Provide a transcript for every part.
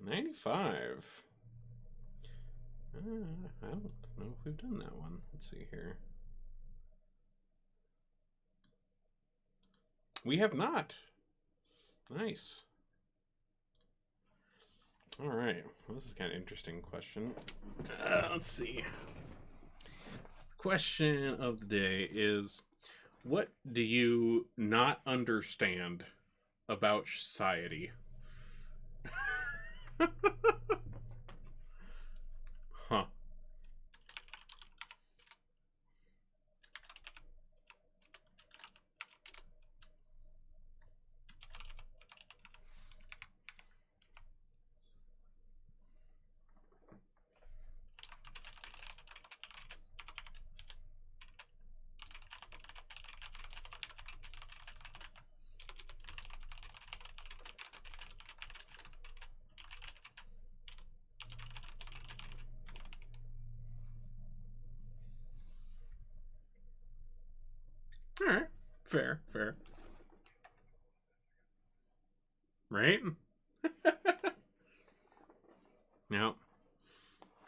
95. I don't know if we've done that one. Let's see here. We have not. Nice. All right. Well, this is kind of interesting question. Let's see. Question of the day is, what do you not understand about society? Huh. All right. Fair, fair. Right? Now,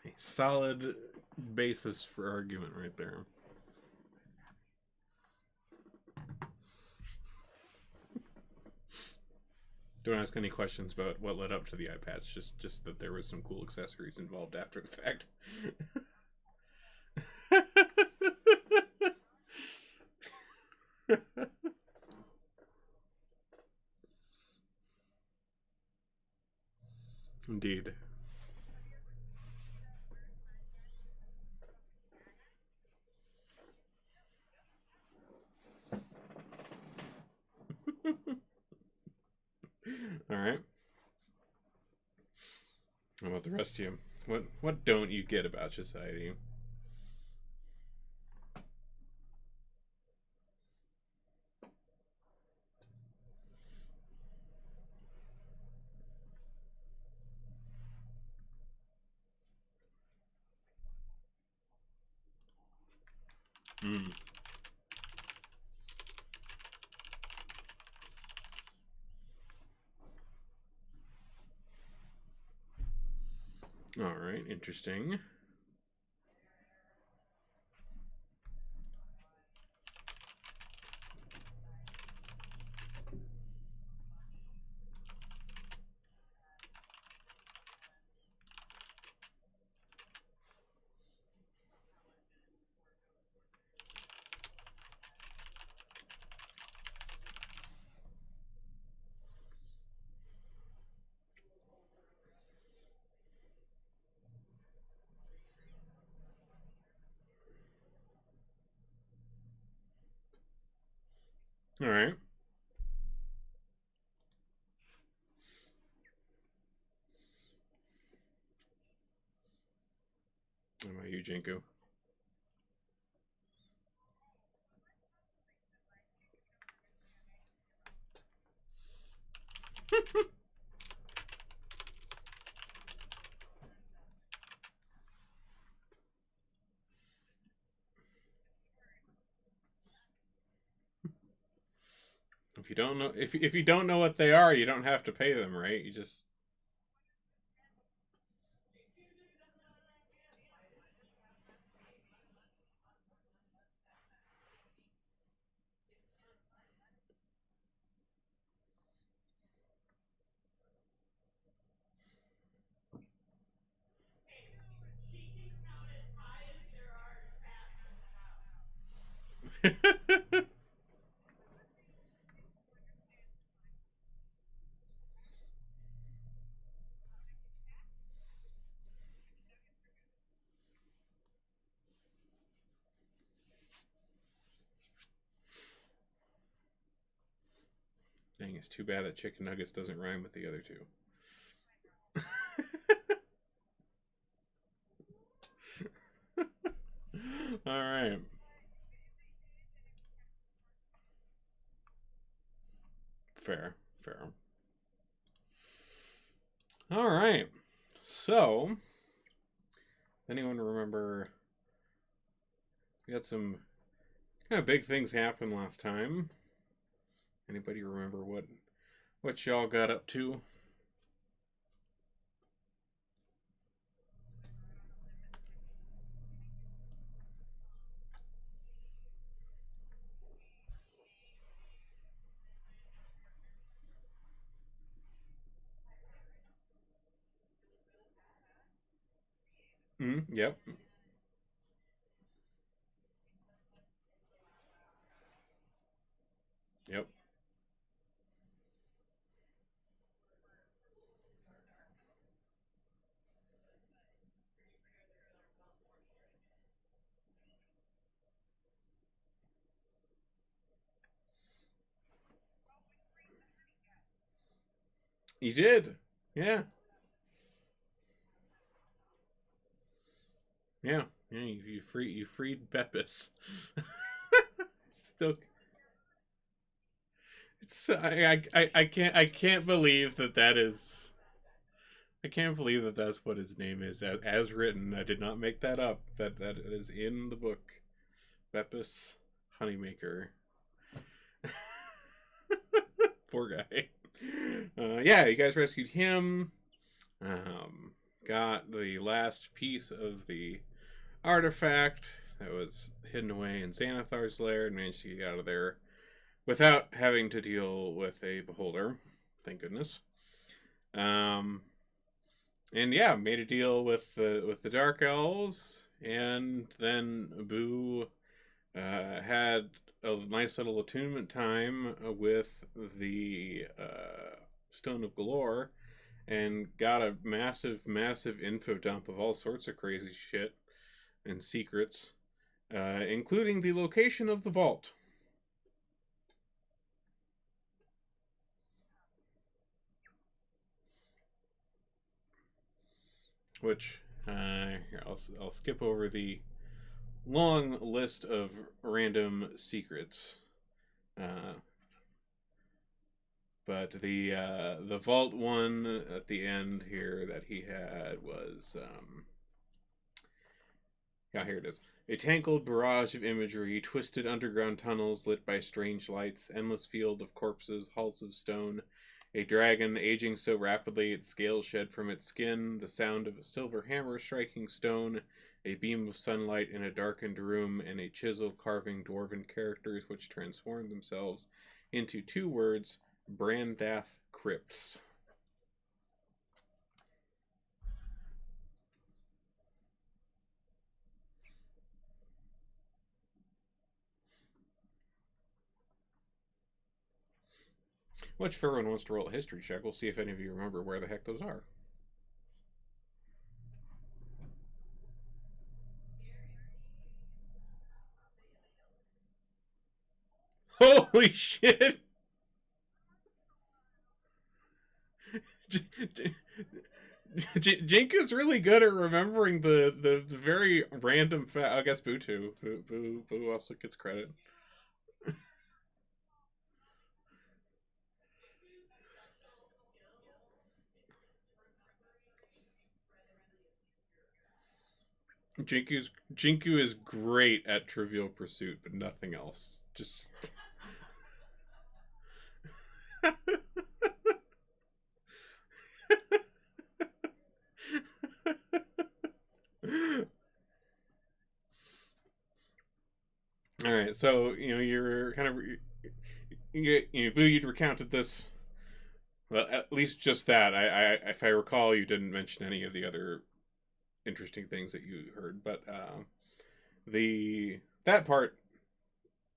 a solid basis for argument right there. Don't ask any questions about what led up to the eye patch. Just that there was some cool accessories involved after the fact. Indeed. All right. How about the rest of you? What don't you get about society? Hmm. All right. Interesting. All right. How about you, Jenko? If you don't know, if you don't know what they are, you don't have to pay them, right? You just Dang, it's too bad that chicken nuggets doesn't rhyme with the other two. All right. Fair, fair. All right. So, anyone remember? We had some kind of big things happen last time. Anybody remember what y'all got up to? Yep. Yep. You did. Yeah. Yeah. Yeah. You freed Beppis. Still, it's I can't believe that that is. I can't believe that that's what his name is as written. I did not make that up. That is in the book. Beppis Honeymaker. Poor guy. Yeah, you guys rescued him. Um, got the last piece of the artifact that was hidden away in Xanathar's lair and managed to get out of there without having to deal with a beholder. Thank goodness. Um, and yeah, made a deal with the Dark Elves, and then Boo had a nice little attunement time with the Stone of Galore, and got a massive info dump of all sorts of crazy shit and secrets, including the location of the vault. Which I'll skip over the long list of random secrets. Uh, but the vault one at the end here that he had was yeah, here it is. A tangled barrage of imagery, twisted underground tunnels lit by strange lights, endless field of corpses, halls of stone, a dragon aging so rapidly its scales shed from its skin, the sound of a silver hammer striking stone, a beam of sunlight in a darkened room, and a chisel carving dwarven characters which transform themselves into two words, Brandath Crypts. Which, if everyone wants to roll a history check, we'll see if any of you remember where the heck those are. Holy shit! Jink is really good at remembering the very random fact. I guess Boo too. Boo also gets credit. Jinku is great at Trivial Pursuit, but nothing else. Just all right. So you're kind of Boo. You'd recounted this. Well, at least just that. If I recall, you didn't mention any of the other interesting things that you heard, but the that part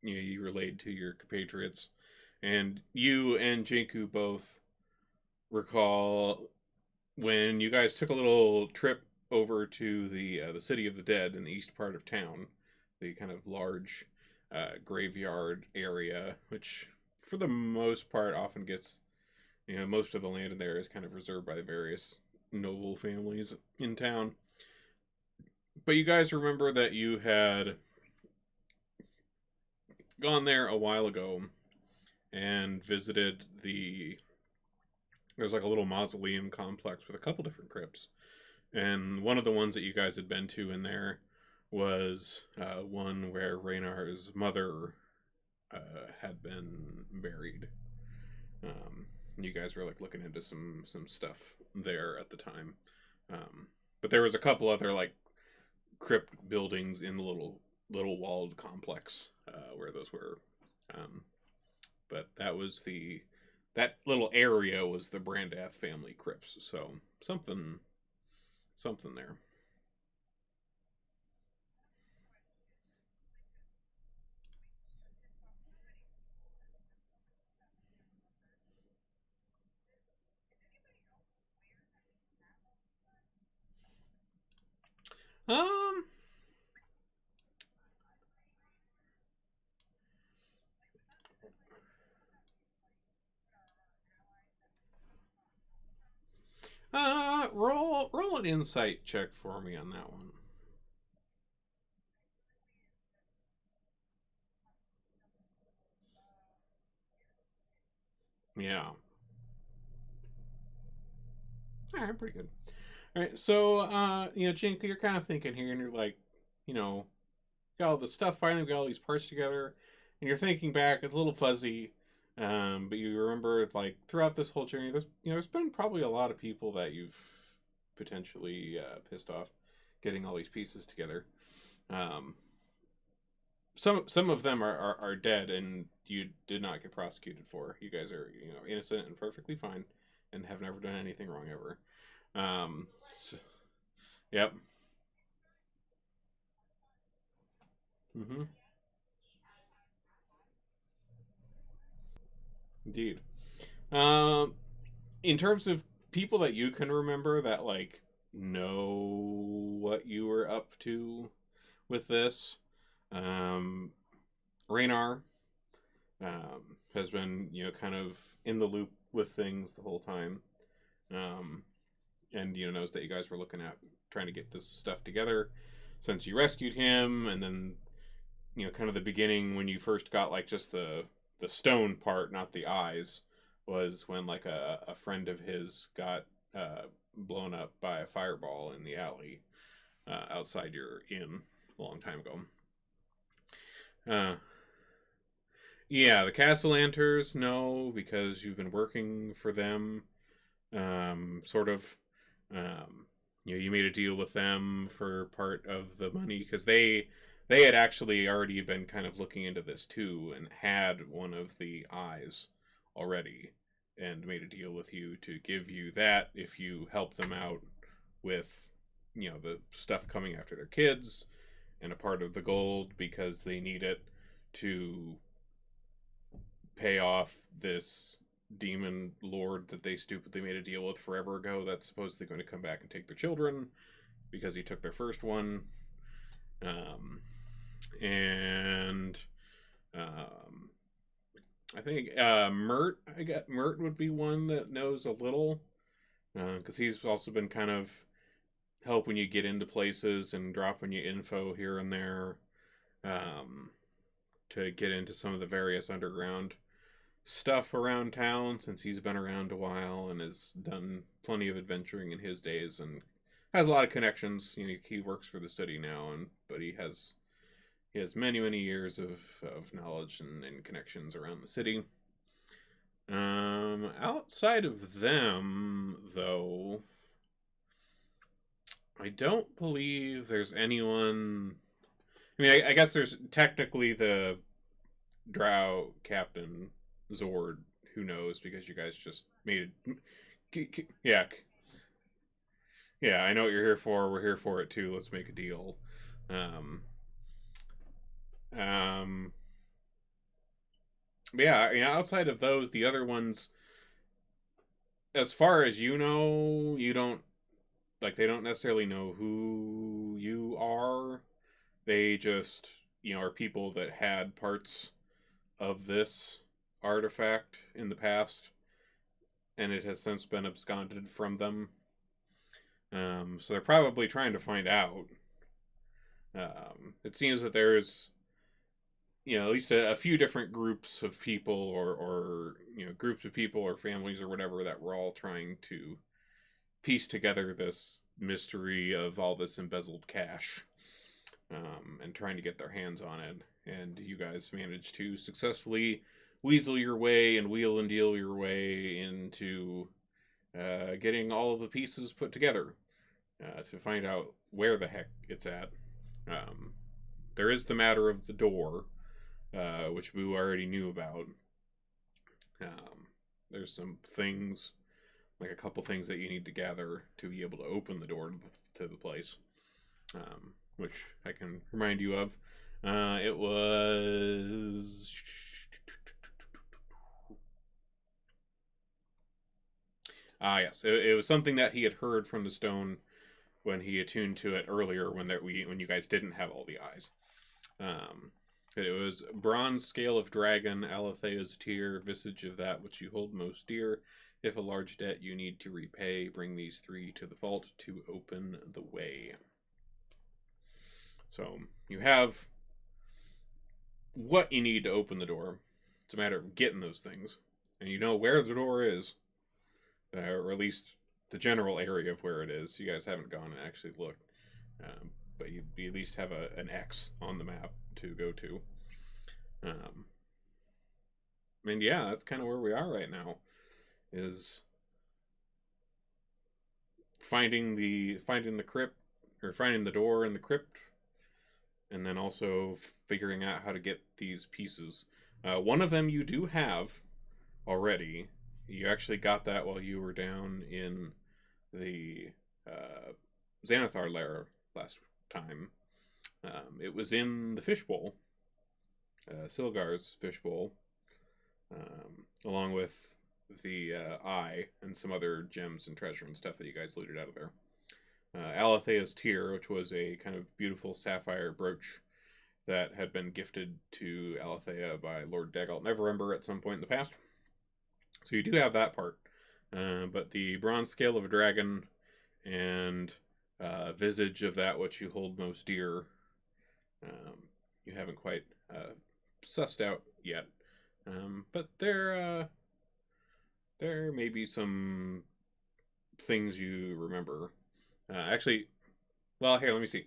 you relayed to your compatriots, and you and Jinku both recall when you guys took a little trip over to the city of the dead in the east part of town, the kind of large graveyard area, which for the most part often gets most of the land in there is kind of reserved by the various noble families in town. But you guys remember that you had gone there a while ago and visited there's like a little mausoleum complex with a couple different crypts, and one of the ones that you guys had been to in there was one where Raynar's mother had been buried. Um, you guys were like looking into some stuff there at the time, but there was a couple other like crypt buildings in the little walled complex where those were. Um, but that little area was the Brandath family crypts. So something there. Um, roll an insight check for me on that one. Yeah. All right, pretty good. All right, so Jink, you're kind of thinking here, and you're like, you know, got all the stuff finally, we got all these parts together, and you're thinking back. It's a little fuzzy, but you remember like throughout this whole journey, there's been probably a lot of people that you've potentially pissed off getting all these pieces together. Um, some of them are dead, and you did not get prosecuted for. You guys are innocent and perfectly fine, and have never done anything wrong ever. Um, so, yep. Mm-hmm. Indeed. Um, in terms of people that you can remember that like know what you were up to with this, um, Raynar has been kind of in the loop with things the whole time, um, and knows that you guys were looking at trying to get this stuff together since you rescued him, and then kind of the beginning when you first got like just the stone part, not the eyes, was when like a friend of his got blown up by a fireball in the alley outside your inn a long time ago. Yeah, the Castellanters know because you've been working for them, sort of. You made a deal with them for part of the money because they had actually already been kind of looking into this too and had one of the eyes already and made a deal with you to give you that if you help them out with the stuff coming after their kids and a part of the gold because they need it to pay off this demon lord that they stupidly made a deal with forever ago that's supposedly going to come back and take their children because he took their first one. Um, and I think Mert would be one that knows a little because he's also been kind of helping you get into places and dropping you info here and there um, to get into some of the various underground stuff around town since he's been around a while and has done plenty of adventuring in his days and has a lot of connections. He works for the city now, but he has many years of knowledge and connections around the city. Outside of them, though, I don't believe there's anyone. I mean, I guess there's technically the Drow captain Zord who knows because you guys just made it. Yeah, yeah. I know what you're here for. We're here for it too. Let's make a deal. Um, um, but yeah, outside of those, the other ones, as far as you don't like. They don't necessarily know who you are. They just are people that had parts of this artifact in the past, and it has since been absconded from them. So they're probably trying to find out. It seems that there's, at least a few different groups of people, or groups of people or families or whatever that were all trying to piece together this mystery of all this embezzled cash, and trying to get their hands on it. And you guys managed to successfully weasel your way and wheel and deal your way into getting all of the pieces put together to find out where the heck it's at. Um, there is the matter of the door, which Boo already knew about. There's some things, like a couple things that you need to gather to be able to open the door to the place, which I can remind you of. It was. Yes. It was something that he had heard from the stone when he attuned to it earlier when you guys didn't have all the eyes. It was bronze scale of dragon, Alethea's tear, visage of that which you hold most dear. If a large debt you need to repay, bring these three to the vault to open the way. So you have what you need to open the door. It's a matter of getting those things. And you know where the door is, or at least the general area of where it is. You guys haven't gone and actually looked. But you at least have an X on the map to go to. And yeah, that's kind of where we are right now. Is finding the crypt, or finding the door in the crypt, and then also figuring out how to get these pieces. One of them you do have already. You actually got that while you were down in the Xanathar lair last time. It was in the fishbowl, Silgar's fishbowl, along with the eye and some other gems and treasure and stuff that you guys looted out of there. Alethea's tear, which was a kind of beautiful sapphire brooch that had been gifted to Alethea by Lord Dagalt Neverember at some point in the past. So you do have that part. But the bronze scale of a dragon and visage of that which you hold most dear, you haven't quite sussed out yet. But there may be some things you remember. Actually, well, here, let me see.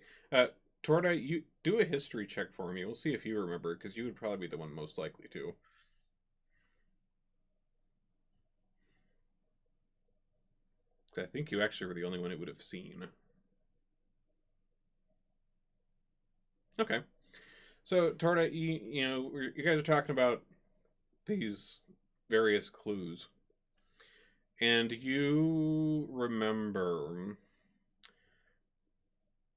Torda, you do a history check for me. We'll see if you remember, because you would probably be the one most likely to. I think you actually were the only one it would have seen. Okay. So, Torda, you guys are talking about these various clues. And you remember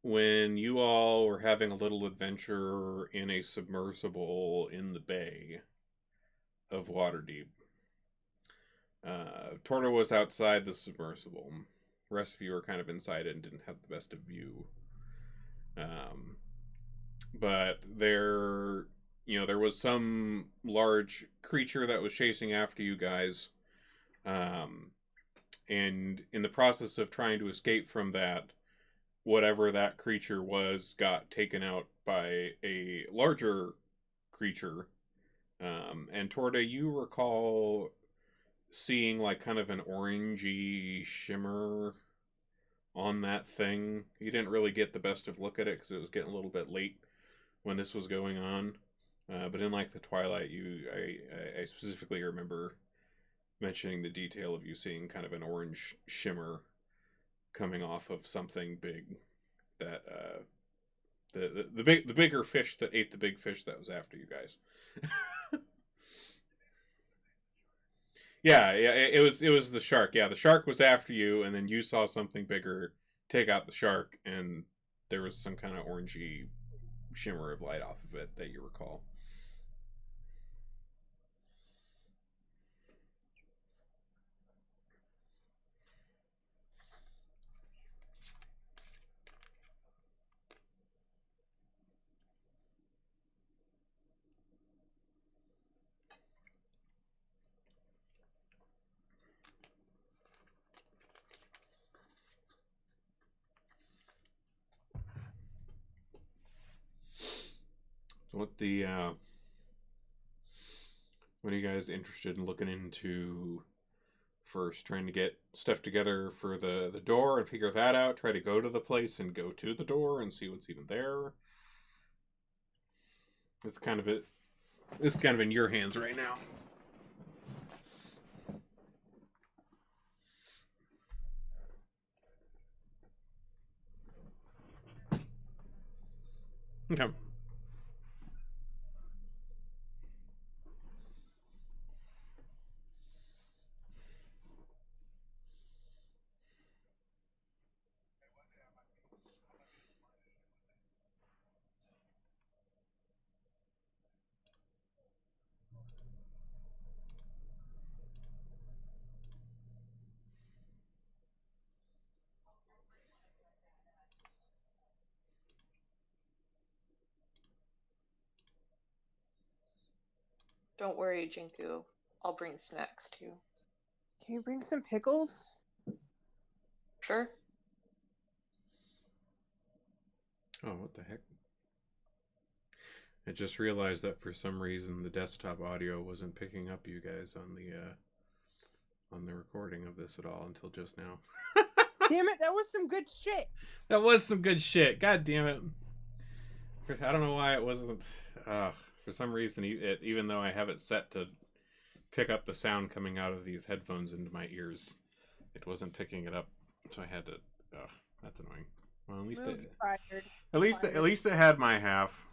when you all were having a little adventure in a submersible in the bay of Waterdeep. Torda was outside the submersible. The rest of you were kind of inside it and didn't have the best of view. But there was some large creature that was chasing after you guys. And in the process of trying to escape from that, whatever that creature was got taken out by a larger creature. And Torda, you recall seeing like kind of an orangey shimmer on that thing. You didn't really get the best of look at it because it was getting a little bit late when this was going on. But in like the twilight, I specifically remember mentioning the detail of you seeing kind of an orange shimmer coming off of something big that the bigger fish that ate the big fish that was after you guys. Yeah, it was the shark. Yeah, the shark was after you, and then you saw something bigger take out the shark, and there was some kind of orangey shimmer of light off of it that you recall. So what are you guys interested in looking into first? Trying to get stuff together for the door and figure that out. Try to go to the place and go to the door and see what's even there. It's kind of in your hands right now. Okay. Don't worry, Jinku. I'll bring snacks too. Can you bring some pickles? Sure. Oh, what the heck? I just realized that for some reason the desktop audio wasn't picking up you guys on the recording of this at all until just now. Damn it, that was some good shit. That was some good shit. God damn it. I don't know why it wasn't. For some reason, even though I have it set to pick up the sound coming out of these headphones into my ears, it wasn't picking it up. So I had to. That's annoying. Well, at least it had my half.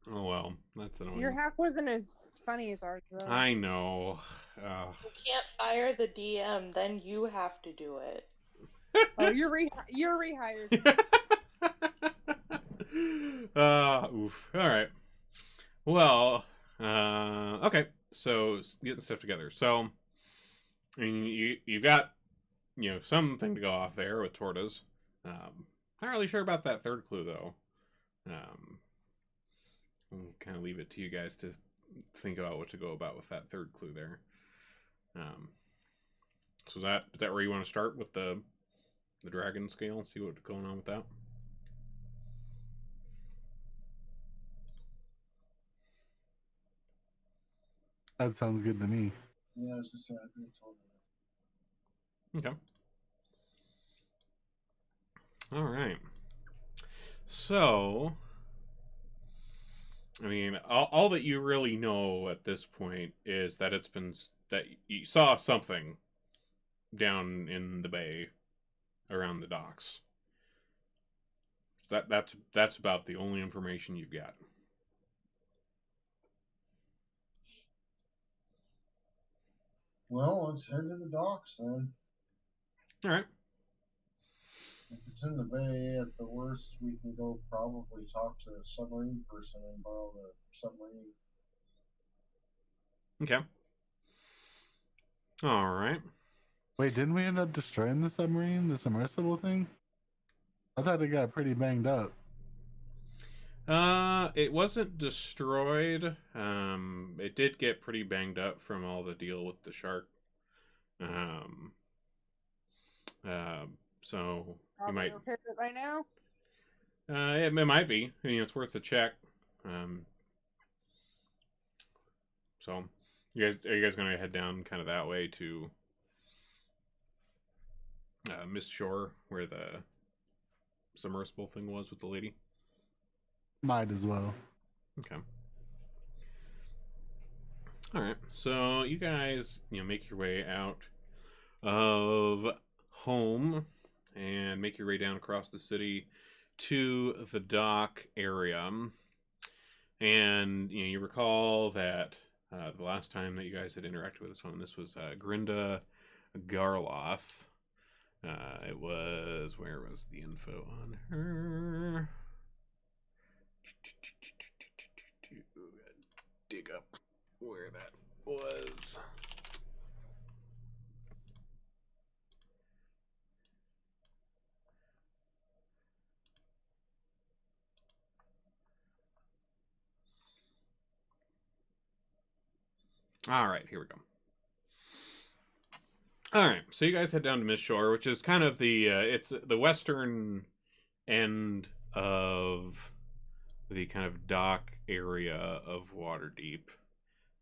Oh well, that's annoying. Your half wasn't as funny as ours, though. I know. You can't fire the DM, then you have to do it. Oh, you're rehired. Oof. All right. Well, okay. So getting stuff together. So, I mean, you've got something to go off there with Tortas. Not really sure about that third clue though. We'll kind of leave it to you guys to think about what to go about with that third clue there. So is that where you want to start with the dragon scale? See what's going on with that. That sounds good to me. Yeah, I was just saying, I agree totally. Okay. All right. So, I mean, all that you really know at this point is that that you saw something down in the bay around the docks. That's about the only information you've got. Well, let's head to the docks then. All right. If it's in the bay, at the worst, we can go probably talk to a submarine person and borrow the submarine. Okay. All right. Wait, didn't we end up destroying the submarine, the submersible thing? I thought it got pretty banged up. It wasn't destroyed. It did get pretty banged up from all the deal with the shark. So you might repair it right now. it might be. I mean, it's worth a check. So are you guys gonna head down kind of that way to Mist Shore, where the submersible thing was with the lady? Might as well. Okay. All right. So you guys, make your way out of home and make your way down across the city to the dock area. And you recall that the last time that you guys had interacted with this was Grinda Garloth. Where was the info on her? Dig up where that was. All right, here we go. All right, so you guys head down to Mist Shore, which is kind of it's the western end of the kind of dock area of Waterdeep.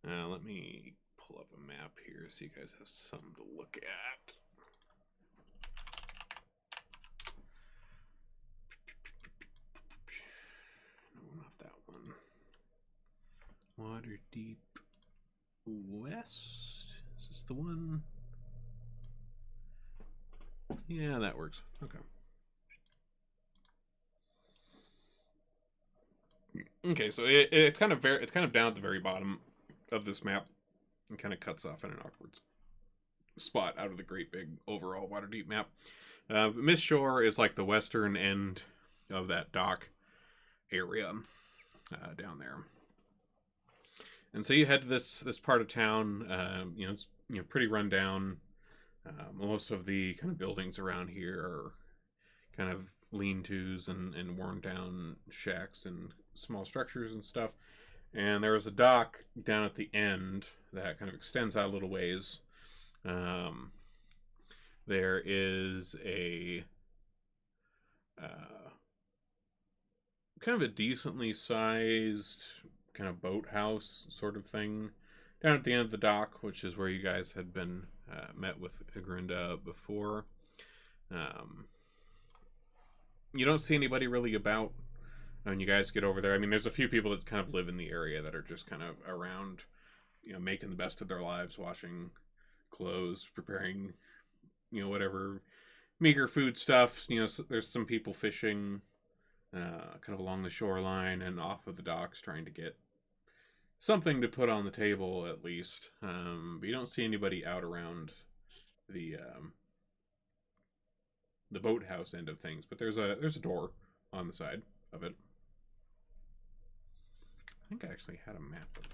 Let me pull up a map here so you guys have something to look at. No, not that one. Waterdeep West. Is this the one? Yeah, that works. Okay. Okay, so it's kind of down at the very bottom of this map, and kind of cuts off in an awkward spot out of the great big overall Waterdeep map. Mist Shore is like the western end of that dock area down there, and so you head to this part of town. It's pretty run down. Most of the kind of buildings around here are kind of lean-tos and worn down shacks and small structures and stuff. And there is a dock down at the end that kind of extends out a little ways. There is a kind of a decently sized kind of boathouse sort of thing down at the end of the dock, which is where you guys had been met with Agrinda before. You don't see anybody really about when you guys get over there. I mean, there's a few people that kind of live in the area that are just kind of around, making the best of their lives, washing clothes, preparing, whatever meager food stuff. There's some people fishing kind of along the shoreline and off of the docks trying to get something to put on the table at least. But you don't see anybody out around the boathouse end of things. But there's a door on the side of it. I think I actually had a map of...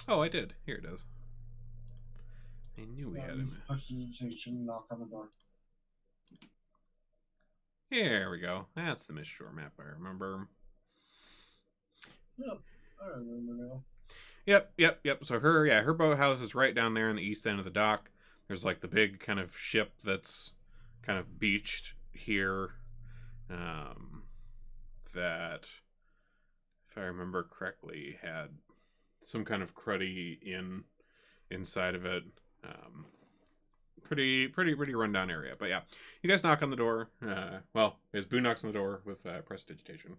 Oh, I did. Here it is. I knew we had it. Prestidigitation, knock on the door. Here we go. That's the Miss Shore map I remember. Yep, I remember now. Yep. So her boathouse is right down there in the east end of the dock. There's like the big kind of ship that's kind of beached here. That, if I remember correctly, had some kind of cruddy inside of it. Pretty rundown area. But yeah, you guys knock on the door. There's Boo knocks on the door with prestidigitation.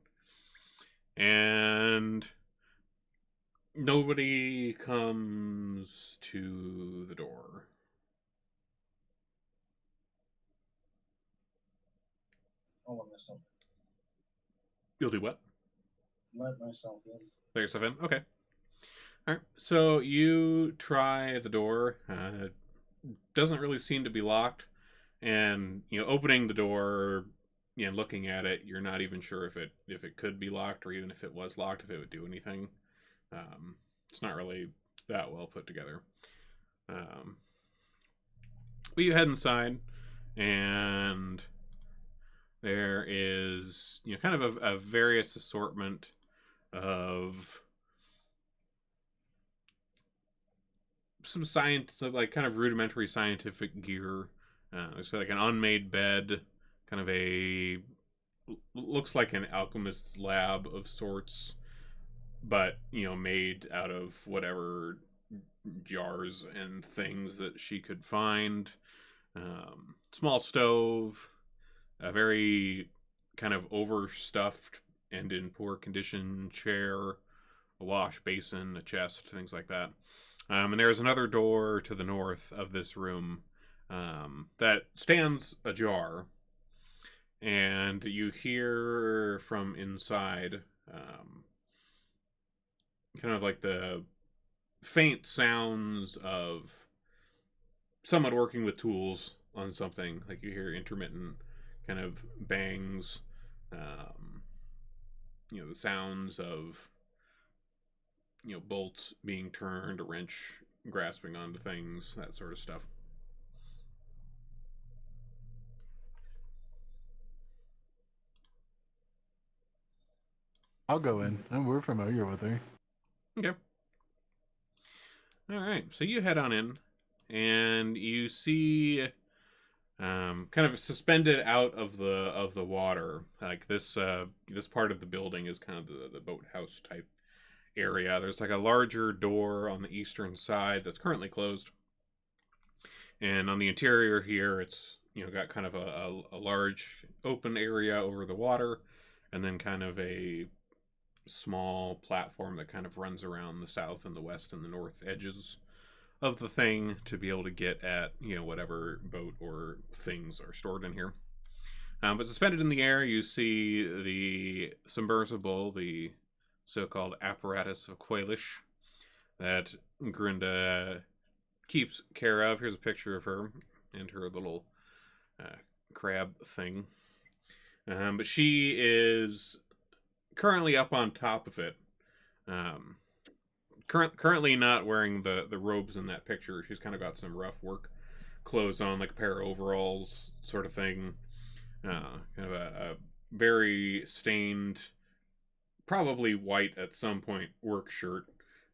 And nobody comes to the door. I'll let myself You'll do what? let myself in. Let yourself in? Okay. Alright, so you try the door. Doesn't really seem to be locked. And, opening the door, looking at it, you're not even sure if it could be locked, or even if it was locked, if it would do anything. It's not really that well put together. But you head inside, and there is, kind of a various assortment of some science, like kind of rudimentary scientific gear. There's like an unmade bed, kind of looks like an alchemist's lab of sorts, but made out of whatever jars and things that she could find. Small stove, a very kind of overstuffed and in poor condition chair, a wash basin, a chest, things like that. And there's another door to the north of this room that stands ajar. And you hear from inside kind of like the faint sounds of someone working with tools on something. Like you hear intermittent kind of bangs, the sounds of bolts being turned, a wrench grasping onto things, that sort of stuff. I'll go in, and we're familiar with her. Okay. All right, so you head on in, and you see kind of suspended out of the water, like this part of the building is kind of the boathouse type area. There's like a larger door on the eastern side that's currently closed, and on the interior here it's got kind of a large open area over the water, and then kind of a small platform that kind of runs around the south and the west and the north edges of the thing to be able to get at whatever boat or things are stored in here. But suspended in the air, you see the submersible, the so-called apparatus of Quailish that Grinda keeps care of. Here's a picture of her and her little crab thing. But she is currently up on top of it. Currently not wearing the robes in that picture. She's kind of got some rough work clothes on, like a pair of overalls sort of thing. Kind of a very stained, probably white at some point, work shirt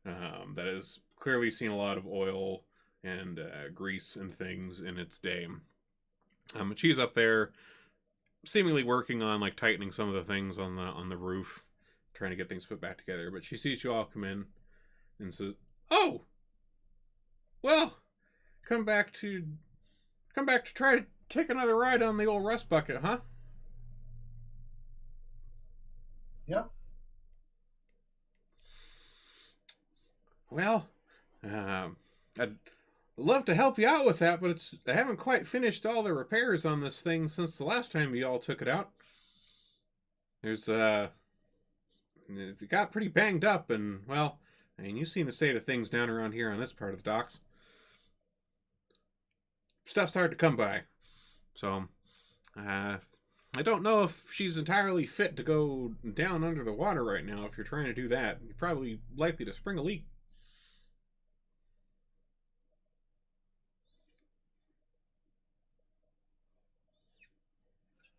that has clearly seen a lot of oil and grease and things in its day. And she's up there, seemingly working on like tightening some of the things on the roof, trying to get things put back together. But she sees you all come in and says, "Oh, well, come back to try to take another ride on the old rust bucket, huh?" Yep. Well, I'd love to help you out with that, but I haven't quite finished all the repairs on this thing since the last time you all took it out. There's it got pretty banged up, and well, I mean, you've seen the state of things down around here on this part of the docks. Stuff's hard to come by, so I don't know if she's entirely fit to go down under the water right now. If you're trying to do that, you're probably likely to spring a leak.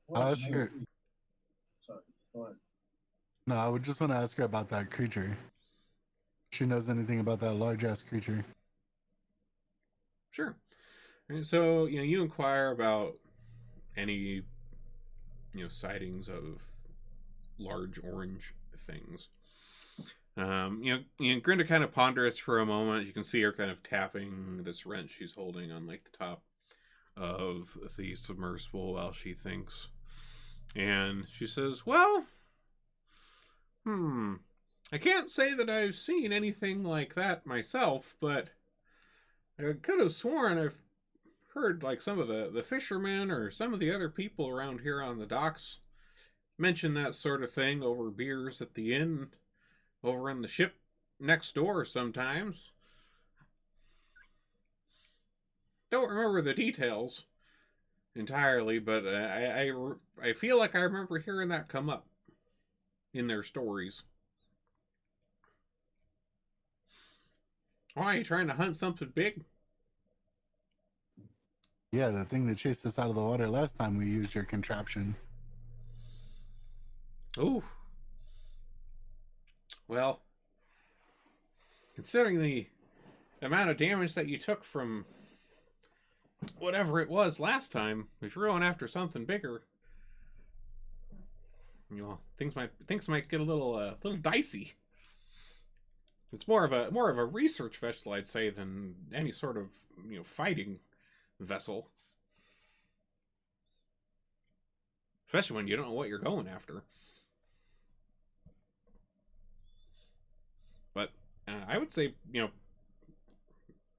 Well, ask her. Sorry, go ahead. No, I would just want to ask her about that creature. If she knows anything about that large ass creature. Sure. And so, you inquire about any, sightings of large orange things. Grinda kind of ponders for a moment. You can see her kind of tapping this wrench she's holding on like the top of the submersible while she thinks. And she says, "Well, I can't say that I've seen anything like that myself, but I could have sworn I've heard like some of the fishermen or some of the other people around here on the docks mention that sort of thing over beers at the inn over in the ship next door sometimes. Don't remember the details entirely, but I feel like I remember hearing that come up in their stories." Why, are you trying to hunt something big? Yeah, the thing that chased us out of the water last time we used your contraption. Ooh. Well, considering the amount of damage that you took from whatever it was last time, if you're going after something bigger, things might get a little dicey. It's more of a research vessel, I'd say, than any sort of fighting vessel. Especially when you don't know what you're going after. But I would say,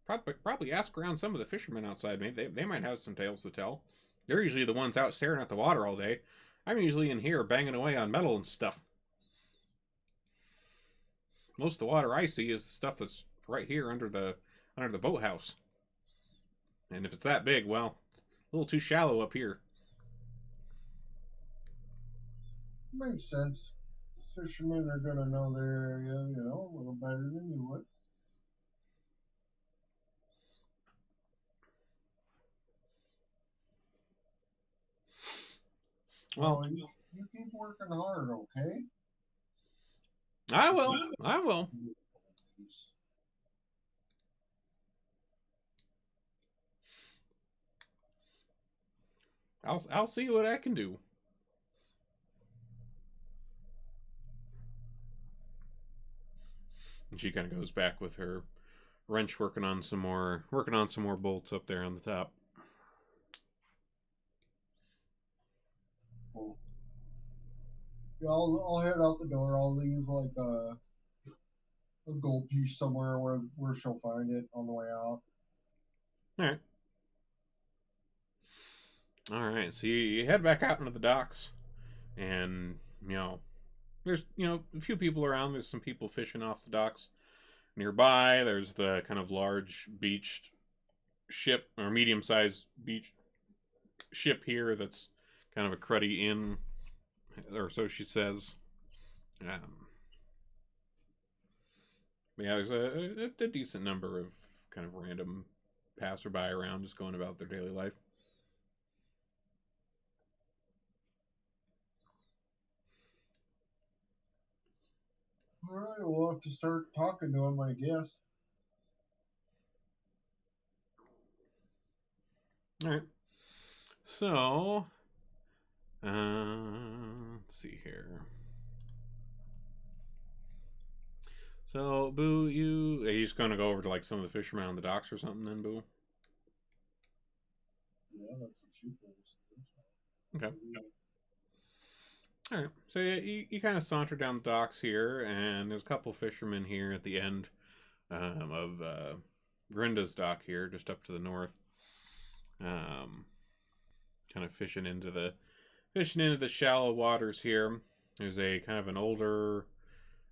probably ask around some of the fishermen outside. Maybe they might have some tales to tell. They're usually the ones out staring at the water all day. I'm usually in here banging away on metal and stuff. Most of the water I see is the stuff that's right here under the boathouse. And if it's that big, well, a little too shallow up here. Makes sense. Fishermen are gonna know their area, a little better than you would. Well, you keep working hard, okay? I will. I'll see what I can do. And she kind of goes back with her wrench, working on some more bolts up there on the top. Cool. Yeah, I'll head out the door. I'll leave like a gold piece somewhere where she'll find it on the way out. All right. So you head back out into the docks, and there's a few people around. There's some people fishing off the docks nearby. There's the kind of large beached ship or medium-sized beach ship here that's kind of a cruddy inn, or so she says. Yeah, there's a decent number of kind of random passerby around, just going about their daily life. All right, we'll have to start talking to him, I guess. All right. So, let's see here. So, Boo, are you just gonna go over to like some of the fishermen on the docks or something, then, Boo? Yeah, that's what she told us. Okay. All right. So yeah, you kind of saunter down the docks here, and there's a couple fishermen here at the end of Grinda's dock here, just up to the north. Kind of fishing into the shallow waters here. There's a kind of an older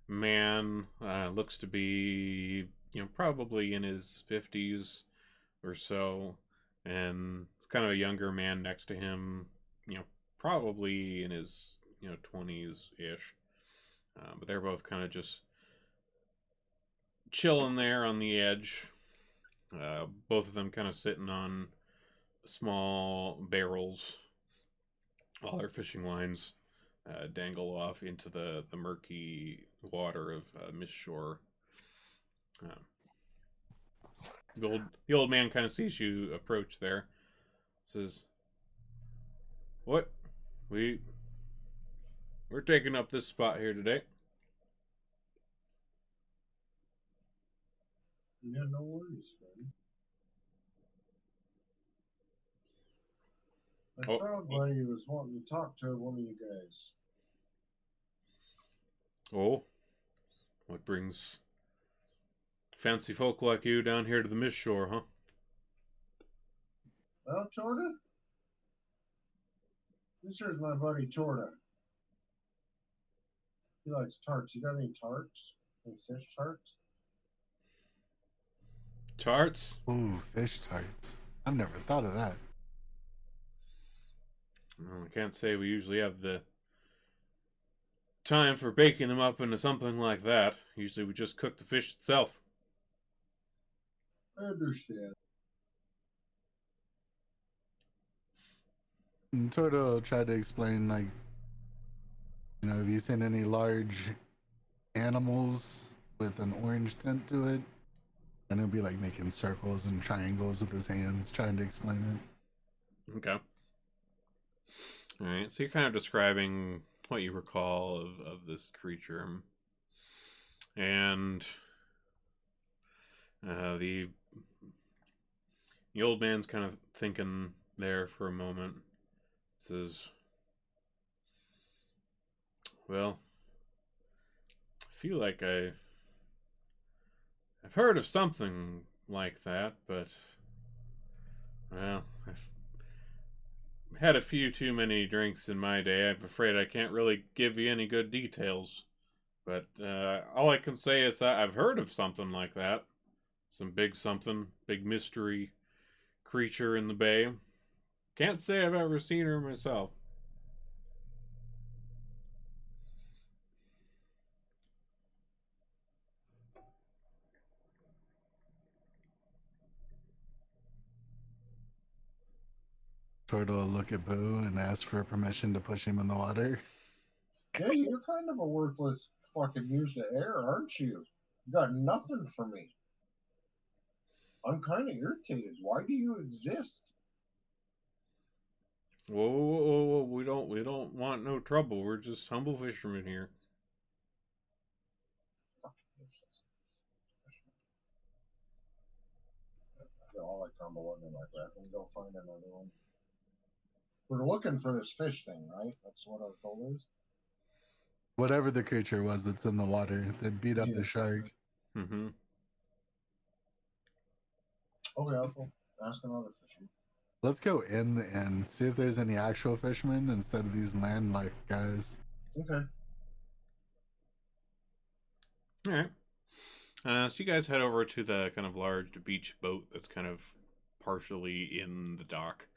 man, looks to be probably in his 50s or so, and it's kind of a younger man next to him, probably in his 20s ish. But they're both kind of just chilling there on the edge. Both of them kind of sitting on small barrels while their fishing lines dangle off into the murky water of Miss Shore. The old man kind of sees you approach there. Says, "What? We're taking up this spot here today." Yeah, no worries, man. I Oh, found why he was wanting to talk to one of you guys. oh, what brings fancy folk like you down here to the Miss Shore, huh? Well, Torta? This here's my buddy Torta. He likes tarts. You got any tarts? Any fish tarts? Tarts? Ooh, fish tarts. I've never thought of that. Well, I can't say we usually have the time for baking them up into something like that. Usually we just cook the fish itself. I understand. And Toto tried to explain, like, have you seen any large animals with an orange tint to it? And he'll be like making circles and triangles with his hands, trying to explain Okay. Alright, so you're kind of describing what you recall of this creature. And the old man's kind of thinking there for a moment. Says, "Well, I feel like I've heard of something like that, but well, I've had a few too many drinks in my day. I'm afraid I can't really give you any good details. But all I can say is that I've heard of something like that. Some big something, big mystery creature in the bay. Can't say I've ever seen her myself." it. Toto will look at Boo and ask for permission to push him in the water. Yeah, you're kind of a worthless fucking use of air, aren't you? You got nothing for me. I'm kind of irritated. Why do you exist? Whoa, whoa, whoa, whoa! We don't want no trouble. We're just humble fishermen here. All like crumble under my breath and go find another one. We're looking for this fish thing, right? That's what our goal is. Whatever the creature was that's in the water, they beat up Yeah. the shark. Mm-hmm. Okay, I'll go ask another fisherman. Let's go in the end, see if there's any actual fishermen instead of these land-like guys. Okay. All right. So you guys head over to the kind of large beach boat that's kind of partially in the dock.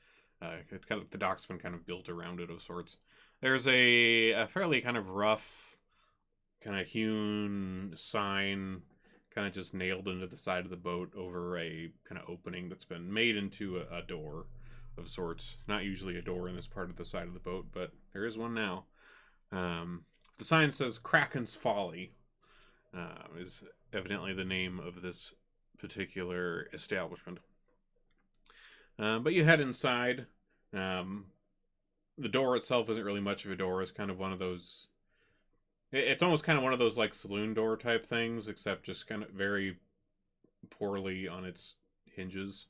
It's kind of the dock's been kind of built around it of sorts. There's a fairly kind of rough, kind of hewn sign, kind of just nailed into the side of the boat over a kind of opening that's been made into a door of sorts. Not usually a door in this part of the side of the boat, but there is one now. The sign says Kraken's Folly. is evidently the name of this particular establishment. But you head inside. The door itself isn't really much of a door. It's kind of one of those. It's almost kind of one of those like saloon door type things, except just kind of very poorly on its hinges.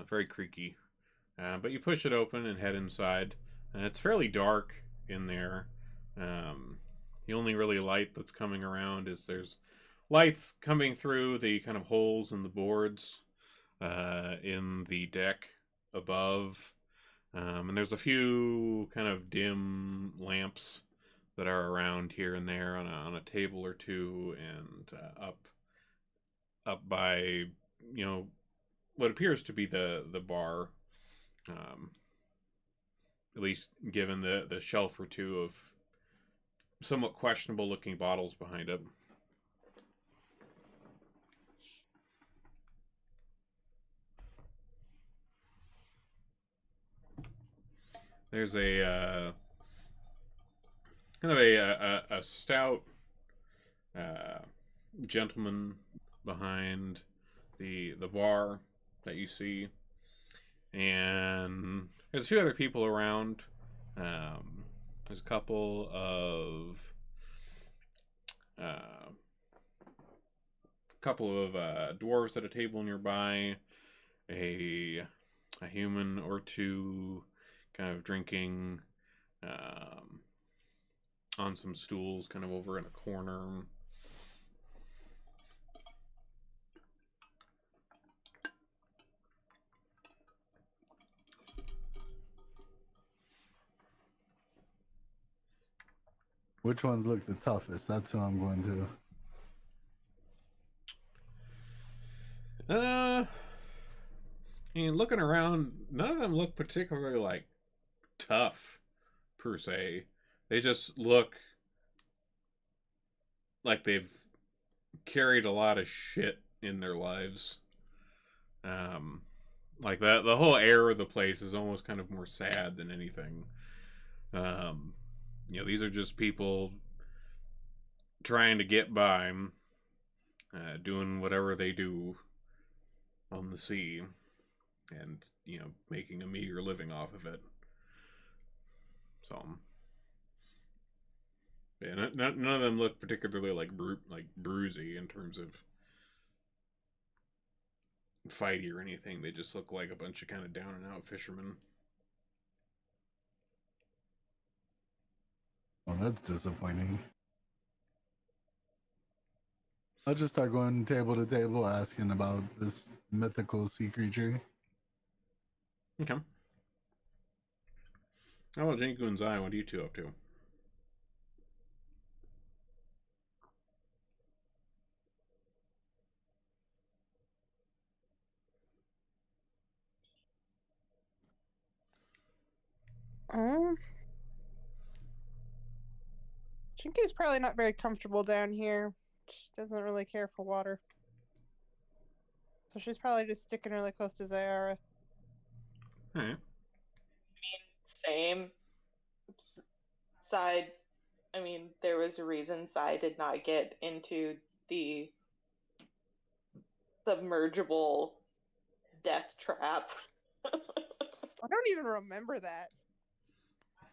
Very creaky. But you push it open and head inside. It's fairly dark in there. The only really light that's coming around is there's lights coming through the kind of holes in the boards in the deck above. And there's a few kind of dim lamps that are around here and there on a table or two, and up by, you know, what appears to be the bar. At least given the shelf or two of somewhat questionable looking bottles behind it. There's a kind of a stout gentleman behind the bar that you see, and there's a few other people around. There's a couple of dwarves at a table nearby, a human or two kind of drinking on some stools kind of over in a corner. Which ones look the toughest? That's who I'm going to. I mean, looking around, none of them look particularly like tough per se. They just look like they've carried a lot of shit in their lives. Like that, the whole air of the place is almost kind of more sad than anything. You know, these are just people trying to get by, doing whatever they do on the sea, and, you know, making a meager living off of it. So, yeah, none of them look particularly like bruisey in terms of fighty or anything. They just look like a bunch of kind of down and out fishermen. Oh, that's disappointing. I'll just start going table to table asking about this mythical sea creature. Okay. How about Jenku and Zai? What are you two up to? Chinky's probably not very comfortable down here. She doesn't really care for water. So she's probably just sticking really close to Zayara. Alright. Same side. I mean, there was a reason Sai did not get into the submergible death trap. I don't even remember that.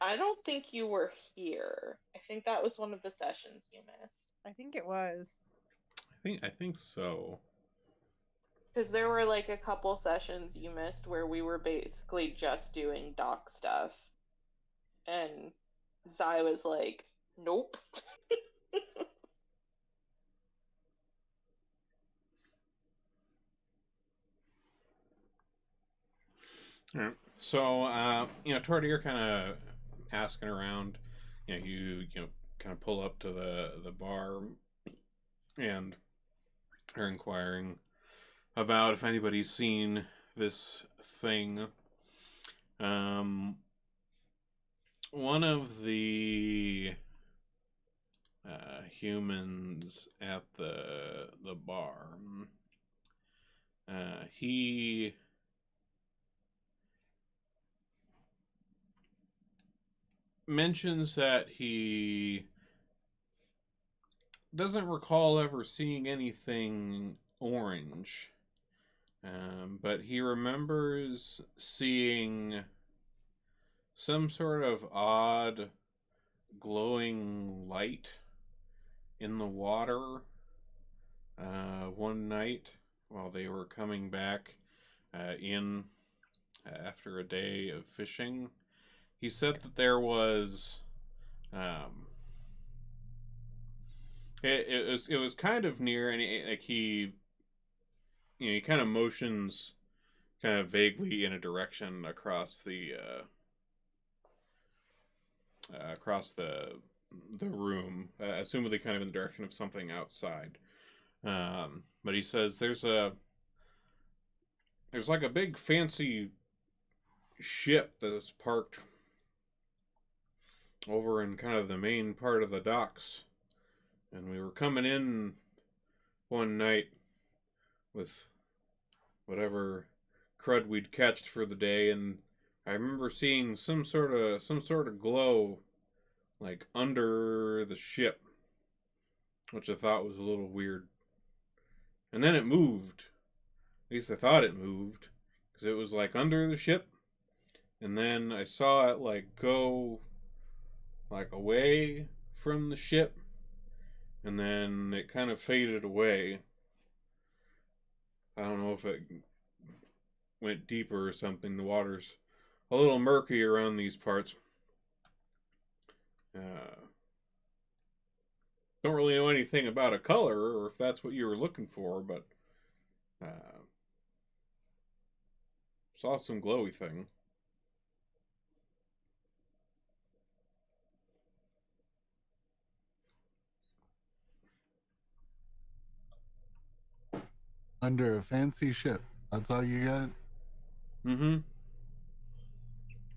I don't think you were here. I think that was one of the sessions you missed. I think it was. I think so. Because there were like a couple sessions you missed where we were basically just doing doc stuff. And Zai was like, nope. Alright. So, you know, Tordy, you're kind of asking around. You know, you know, kind of pull up to the bar and are inquiring about if anybody's seen this thing. One of the humans at the bar, he mentions that he doesn't recall ever seeing anything orange, but he remembers seeing some sort of odd glowing light in the water one night while they were coming back in after a day of fishing. He said that there was um, it was kind of near, and he kind of motions kind of vaguely in a direction across the room, assumedly kind of in the direction of something outside. But he says there's like a big fancy ship that's parked over in kind of the main part of the docks, and we were coming in one night with whatever crud we'd catched for the day, and I remember seeing some sort of glow like under the ship, which I thought was a little weird. And then it moved. At least I thought it moved, because it was like under the ship, and then I saw it like go like away from the ship, and then it kind of faded away. I don't know if it went deeper or something. The water's a little murky around these parts. Don't really know anything about a color, or if that's what you were looking for, but saw some glowy thing. Under a fancy ship. That's all you got? Mm-hmm.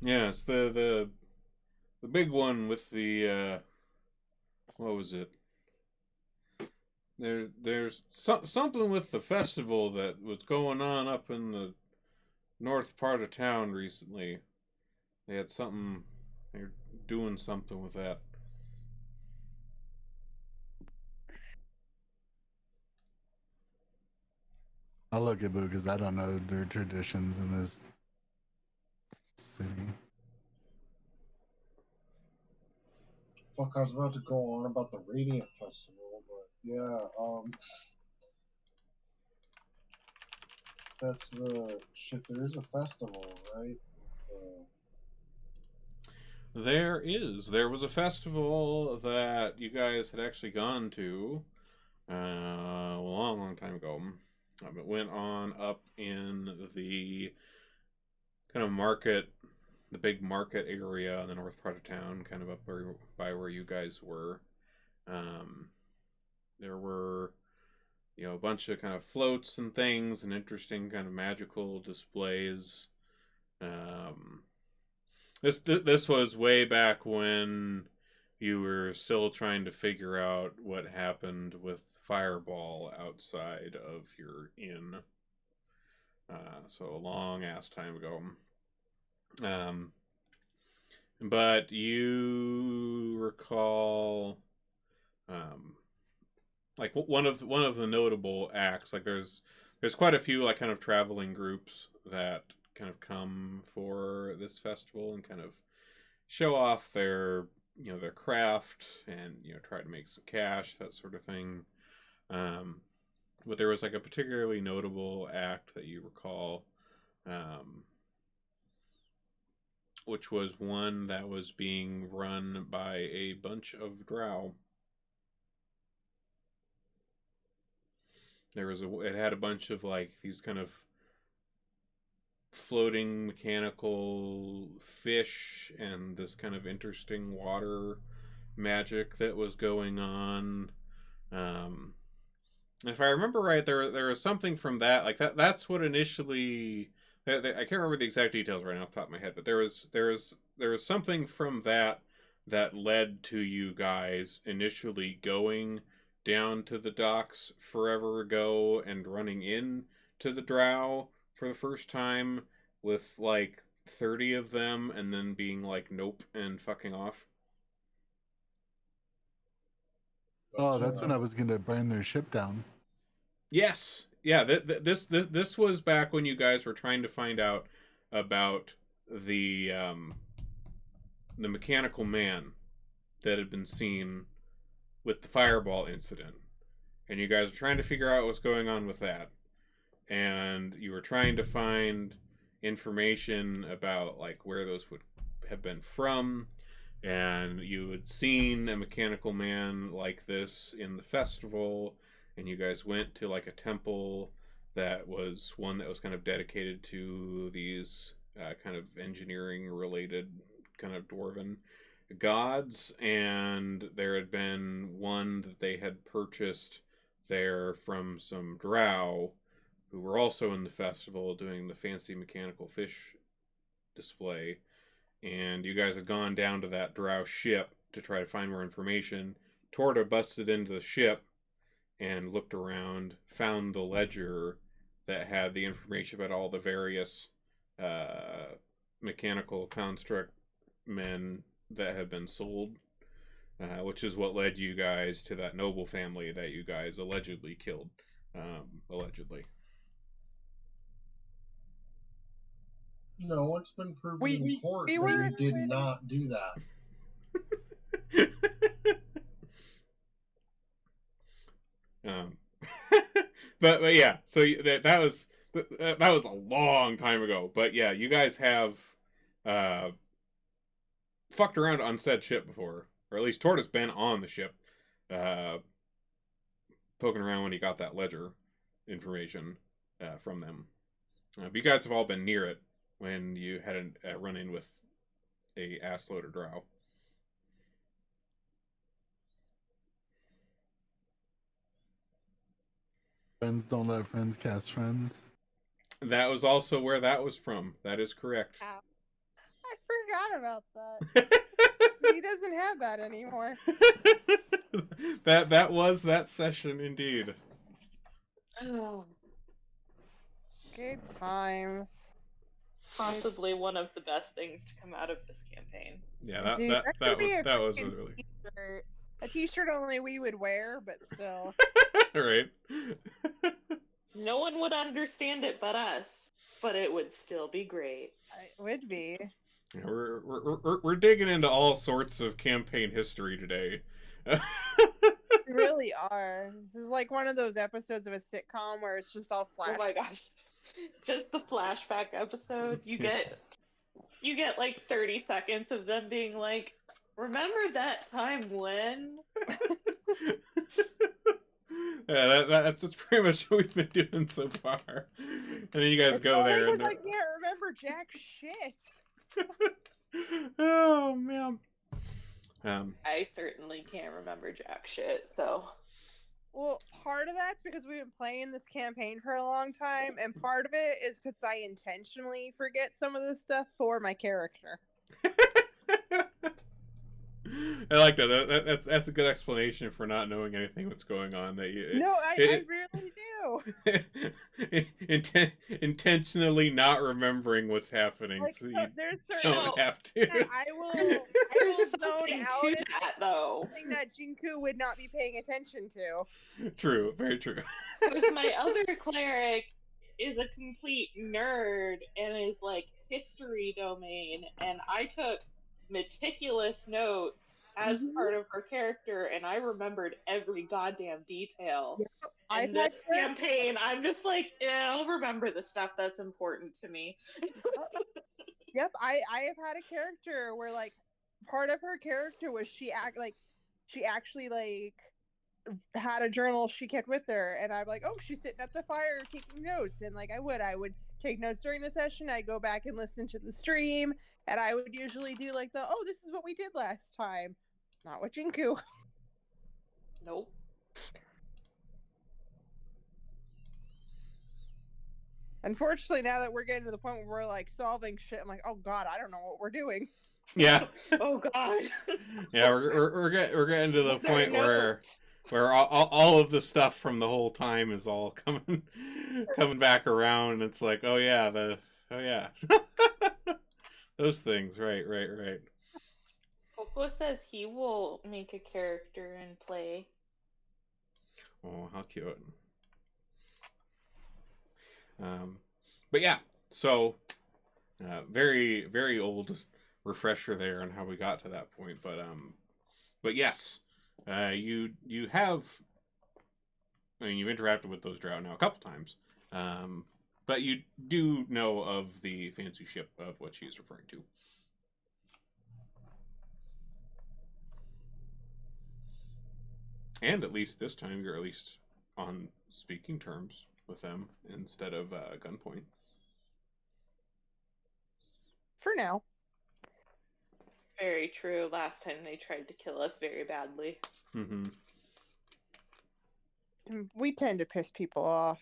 Yeah, it's the big one with the what was it? There's something with the festival that was going on up in the north part of town recently. They had something. They're doing something with that. I'll look at Boo because I don't know their traditions in this city. Fuck, I was about to go on about the Radiant Festival, but yeah, that's the shit. There is a festival, right? There was a festival that you guys had actually gone to a long time ago. It went on up in the kind of market, the big market area in the north part of town, kind of up by where you guys were. There were, a bunch of kind of floats and things and interesting kind of magical displays. This was way back when you were still trying to figure out what happened with Fireball outside of your inn. So a long ass time ago. But you recall, like one of the notable acts. Like there's quite a few like kind of traveling groups that kind of come for this festival and kind of show off their their craft and try to make some cash, that sort of thing. But there was like a particularly notable act that you recall, which was one that was being run by a bunch of drow. It had a bunch of like these kind of floating mechanical fish and this kind of interesting water magic that was going on. If I remember right, there was something from that, like that's what initially. I can't remember the exact details right now off the top of my head, but there was something from that led to you guys initially going down to the docks forever ago and running in to the drow for the first time with like 30 of them and then being like nope and fucking off. Oh, that's when I was gonna burn their ship down. Yes, yeah. This was back when you guys were trying to find out about the mechanical man that had been seen with the fireball incident, and you guys were trying to figure out what's going on with that, and you were trying to find information about like where those would have been from, and you had seen a mechanical man like this in the festival, and you guys went to like a temple that was one that was kind of dedicated to these kind of engineering related kind of dwarven gods, and there had been one that they had purchased there from some drow who were also in the festival doing the fancy mechanical fish display, and you guys had gone down to that drow ship to try to find more information. Torta busted into the ship and looked around, found the ledger that had the information about all the various mechanical construct men that had been sold, which is what led you guys to that noble family that you guys allegedly killed. Allegedly. No, it's been proven in We court we that were you did not do that. um, but yeah, so that was a long time ago. But yeah, you guys have fucked around on said ship before, or at least Tortoise been on the ship, poking around when he got that ledger information from them. But you guys have all been near it when you had a run in with a ass load of drow. Friends don't let friends cast friends. That was also where that was from. That is correct. Ow. I forgot about that. He doesn't have that anymore. that was that session indeed. Oh, Good times. possibly one of the best things to come out of this campaign. Yeah, Dude, that could be a that was freaking really t-shirt. A t-shirt only we would wear, but still. right. No one would understand it but us, but it would still be great. It would be. Yeah, we're digging into all sorts of campaign history today. We really are. This is like one of those episodes of a sitcom where it's just all flash. Oh my gosh. Just the flashback episode. You get like 30 seconds of them being like, remember that time when? Yeah, that's pretty much what we've been doing so far. And then you guys It's go only there. 'cause And I can't remember jack shit. oh man. I certainly can't remember jack shit, so. Well, part of that's because we've been playing this campaign for a long time, and part of it is because I intentionally forget some of this stuff for my character. I like that. That's a good explanation for not knowing anything what's going on. That you No, I really do. Intentionally not remembering what's happening, Like, so so you there's certain don't have to. that I will There's zone something out to and that, though. something that Jinku would not be paying attention to. True, very true. Because my other cleric is a complete nerd and is like history domain, and I took meticulous notes as part of her character, and I remembered every goddamn detail. I've And had this campaign, I'm just like, yeah, I'll remember the stuff that's important to me. Yep, I have had a character where like part of her character was she actually like had a journal she kept with her, and I'm like, oh, she's sitting at the fire taking notes, and like I would take notes during the session. I'd go back and listen to the stream, and I would usually do like this is what we did last time. Not with Jinku. Nope. Unfortunately, now that we're getting to the point where we're like solving shit, I'm like, oh god, I don't know what we're doing. Yeah. Oh god. Yeah, we're getting to the point where all of the stuff from the whole time is all coming back around, and it's like, oh yeah, those things, right. Coco says he will make a character and play Oh, how cute. But yeah, so very very old refresher there on how we got to that point. But yes, you have. I mean, you've interacted with those drow now a couple times, but you do know of the fancy ship of what she's referring to. And at least this time, you're at least on speaking terms with them instead of gunpoint. For now. Very true. Last time they tried to kill us very badly. Mm-hmm. We tend to piss people off.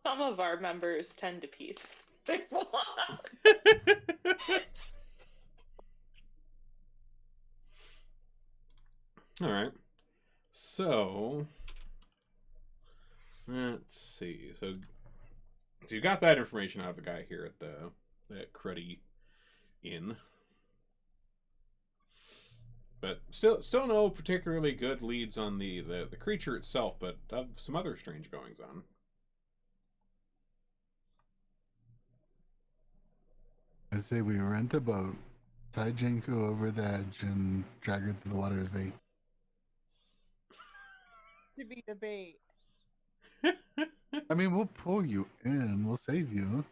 Some of our members tend to piss people off. All right. So let's see. So you got that information out of the guy here at that cruddy inn, but still no particularly good leads on the creature itself, but some other strange goings on. I say we rent a boat, tie Jinku over the edge, and drag her through the water as bait. To be the bait. I mean, we'll pull you in. We'll save you.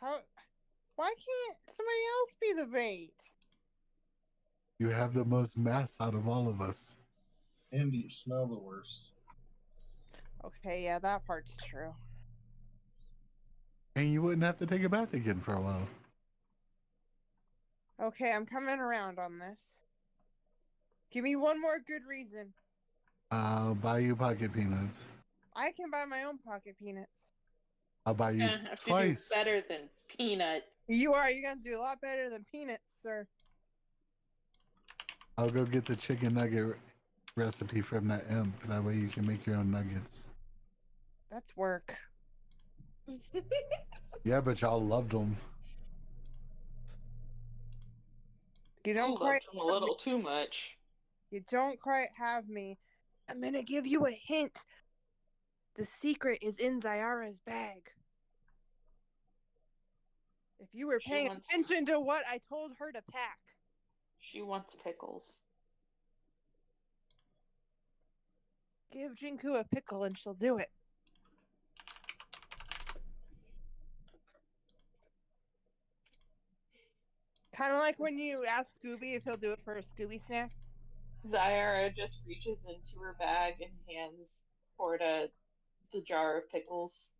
Why can't somebody else be the bait? You have the most mass out of all of us. And you smell the worst. Okay, yeah, that part's true. And you wouldn't have to take a bath again for a while. Okay, I'm coming around on this. Give me one more good reason. I'll buy you pocket peanuts. I can buy my own pocket peanuts. I'll buy you Gonna have twice. to do better than peanut. You're gonna do a lot better than peanuts, sir. I'll go get the chicken nugget recipe from that imp. That way you can make your own nuggets. That's work. Yeah, but y'all loved them. You I don't loved quite them a little too much. You don't quite have me. I'm gonna give you a hint. The secret is in Zyara's bag. If you were She paying wants- attention to what I told her to pack. She wants pickles. Give Jinku a pickle and she'll do it. Kind of like when you ask Scooby if he'll do it for a Scooby snack. Zyara just reaches into her bag and hands Porta the jar of pickles.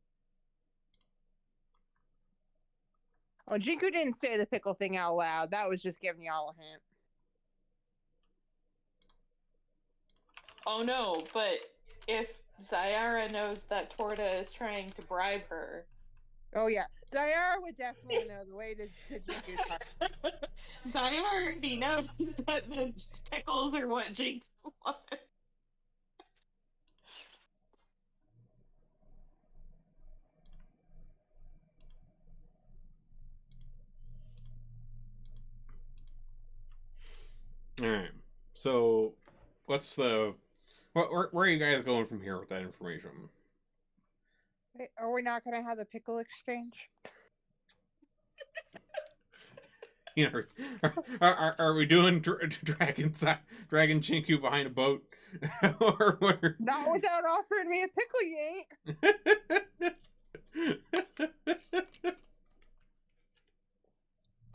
Oh, Jinku didn't say the pickle thing out loud. That was just giving y'all a hint. Oh no, but if Zyara knows that Torta is trying to bribe her. Oh yeah, Zyara would definitely know the way to Jinku's heart. Zyara already knows that the pickles are what Jinx wants. All right. So, what's the where are you guys going from here with that information? Wait, are we not going to have the pickle exchange? You know, are we doing dragon Chinku behind a boat, or what? Not without offering me a pickle, you ain't.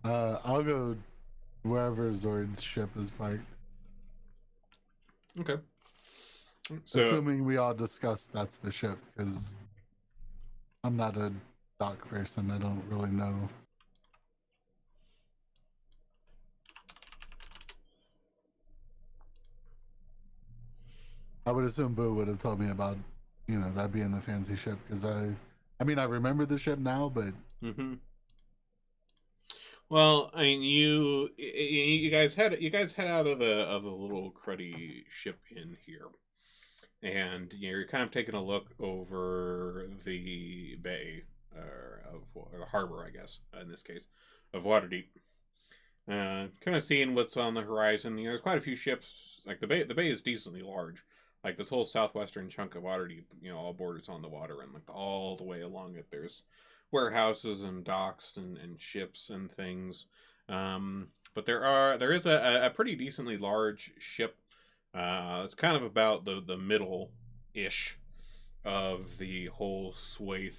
I'll go wherever Zord's ship is parked. Okay. So, assuming we all discussed that's the ship, because I'm not a dock person. I don't really know. I would assume Boo would have told me about, that being the fancy ship, because I mean, I remember the ship now, but. Mm-hmm. Well, I mean, you guys head out of the little cruddy ship in here, and you're kind of taking a look over the bay, or the harbor, I guess, in this case, of Waterdeep, kind of seeing what's on the horizon. There's quite a few ships. Like the bay is decently large. Like this whole southwestern chunk of water, all borders on the water, and like all the way along it, there's warehouses and docks and ships and things. But there is a pretty decently large ship. It's kind of about the middle ish of the whole swathe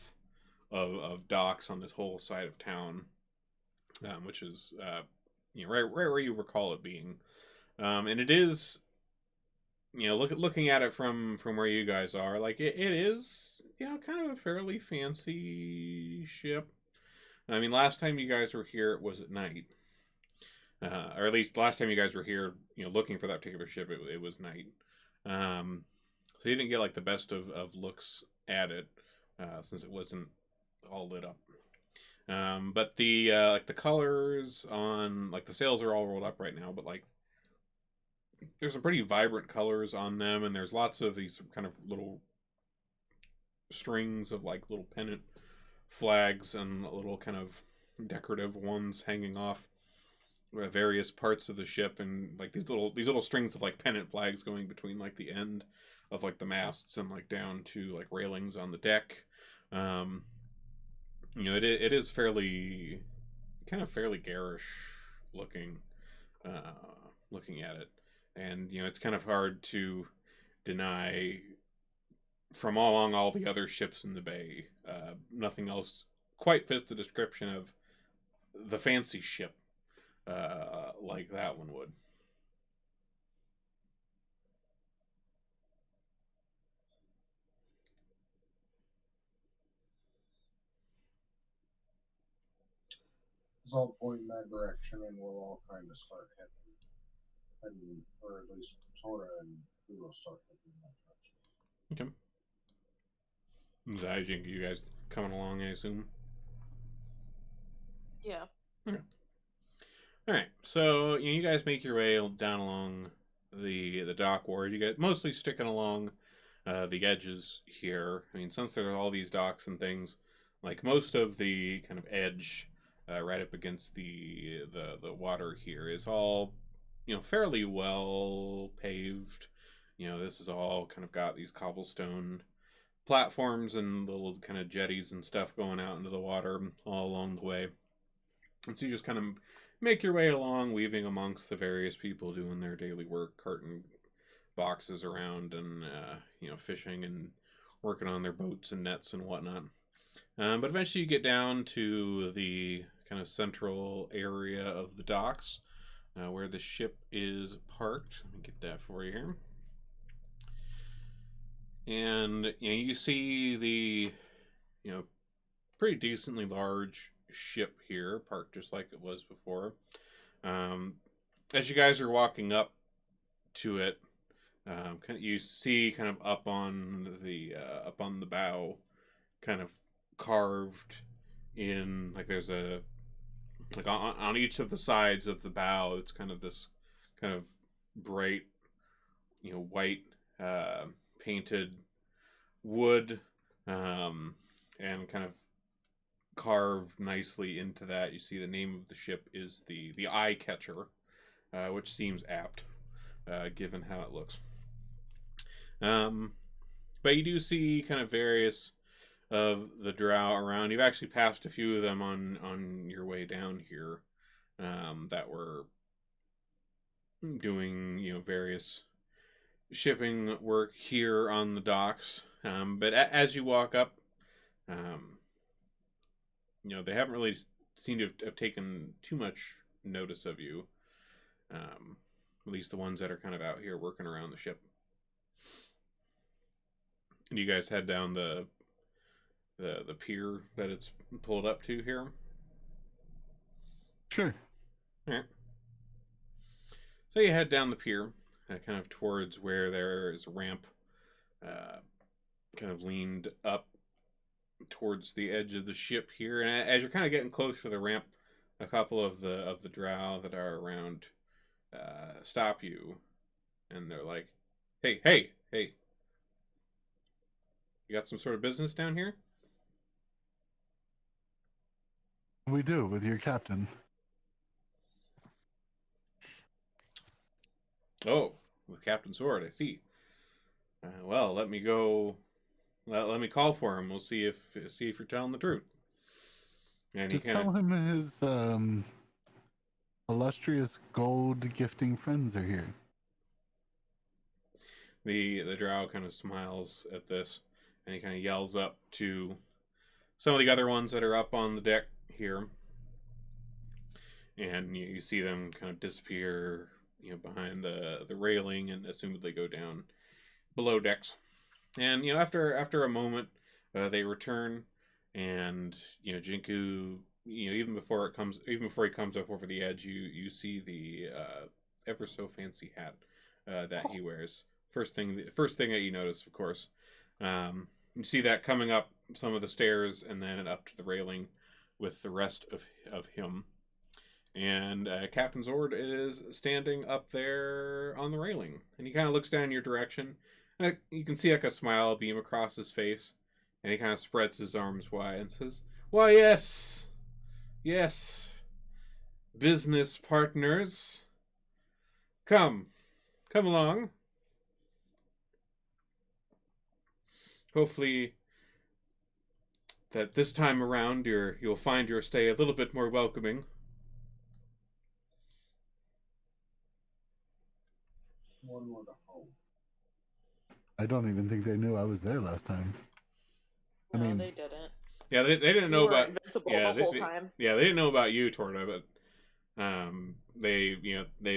of docks on this whole side of town, which is right where you recall it being, and it is looking at it from where you guys are, like it is kind of a fairly fancy ship. I mean, last time you guys were here, it was at night, or at least last time you guys were here, looking for that particular ship, it was night. So you didn't get like the best of looks at it, since it wasn't all lit up. But the like the colors on like the sails are all rolled up right now, but like there's some pretty vibrant colors on them, and there's lots of these kind of little strings of like little pennant flags and little kind of decorative ones hanging off various parts of the ship, and like these little strings of like pennant flags going between like the end of like the masts and like down to like railings on the deck. um it is fairly garish looking, looking at it, and it's kind of hard to deny from all along all the other ships in the bay, nothing else quite fits the description of the fancy ship, like that one would. So I'll point in that direction, and we'll all kind of start heading, or at least Sora and we will start heading in that direction. Okay. Zijing, you guys coming along, I assume? Yeah. Okay. All right. So you guys make your way down along the dock ward. You guys mostly sticking along the edges here. I mean, since there are all these docks and things, like most of the kind of edge, right up against the water here is all fairly well paved. This is all kind of got these cobblestone platforms and little kind of jetties and stuff going out into the water all along the way. And so you just kind of make your way along, weaving amongst the various people doing their daily work, carting boxes around and fishing and working on their boats and nets and whatnot. But eventually you get down to the kind of central area of the docks, where the ship is parked. Let me get that for you here. And you see the pretty decently large ship here, parked just like it was before. As you guys are walking up to it, you see kind of up on the bow, kind of carved in, like there's a like on each of the sides of the bow, it's kind of this kind of bright white, painted wood, and kind of carved nicely into that. You see the name of the ship is the Eye Catcher, which seems apt, given how it looks. But you do see kind of various of the drow around. You've actually passed a few of them on your way down here, that were doing various shipping work here on the docks. But as you walk up, they haven't really seemed to have taken too much notice of you. At least the ones that are kind of out here working around the ship. And you guys head down the pier that it's pulled up to here. Sure. All right. So you head down the pier, kind of towards where there is a ramp, kind of leaned up towards the edge of the ship here. And as you're kind of getting close to the ramp, a couple of the drow that are around stop you, and they're like, "Hey! You got some sort of business down here?" We do, with your captain. Oh, with Captain Sword, I see. Well, let me go. Let me call for him. We'll see if you're telling the truth. And he Just kind of tell him his illustrious gold gifting friends are here. the drow kind of smiles at this, and he kind of yells up to some of the other ones that are up on the deck here, and you see them kind of disappear, behind the railing, and assumedly go down below decks. And after a moment, they return, and Jinku, even before he comes up over the edge, you see the ever so fancy hat that he wears. First thing that you notice, of course, you see that coming up some of the stairs and then up to the railing with the rest of him. And Captain Zord is standing up there on the railing, and he kind of looks down in your direction. And you can see like a smile beam across his face, and he kind of spreads his arms wide and says, "Why, yes, yes, business partners, come along. Hopefully, that this time around you'll find your stay a little bit more welcoming." One would hope. I don't even think they knew I was there last time. I No, mean, they didn't. Yeah, they didn't know You were about. invincible Yeah, the whole time. yeah, they didn't know about you, Torta, but they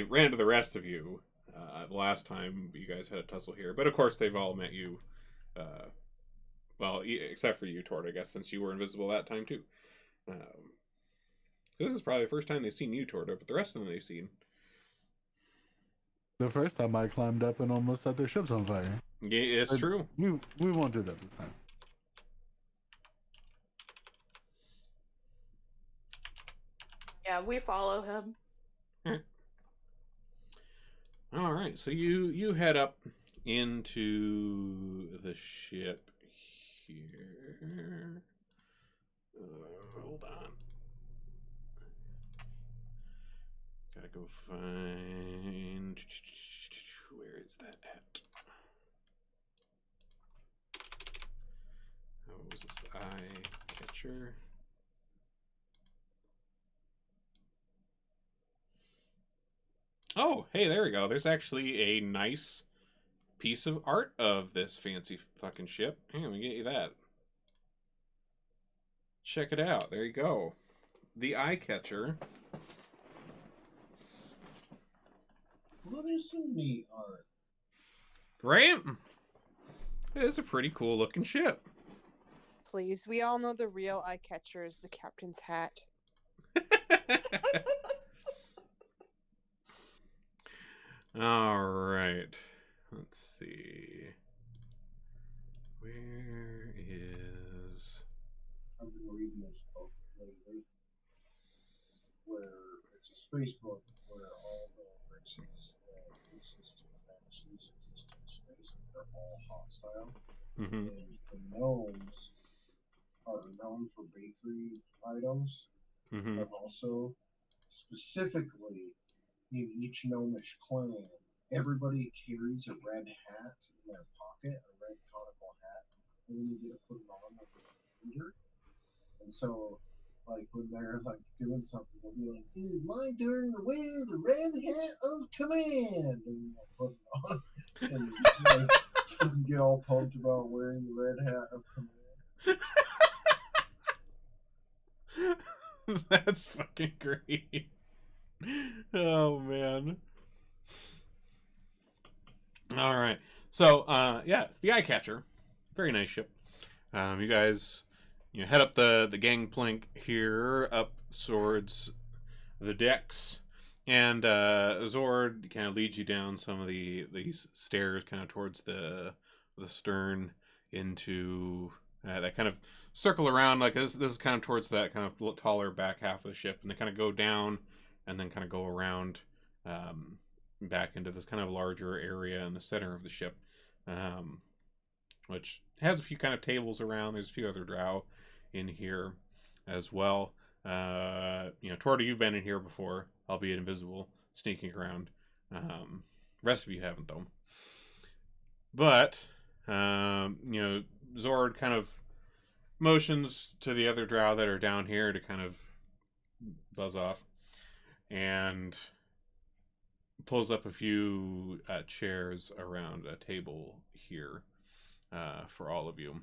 ran to the rest of you the last time you guys had a tussle here. But of course, they've all met you. Well, except for you, Torta, I guess, since you were invisible that time too. This is probably the first time they've seen you, Torta, but the rest of them they've seen. the first time I climbed up and almost set their ships on fire. Yeah, it's But true. We won't do that this time. Yeah, we follow him. All right, so you head up into the ship here. Hold on. Gotta go find. Where is that at? Oh, was this the eye catcher? Oh, hey, there we go. There's actually a nice piece of art of this fancy fucking ship. Hang on, let me get you that. Check it out. There you go. The eye catcher. What is some neat art? Right? It is a pretty cool looking ship. Please, we all know the real eye catcher is the captain's hat. All right. Let's see. Where is... I've been reading this book lately, where it's a space book where all the races that exist in fantasies exist in space, and they're all hostile. Mm-hmm. And the gnomes are known for bakery items, Mm-hmm. but also specifically in each gnomish clan, everybody carries a red hat in their pocket, a red conical hat, and then you get to put it on like a finger. And so, like when they're like doing something, they'll be like, "It is my turn to wear the red hat of command," and then they'll put it on, and like, get all pumped about wearing the red hat of command. That's fucking great. Oh man. All right. So, yeah, it's the Eye Catcher. Very nice ship. You guys, head up the gangplank here, up towards the decks, and Zord kind of leads you down some of these stairs, kind of towards the stern into that kind of circle around. Like this is kind of towards that kind of taller back half of the ship, and they kind of go down and then kind of go around. Back into this kind of larger area in the center of the ship, which has a few kind of tables around. There's a few other drow in here as well. Torta, you've been in here before, albeit invisible, sneaking around. rest of you haven't, though. But, Zord kind of motions to the other drow that are down here to kind of buzz off, and pulls up a few chairs around a table here for all of you,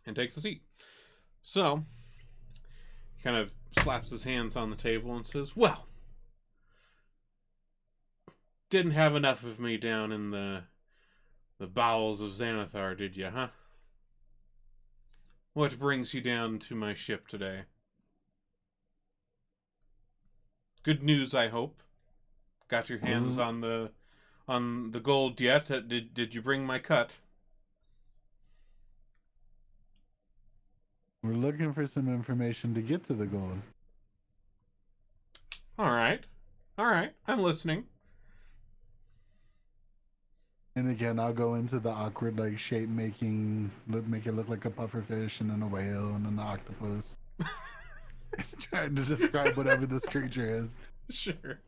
and takes a seat. So, he kind of slaps his hands on the table and says, "Well, didn't have enough of me down in the bowels of Xanathar, did you, huh? What brings you down to my ship today? Good news, I hope. Got your hands on the gold yet? Did you bring my cut?" We're looking for some information to get to the gold. All right, I'm listening. And again, I'll go into the awkward like shape making, make it look like a pufferfish and then a whale and then an octopus. Trying to describe whatever this creature is. Sure.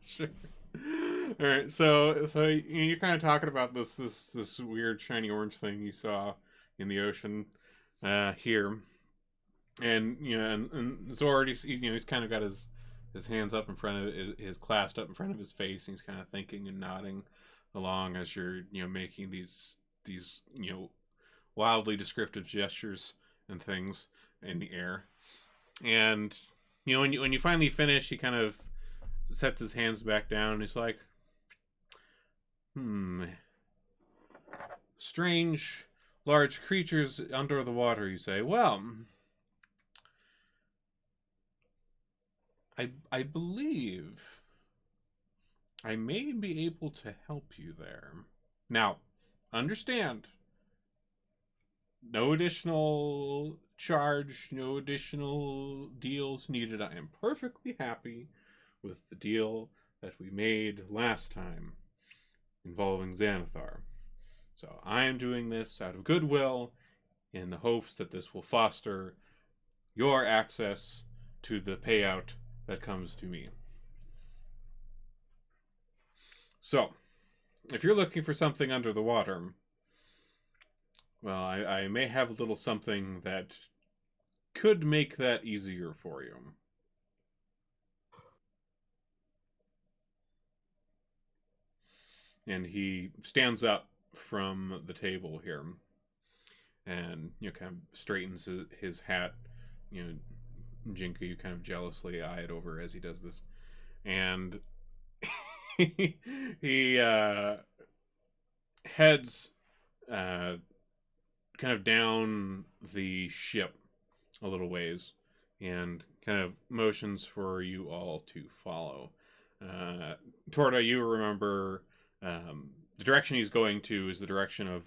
All right, so you're kind of talking about this weird shiny orange thing you saw in the ocean here, and and Zord, he's kind of got his hands up in front of his clasped up in front of his face, and he's kind of thinking and nodding along as you're making these wildly descriptive gestures and things in the air, and when you finally finish, he kind of sets his hands back down and he's like, strange large creatures under the water, you say. Well, I believe I may be able to help you there. Now, understand, no additional charge, no additional deals needed. I am perfectly happy with the deal that we made last time involving Xanathar. So I am doing this out of goodwill in the hopes that this will foster your access to the payout that comes to me. So, if you're looking for something under the water, well, I may have a little something that could make that easier for you. And he stands up from the table here and kind of straightens his hat. Jinka, you kind of jealously eye it over as he does this, and he heads kind of down the ship a little ways and kind of motions for you all to follow. Torda, you remember the direction he's going to is the direction of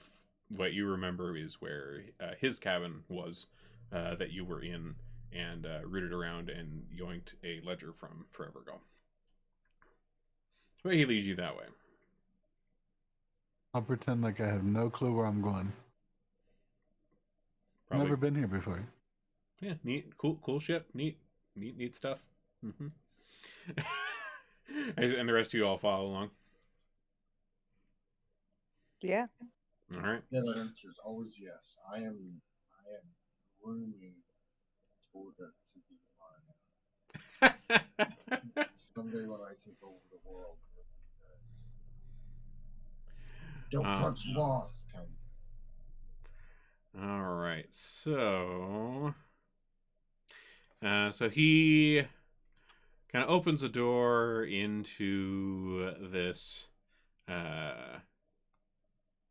what you remember is where his cabin was that you were in and rooted around and yoinked a ledger from forever ago. But he leads you that way. I'll pretend like I have no clue where I'm going. Probably. Never been here before. Yeah, neat, cool ship, neat stuff. Mm-hmm. And the rest of you all follow along. Yeah. All right. Yeah, that answer is always yes. I am grooming toward it to be mine. Someday when I take over the world, don't touch boss kind of. All right, so he kind of opens a door into this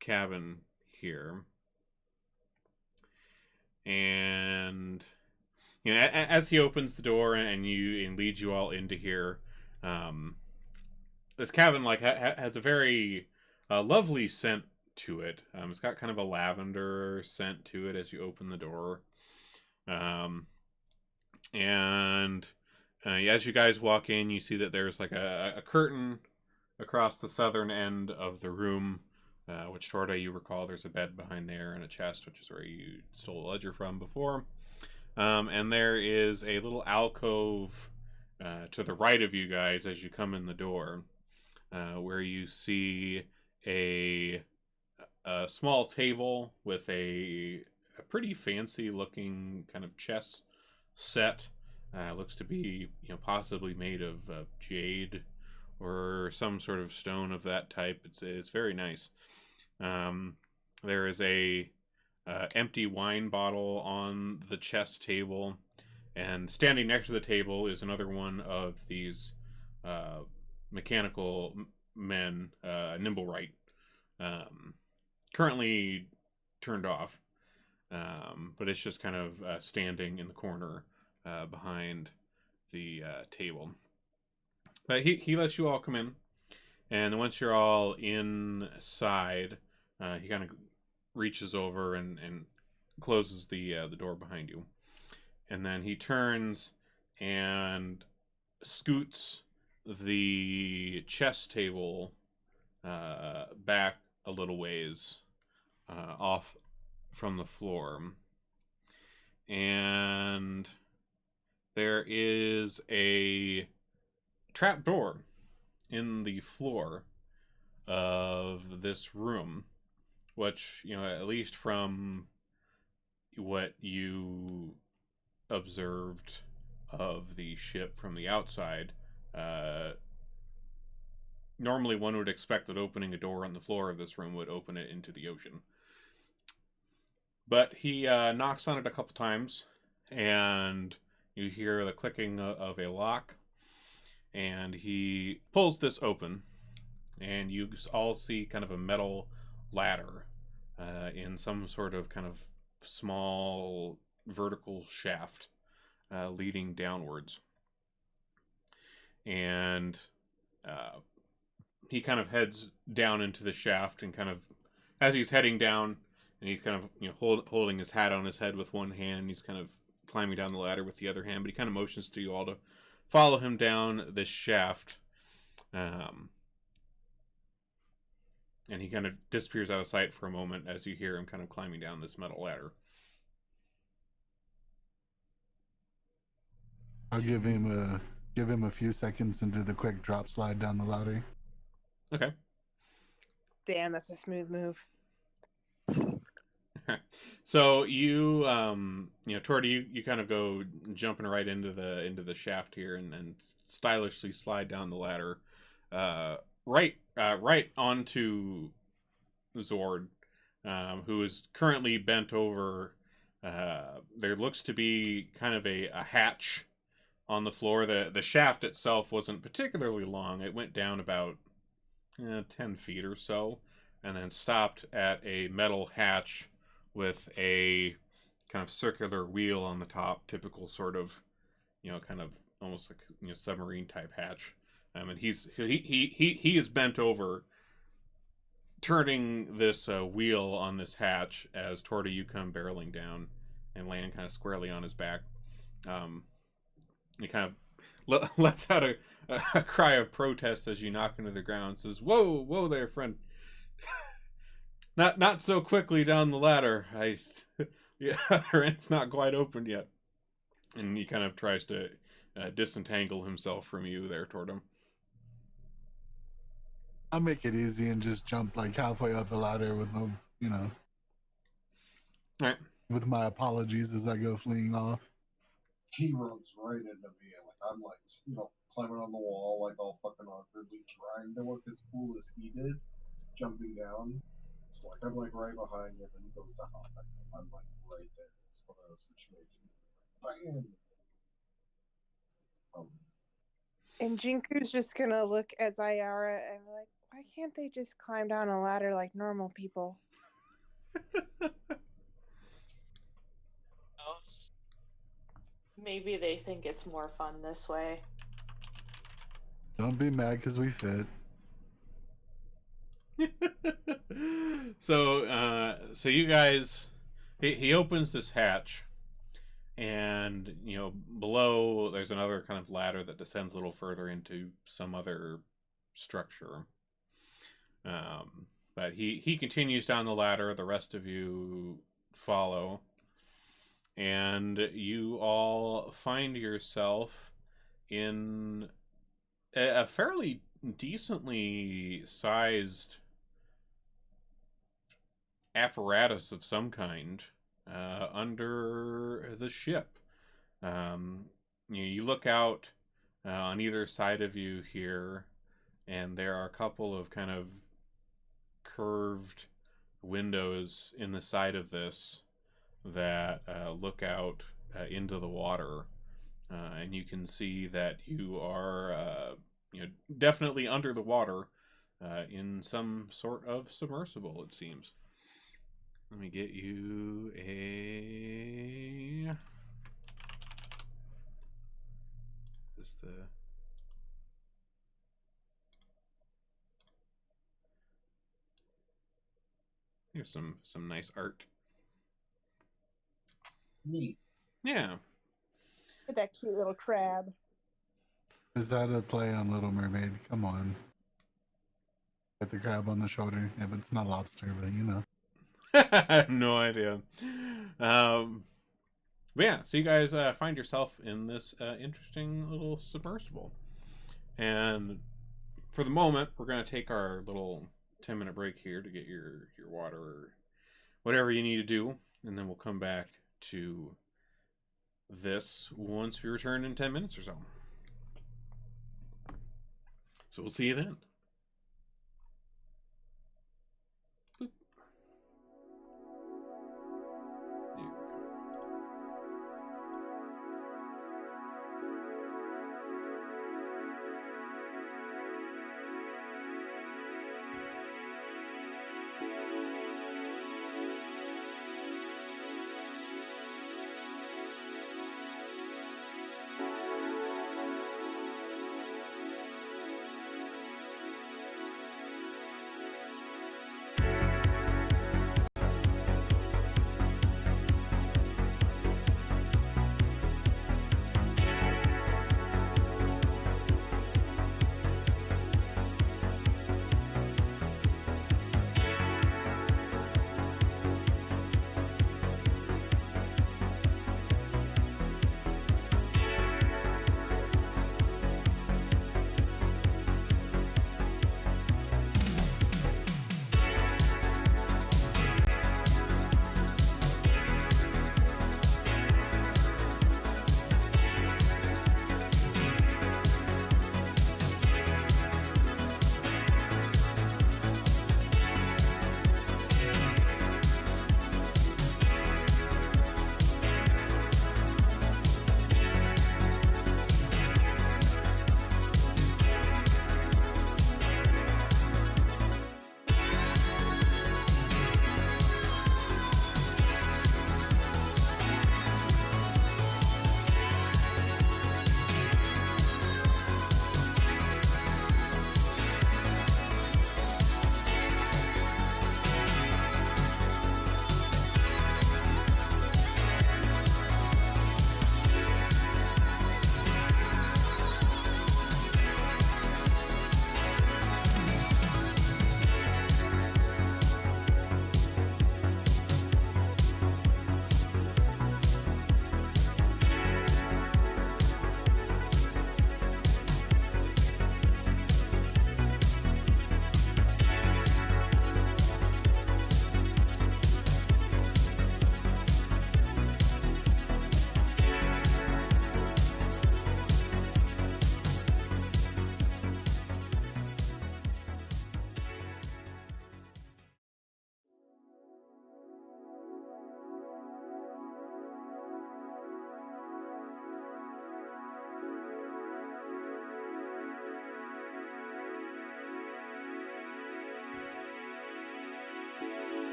cabin here, and as he opens the door and leads you all into here, this cabin has a very lovely scent to it. It's got kind of a lavender scent to it as you open the door, and as you guys walk in, you see that there's like a curtain across the southern end of the room, which Torda, you recall there's a bed behind there and a chest, which is where you stole a ledger from before. And there is a little alcove to the right of you guys as you come in the door. where you see a small table with a pretty fancy looking kind of chess set. Looks to be, possibly made of jade or some sort of stone of that type. It's very nice. There is a empty wine bottle on the chess table, and standing next to the table is another one of these uh, mechanical men, Nimblewright, currently turned off, but it's just kind of standing in the corner behind the table. But he lets you all come in, and once you're all inside, he kind of reaches over and closes the door behind you, and then he turns and scoots the chess table back a little ways off from the floor, and there is a trap door in the floor of this room, which, at least from what you observed of the ship from the outside, normally one would expect that opening a door on the floor of this room would open it into the ocean. But he knocks on it a couple times, and you hear the clicking of a lock, and he pulls this open, and you all see kind of a metal ladder in some sort of kind of small vertical shaft leading downwards. And he kind of heads down into the shaft, and kind of, as he's heading down, and he's kind of holding his hat on his head with one hand, and he's kind of climbing down the ladder with the other hand, but he kind of motions to you all to follow him down this shaft. And he kind of disappears out of sight for a moment as you hear him kind of climbing down this metal ladder. I'll give him a few seconds and do the quick drop slide down the ladder. Okay. Damn, that's a smooth move. So you, Torty, you kind of go jumping right into the shaft here, and stylishly slide down the ladder, right onto Zord, who is currently bent over. There looks to be kind of a hatch on the floor. The shaft itself wasn't particularly long. It went down about 10 feet or so, and then stopped at a metal hatch with a kind of circular wheel on the top, typical sort of, kind of almost like submarine type hatch. And he is bent over, turning this wheel on this hatch as Torta, you come barreling down and land kind of squarely on his back. He kind of lets out a cry of protest as you knock into the ground. Says, "Whoa there, friend! Not so quickly down the ladder. The other end's not quite opened yet." And he kind of tries to disentangle himself from you there toward him. I'll make it easy and just jump like halfway up the ladder with no, All right. with my apologies as I go fleeing off. He runs right into me, like I'm like, climbing on the wall, like all fucking awkwardly, trying to look as cool as he did, jumping down. So like I'm like right behind him, and he goes to hop. I'm like right there. It's one of those situations. It's like, bam. And Jinku's just gonna look at Zayara and be like, why can't they just climb down a ladder like normal people? Maybe they think it's more fun this way. Don't be mad because we fit. So you guys, he opens this hatch, and below there's another kind of ladder that descends a little further into some other structure. But he continues down the ladder. The rest of you follow, and you all find yourself in a fairly decently sized apparatus of some kind under the ship. You look out on either side of you here, and there are a couple of kind of curved windows in the side of this that look out into the water, and you can see that you are, definitely under the water, in some sort of submersible. It seems. Let me get you a. Just the. Here's some nice art. Neat. Yeah. Look at that cute little crab. Is that a play on Little Mermaid? Come on. Get the crab on the shoulder. If it's not lobster, but you know. I have no idea. But yeah, so you guys find yourself in this interesting little submersible. And for the moment, we're going to take our little 10-minute break here to get your water or whatever you need to do. And then we'll come back to this once we return in 10 minutes or so. So we'll see you then. Boop. There we go.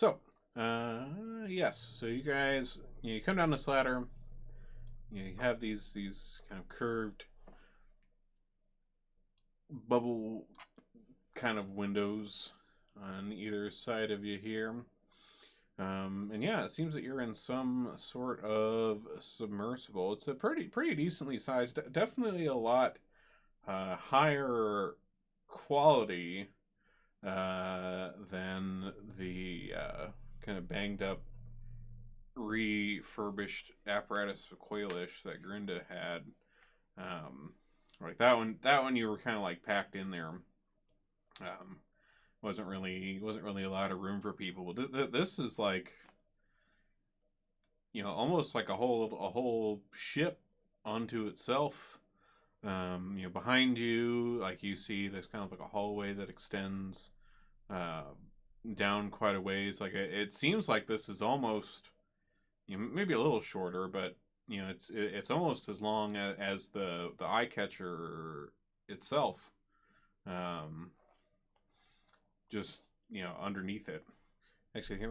So, yes. So you guys, you come down this ladder. You have these kind of curved bubble kind of windows on either side of you here. And yeah, it seems that you're in some sort of submersible. It's a pretty decently sized, definitely a lot higher quality than the kind of banged up refurbished apparatus of Quailish that Grinda had. Like that one you were kind of like packed in there. Um, wasn't really a lot of room for people. This is like, almost like a whole ship onto itself. Behind you, like you see, there's kind of like a hallway that extends uh, down quite a ways. Like it seems like this is almost, maybe a little shorter, but it's almost as long as the eye catcher itself. Um, just underneath it. Actually, here,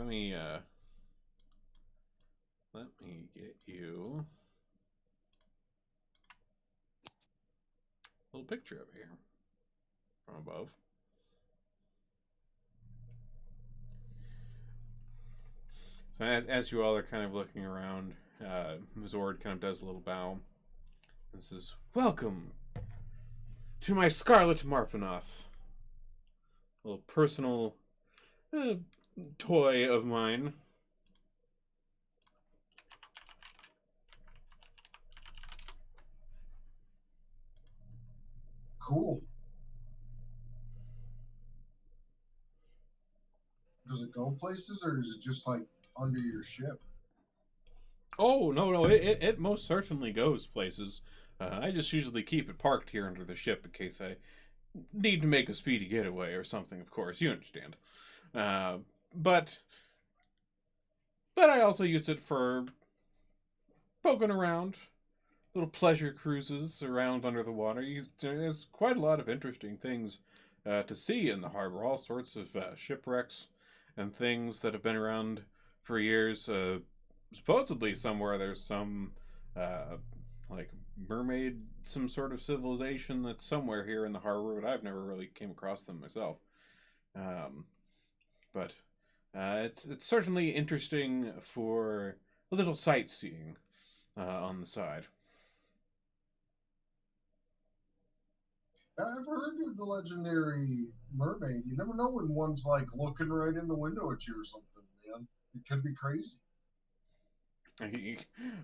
let me get you a little picture of it here from above. So as you all are kind of looking around, Zord kind of does a little bow and says, "Welcome to my Scarlet Marpanoth, a little personal uh, toy of mine." Cool. Does it go places, or is it just like under your ship? Oh, no, it most certainly goes places. I just usually keep it parked here under the ship in case I need to make a speedy getaway or something, of course, you understand. Uh, but I also use it for poking around, little pleasure cruises around under the water. There's quite a lot of interesting things to see in the harbor, all sorts of shipwrecks and things that have been around for years. Supposedly somewhere there's some uh, like mermaid, some sort of civilization that's somewhere here in the harbor, but I've never really came across them myself. Um, but it's certainly interesting for a little sightseeing on the side. I've heard of the legendary mermaid. You never know when one's like looking right in the window at you or something, man. It could be crazy.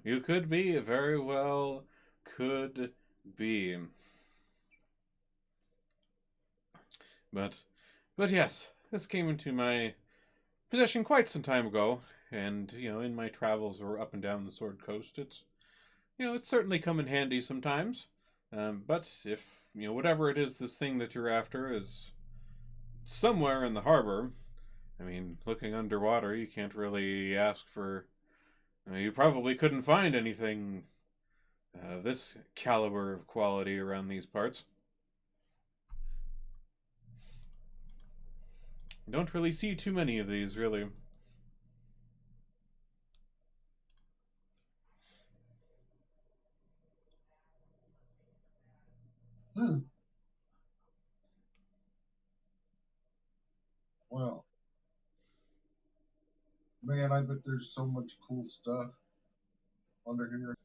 You could be, very well could be. But yes, this came into my possession quite some time ago, and in my travels or up and down the Sword Coast, it's certainly come in handy sometimes. But if whatever it is, this thing that you're after is somewhere in the harbor, I mean, looking underwater, you can't really ask for. You probably couldn't find anything this caliber of quality around these parts. Don't really see too many of these, really. Hmm. Well, man, I bet there's so much cool stuff under here.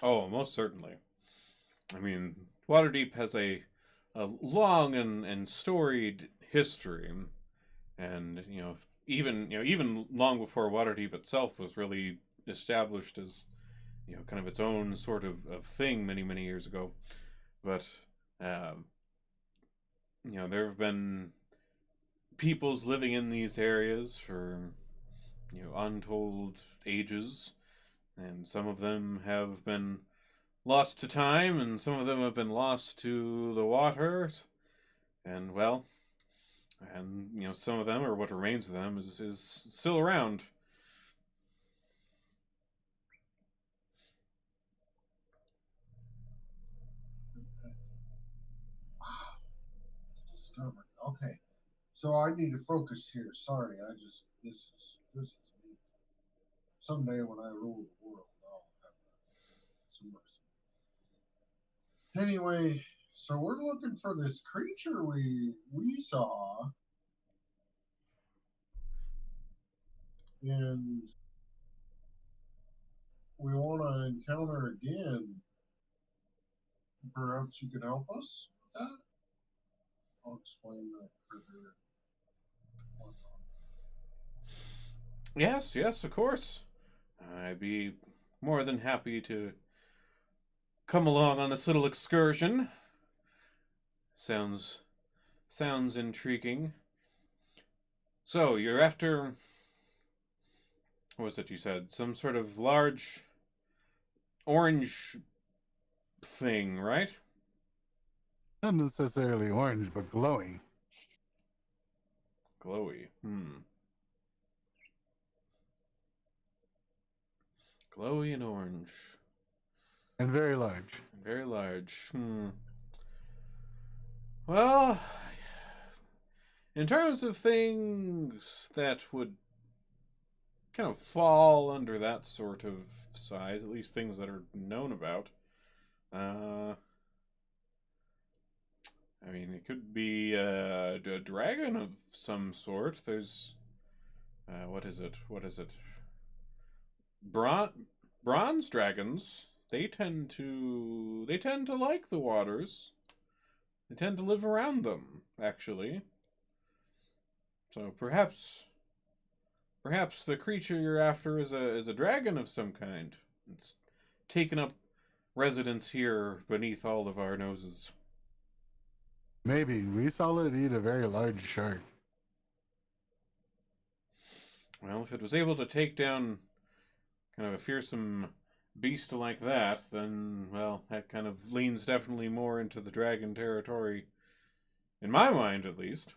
Oh, most certainly. I mean, Waterdeep has a long and storied history, and even long before Waterdeep itself was really established as kind of its own sort of thing many years ago. But um, there have been peoples living in these areas for untold ages, and some of them have been lost to time, and some of them have been lost to the waters, and well, and some of them, or what remains of them, is still around. Wow, determined. Okay. So I need to focus here. Sorry, this is me. Someday when I rule the world, I'll have some mercy. Anyway, so we're looking for this creature we saw, and we want to encounter again. Perhaps you could help us with that. I'll explain that further. Yes, yes, of course. I'd be more than happy to come along on this little excursion. Sounds sounds intriguing. So you're after what was it you said? Some sort of large orange thing, right? Not necessarily orange, but glowing. Glowy. Glowy and orange. And very large. Very large. Well, in terms of things that would kind of fall under that sort of size, at least things that are known about, I mean, it could be a dragon of some sort. There's, what is it? What is it? Bronze dragons. They tend to like the waters. They tend to live around them, actually. So perhaps the creature you're after is a dragon of some kind. It's taken up residence here beneath all of our noses. Maybe. We saw it eat a very large shark. Well, if it was able to take down kind of a fearsome beast like that, then, well, that kind of leans definitely more into the dragon territory, in my mind at least.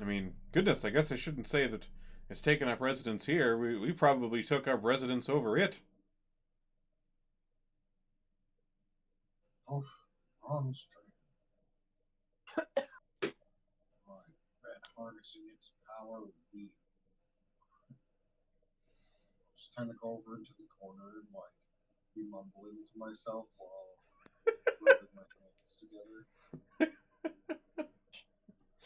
I mean, goodness, I guess I shouldn't say that it's taken up residence here. We probably took up residence over it. Oh, wrong string. Right. That harnessing its power would be just kind of go over into the corner and like be mumbling to myself while rubbing my hands together.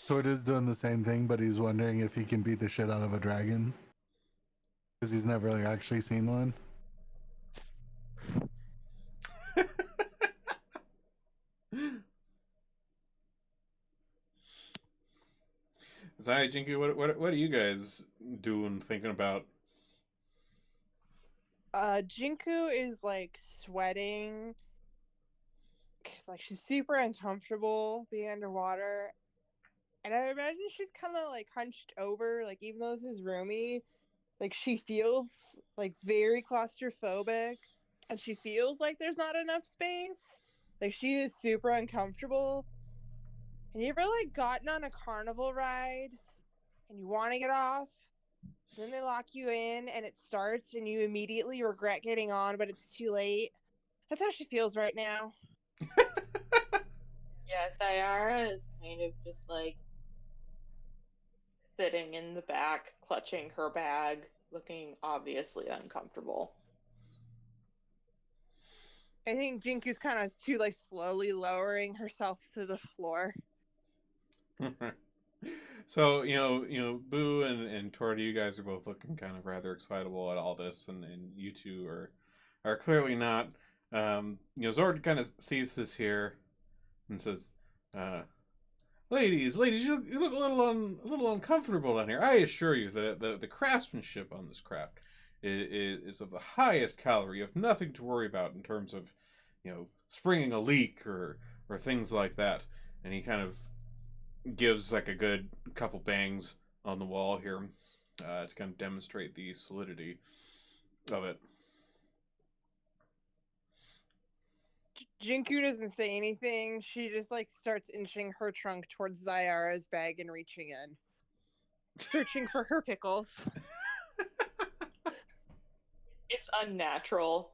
Tord is doing the same thing, but he's wondering if he can beat the shit out of a dragon. Because he's never like, actually seen one. Zai, Jinky, what are you guys doing, thinking about? Jinku is like sweating because like she's super uncomfortable being underwater, and I imagine she's kind of like hunched over, like even though this is roomy, like she feels like very claustrophobic, and she feels like there's not enough space. Like she is super uncomfortable. And you ever like gotten on a carnival ride and you want to get off, then they lock you in and it starts and you immediately regret getting on, but it's too late? That's how she feels right now. Yeah, Thyara is kind of just like sitting in the back, clutching her bag, looking obviously uncomfortable. I think Jinku's kind of too like slowly lowering herself to the floor. So Boo and Tordy, you guys are both looking kind of rather excitable at all this, and you two are clearly not. Zord kind of sees this here and says, "Ladies, you look a little uncomfortable down here. I assure you that the craftsmanship on this craft is of the highest caliber. You have nothing to worry about in terms of, springing a leak or things like that." And he kind of gives like a good couple bangs on the wall here to kind of demonstrate the solidity of it. Jinku doesn't say anything. She just like starts inching her trunk towards Zyara's bag and reaching in, searching for her pickles. It's unnatural.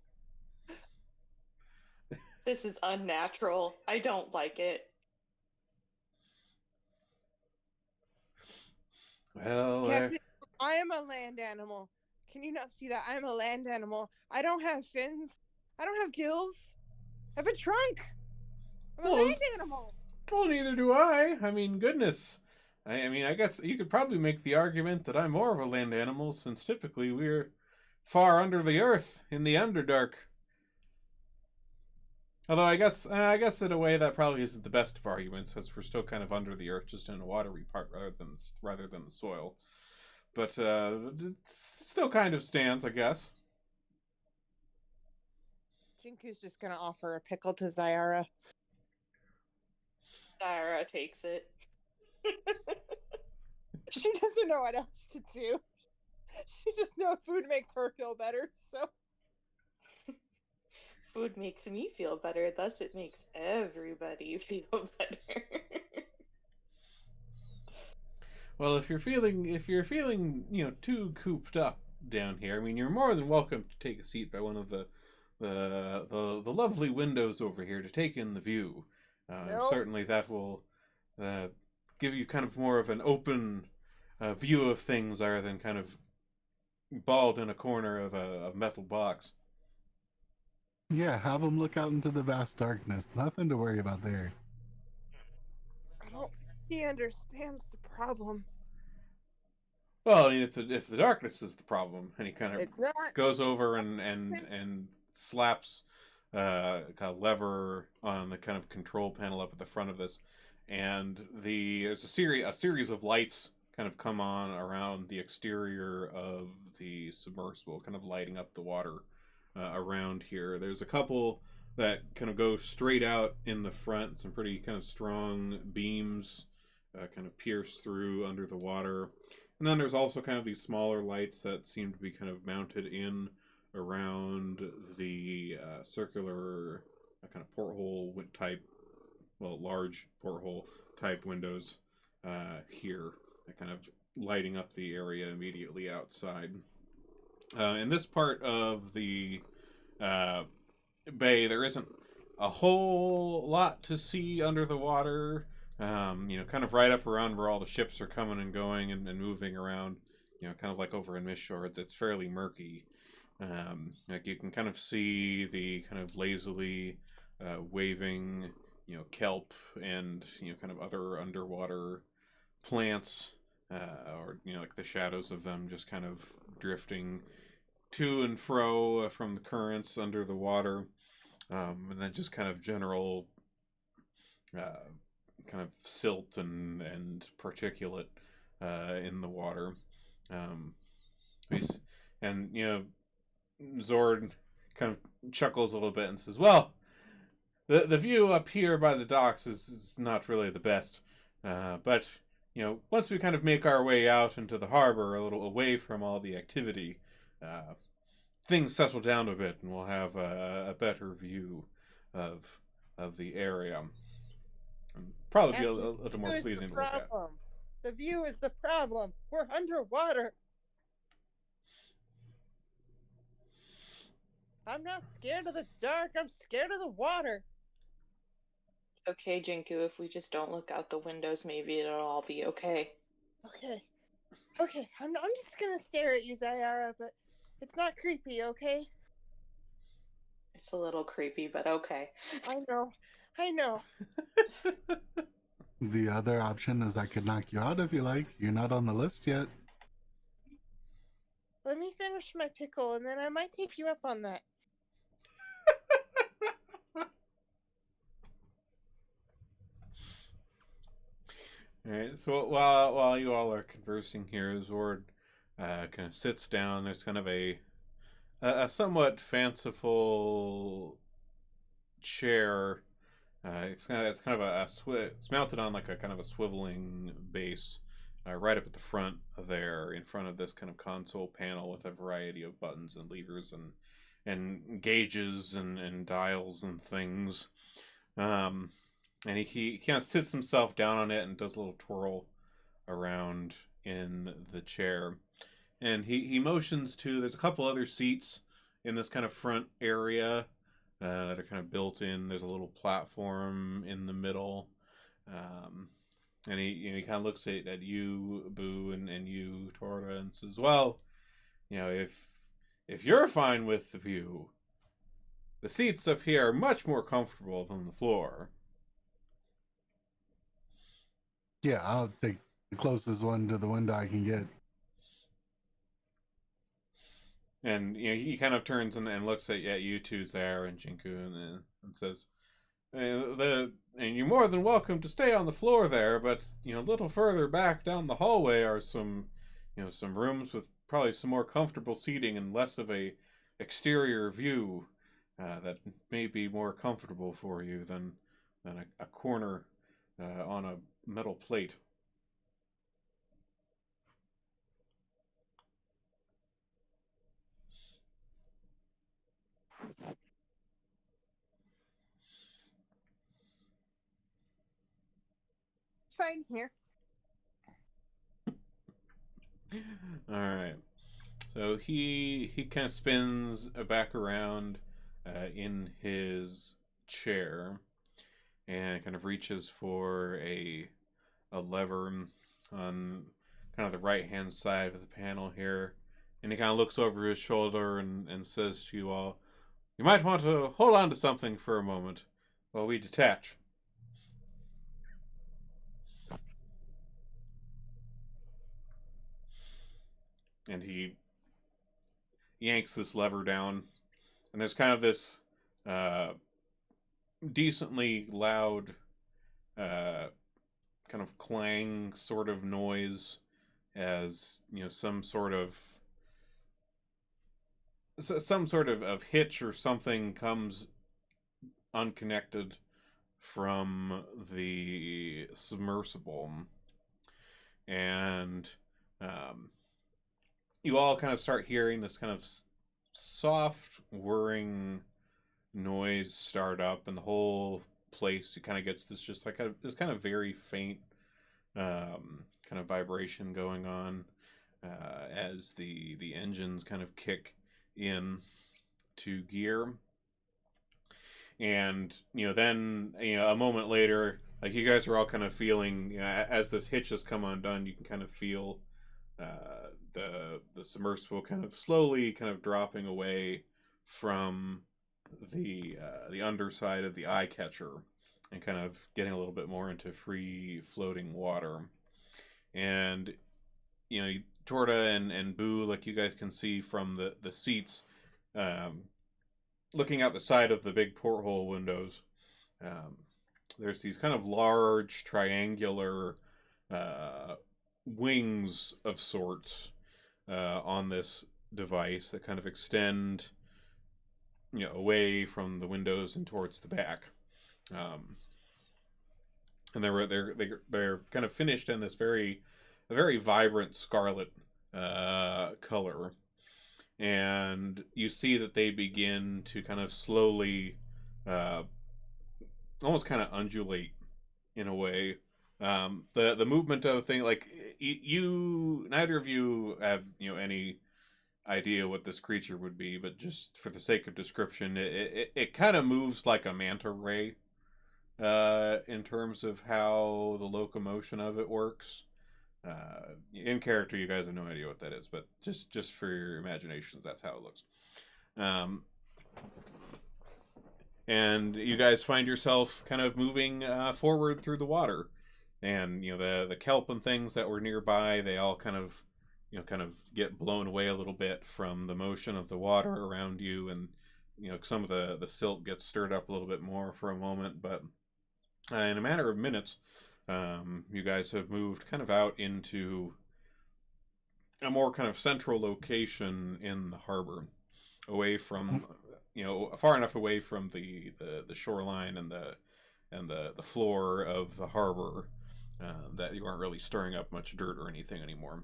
This is unnatural. I don't like it. Well, Captain, I am a land animal. Can you not see that? I am a land animal. I don't have fins. I don't have gills. I have a trunk. I'm a Well, land animal. well, neither do I. I mean, goodness. I mean, I guess you could probably make the argument that I'm more of a land animal, since typically we're far under the earth in the Underdark. Although I guess in a way that probably isn't the best of arguments, because we're still kind of under the earth, just in a watery part rather than the soil. But it still kind of stands, I guess. Jinku's just gonna offer a pickle to Zyara. Sarah takes it. She doesn't know what else to do. She just knows food makes her feel better, so Food makes me feel better, thus it makes everybody feel better. Well, if you're feeling too cooped up down here, I mean, you're more than welcome to take a seat by one of the lovely windows over here to take in the view. Nope. Certainly, that will give you kind of more of an open view of things, rather than kind of balled in a corner of a metal box. Yeah, have them look out into the vast darkness. Nothing to worry about there. I don't think he understands the problem. Well, I mean, if the darkness is the problem, and he kind of It's not. goes over and slaps kind of lever on the kind of control panel up at the front of this, and there's a series of lights kind of come on around the exterior of the submersible, kind of lighting up the water around here. There's a couple that kind of go straight out in the front, some pretty kind of strong beams kind of pierce through under the water. And then there's also kind of these smaller lights that seem to be kind of mounted in around the circular kind of porthole type, well, large porthole type windows here, kind of lighting up the area immediately outside. In this part of the bay, there isn't a whole lot to see under the water. Kind of right up around where all the ships are coming and going and moving around, kind of like over in Mistshore, it's fairly murky. Like you can kind of see the kind of lazily waving, kelp and, kind of other underwater plants, or, like the shadows of them just kind of drifting to and fro from the currents under the water. And then just kind of general kind of silt and particulate in the water. And Zord kind of chuckles a little bit and says, "Well, the view up here by the docks is not really the best, but once we kind of make our way out into the harbor, a little away from all the activity, things settle down a bit, and we'll have a better view of the area." And probably be a little more pleasing to look at. The view is the problem. We're underwater. I'm not scared of the dark. I'm scared of the water. Okay, Jinku, if we just don't look out the windows, maybe it'll all be okay. Okay. I'm just gonna stare at you, Zyara, but it's not creepy, okay? It's a little creepy, but okay. I know. The other option is I could knock you out if you like. You're not on the list yet. Let me finish my pickle, and then I might take you up on that. All right. So while you all are conversing here, Zord kind of sits down. There's kind of a somewhat fanciful chair. It's kind of it's mounted on like a kind of a swiveling base, right up at the front there, in front of this kind of console panel with a variety of buttons and levers and gauges and dials and things. And he kind of sits himself down on it and does a little twirl around in the chair. And he motions to, there's a couple other seats in this kind of front area that are kind of built in. There's a little platform in the middle. And he kind of looks at you, Boo, and you, Torta, and says, "Well, if you're fine with the view, the seats up here are much more comfortable than the floor." Yeah, I'll take the closest one to the window I can get. And he kind of turns and looks at you two, Zara and Jinku, and says, and you're more than welcome to stay on the floor there, but a little further back down the hallway are some rooms with probably some more comfortable seating and less of a exterior view that may be more comfortable for you than a corner on a metal plate. Fine here. All right. So he kind of spins back around in his chair and kind of reaches for a lever on kind of the right hand side of the panel here, and he kind of looks over his shoulder and says to you all, "You might want to hold on to something for a moment while we detach." And he yanks this lever down, and there's kind of this uh, decently loud kind of clang sort of noise as some sort of hitch or something comes unconnected from the submersible, and um, you all kind of start hearing this kind of soft whirring noise start up, and the whole place kind of gets this just like this kind of very faint kind of vibration going on as the engines kind of kick in to gear. And then a moment later, like, you guys are all kind of feeling, as this hitch has come undone, you can kind of feel the submersible kind of slowly kind of dropping away from the underside of the eye catcher and kind of getting a little bit more into free floating water. And Torta and Boo, like, you guys can see from the seats, looking out the side of the big porthole windows, there's these kind of large triangular wings of sorts on this device that kind of extend away from the windows and towards the back. And they're kind of finished in this very vibrant scarlet color, and you see that they begin to kind of slowly, almost kind of undulate in a way. The movement of thing, like, you neither of you have any idea what this creature would be, but just for the sake of description, it kind of moves like a manta ray in terms of how the locomotion of it works. In character, you guys have no idea what that is, but just for your imaginations, that's how it looks. And you guys find yourself kind of moving forward through the water, and the kelp and things that were nearby, they all kind of get blown away a little bit from the motion of the water around you, and some of the silt gets stirred up a little bit more for a moment, but in a matter of minutes, you guys have moved kind of out into a more kind of central location in the harbor, away from far enough away from the shoreline and the floor of the harbor that you aren't really stirring up much dirt or anything anymore.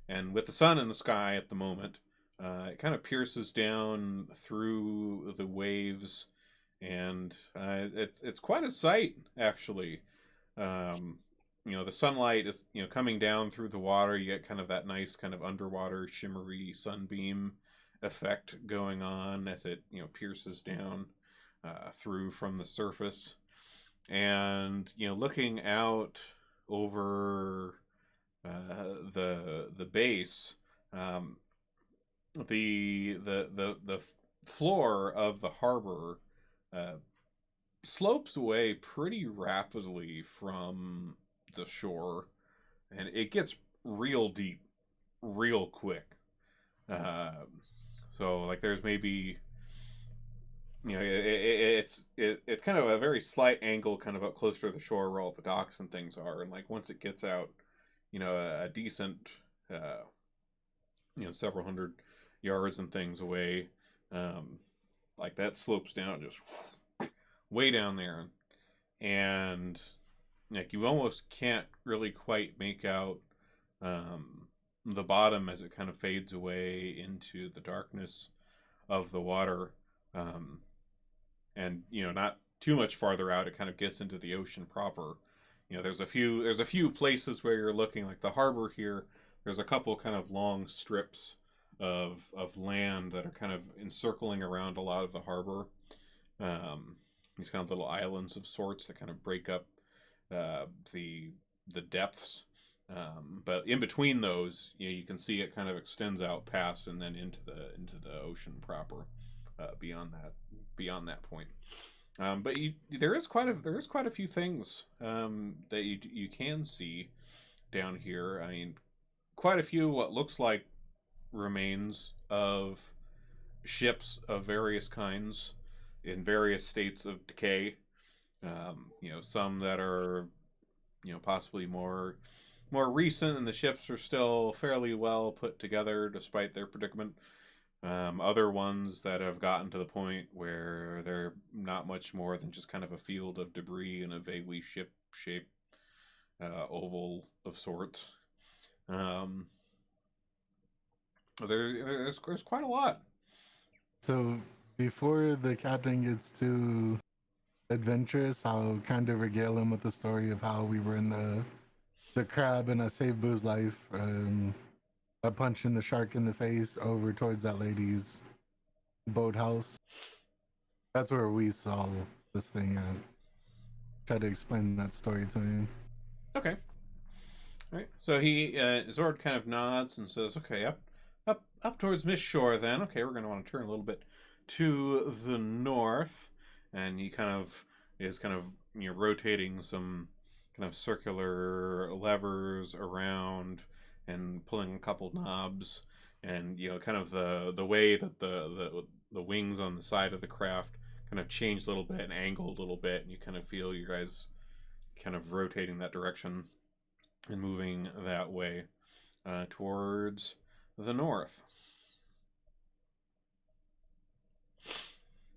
And with the sun in the sky at the moment, it kind of pierces down through the waves, and it's quite a sight, actually. The sunlight is coming down through the water. You get kind of that nice kind of underwater shimmery sunbeam effect going on as it pierces down through from the surface, and looking out over the base, um, the floor of the harbor uh, slopes away pretty rapidly from the shore, and it gets real deep real quick. So like there's maybe it's kind of a very slight angle, kind of up closer to the shore where all the docks and things are, and like once it gets out, a decent, several hundred yards and things away, um, like that slopes down just way down there, and like you almost can't really quite make out the bottom as it kind of fades away into the darkness of the water. And not too much farther out, it kind of gets into the ocean proper. There's a few places where you're looking, like the harbor here. There's a couple kind of long strips of land that are kind of encircling around a lot of the harbor. These kind of little islands of sorts that kind of break up the depths. But in between those, you can see it kind of extends out past and then into the ocean proper. Beyond that point, but there is quite a few things that you can see down here. I mean, quite a few what looks like remains of ships of various kinds in various states of decay. Some that are possibly more recent, and the ships are still fairly well put together despite their predicament. Other ones that have gotten to the point where they're not much more than just kind of a field of debris in a vaguely ship-shaped oval of sorts. There's quite a lot. So before the captain gets too adventurous, I'll kind of regale him with the story of how we were in the crab and I saved Boo's life. A punch in the shark in the face over towards that lady's boathouse. That's where we saw this thing. Try to explain that story to him. Okay. All right. So Zord kind of nods and says, "Okay, up towards Miss Shore, then. Okay, we're going to want to turn a little bit to the north." And he is rotating some kind of circular levers around and pulling a couple knobs, and kind of the way that the wings on the side of the craft kind of change a little bit and angle a little bit, and you kind of feel you guys kind of rotating that direction and moving that way towards the north.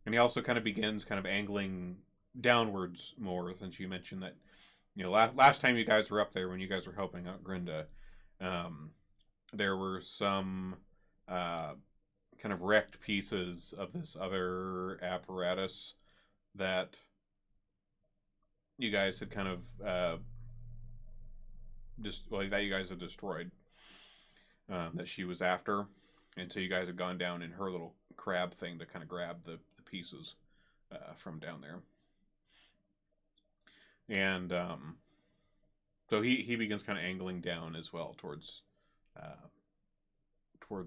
And he also kind of begins kind of angling downwards more, since you mentioned that last time you guys were up there, when you guys were helping out Grinda, there were some kind of wrecked pieces of this other apparatus that you guys had kind of that you guys had destroyed, that she was after, and so you guys had gone down in her little crab thing to kind of grab the pieces from down there. And so he begins kind of angling down as well towards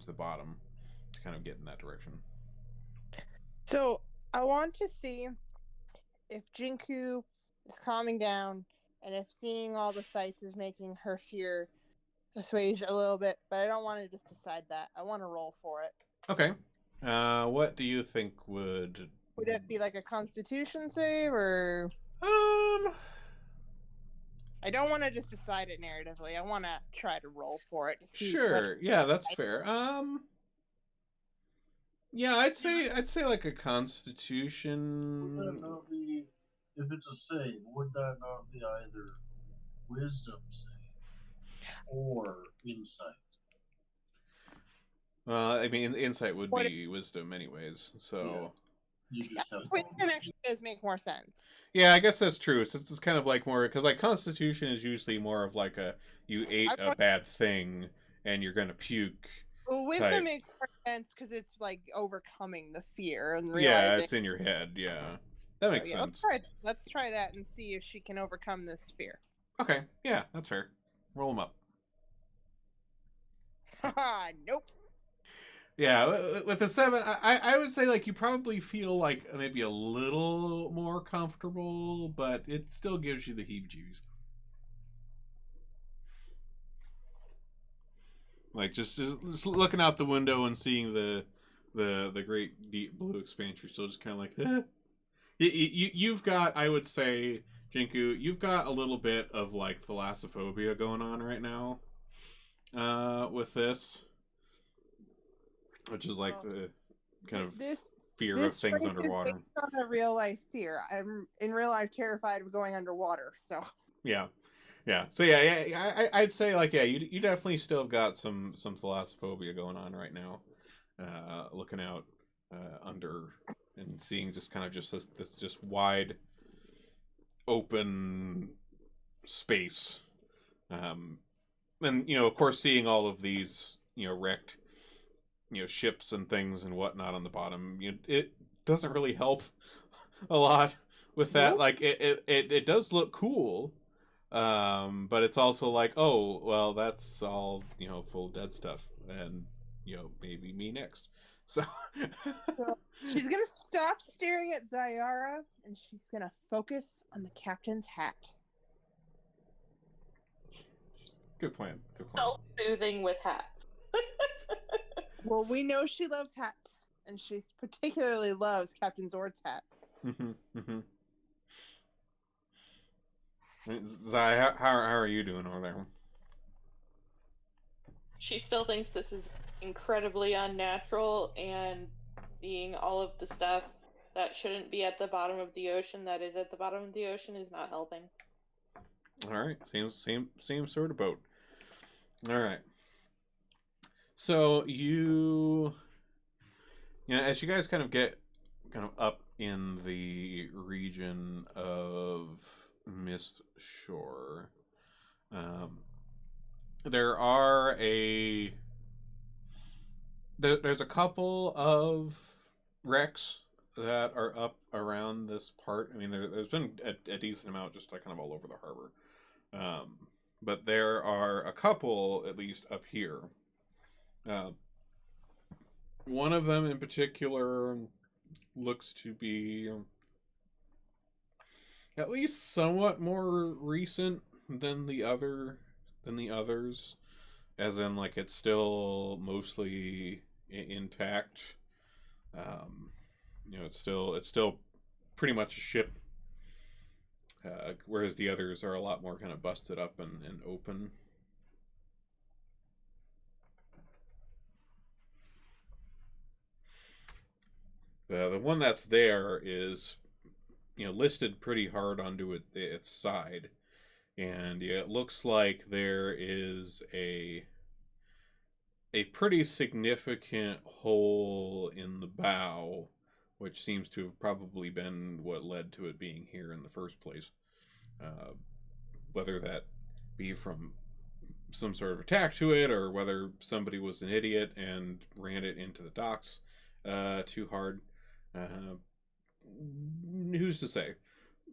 the bottom to kind of get in that direction. So I want to see if Jinku is calming down and if seeing all the sights is making her fear assuage a little bit, but I don't want to just decide that. I want to roll for it. Okay. What do you think would it be like a Constitution save, or I don't want to just decide it narratively. I want to try to roll for it to see. Sure. Yeah, that's fair. Yeah, I'd say like a Constitution. Would that not be, if it's a save, would that not be either Wisdom save or Insight? I mean, Insight would be Wisdom anyways, so... You just have Wisdom actually does make more sense. Yeah, I guess that's true. So it's kind of like more... Because, like, Constitution is usually more of like you ate a bad thing and you're going to puke. Well, type. wisdom makes more sense because it's like overcoming the fear and Yeah, realizing. it's in your head. Yeah, that makes yeah, sense. let's try that and see if she can overcome this fear. Okay, yeah, that's fair. Roll them up. Haha, nope. Yeah, with a 7, I would say like you probably feel like maybe a little more comfortable, but it still gives you the heebie-jeebies. Like just looking out the window and seeing the great deep blue expanse, you're still just kind of like, eh. You've got, I would say, Jinku, you've got a little bit of like thalassophobia going on right now, with this, which is like the kind of This fear of this things trait is underwater. based on a real life fear. I'm in real life terrified of going underwater. So Yeah, yeah. So yeah. I'd say like yeah, you definitely still got some thalassophobia going on right now. Looking out under and seeing just kind of just this just wide open space, and of course seeing all of these wrecked ships and things and whatnot on the bottom. It doesn't really help a lot with that. Nope. Like it does look cool. But it's also like, oh, well, that's all, full of dead stuff. And, maybe me next. So, So she's gonna stop staring at Zayara and she's gonna focus on the captain's hat. good plan. Good plan. Self-soothing with hat. Well, we know she loves hats, and she particularly loves Captain Zord's hat. Zai, how are you doing over there? She still thinks this is incredibly unnatural, and seeing all of the stuff that shouldn't be at the bottom of the ocean that is at the bottom of the ocean is not helping. All right, same sort of boat. All right. So as you guys kind of get up in the region of Mist Shore, there's a couple of wrecks that are up around this part. I mean, there's been a decent amount just like kind of all over the harbor, but there are a couple at least up here. One of them in particular looks to be at least somewhat more recent than the others, as in like it's still mostly intact. It's still pretty much a ship, whereas the others are a lot more kind of busted up and open. The one that's there is listed pretty hard onto its side, and it looks like there is a pretty significant hole in the bow, which seems to have probably been what led to it being here in the first place. Whether that be from some sort of attack to it, or whether somebody was an idiot and ran it into the docks too hard. Who's to say?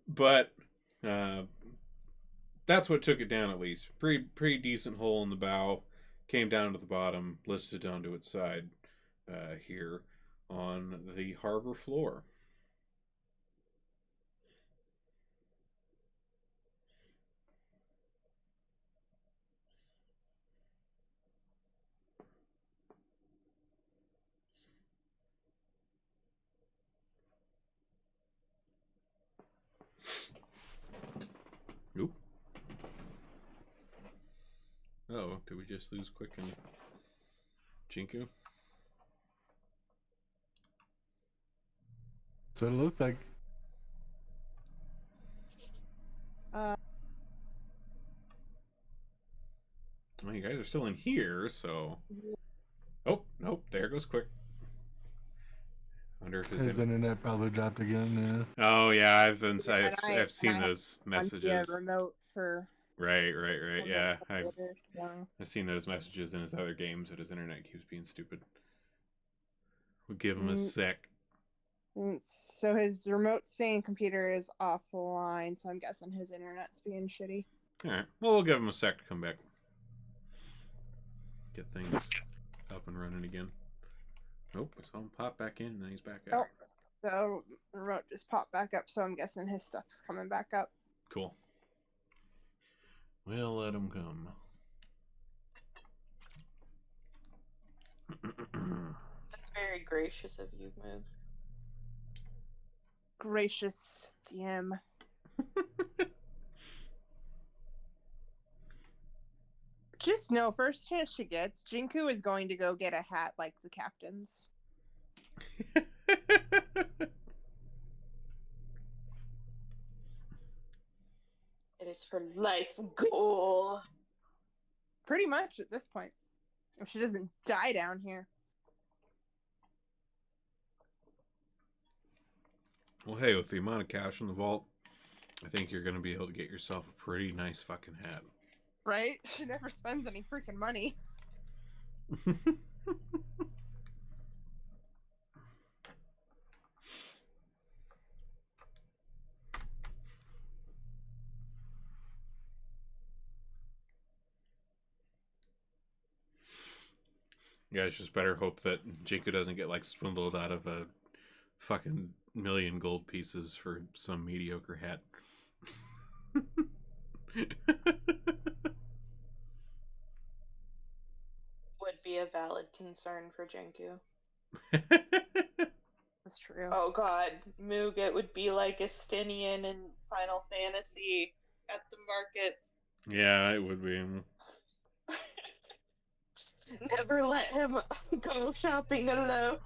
But that's what took it down, at least. Pretty decent hole in the bow. Came down to the bottom, listed onto its side here on the harbor floor. Oop. Oh, did we just lose Quick and Jinku? So it looks like. Well, you guys are still in here, so. Oh, nope, there goes Quick. Wonder if His internet probably dropped again. Oh yeah, I've And seen those messages. remote for Right. on his Yeah, computer, so. I've seen those messages in his other games that his internet keeps being stupid. We'll give him a Mm, sec. So his remote staying computer is offline, so I'm guessing his internet's being shitty. All right. Well, we'll give him a sec to come back. Get things up and running again. Nope, I saw him pop back in, and then he's back out. Oh, so remote just popped back up, so I'm guessing his stuff's coming back up. Cool. We'll let him come. That's very gracious of you, Moog. Gracious DM. Just know, first chance she gets, Jinku is going to go get a hat like the captain's. It is her life goal. Pretty much at this point. If she doesn't die down here. Well, hey, with the amount of cash in the vault, I think you're going to be able to get yourself a pretty nice fucking hat. Right? She never spends any freaking money. You guys just better hope that Jinko doesn't get like swindled out of a fucking million gold pieces for some mediocre hat. Would be a valid concern for Jenku. That's true. Oh god, Moog, it would be like Estinian in Final Fantasy at the market. Yeah, it would be. Never let him go shopping alone.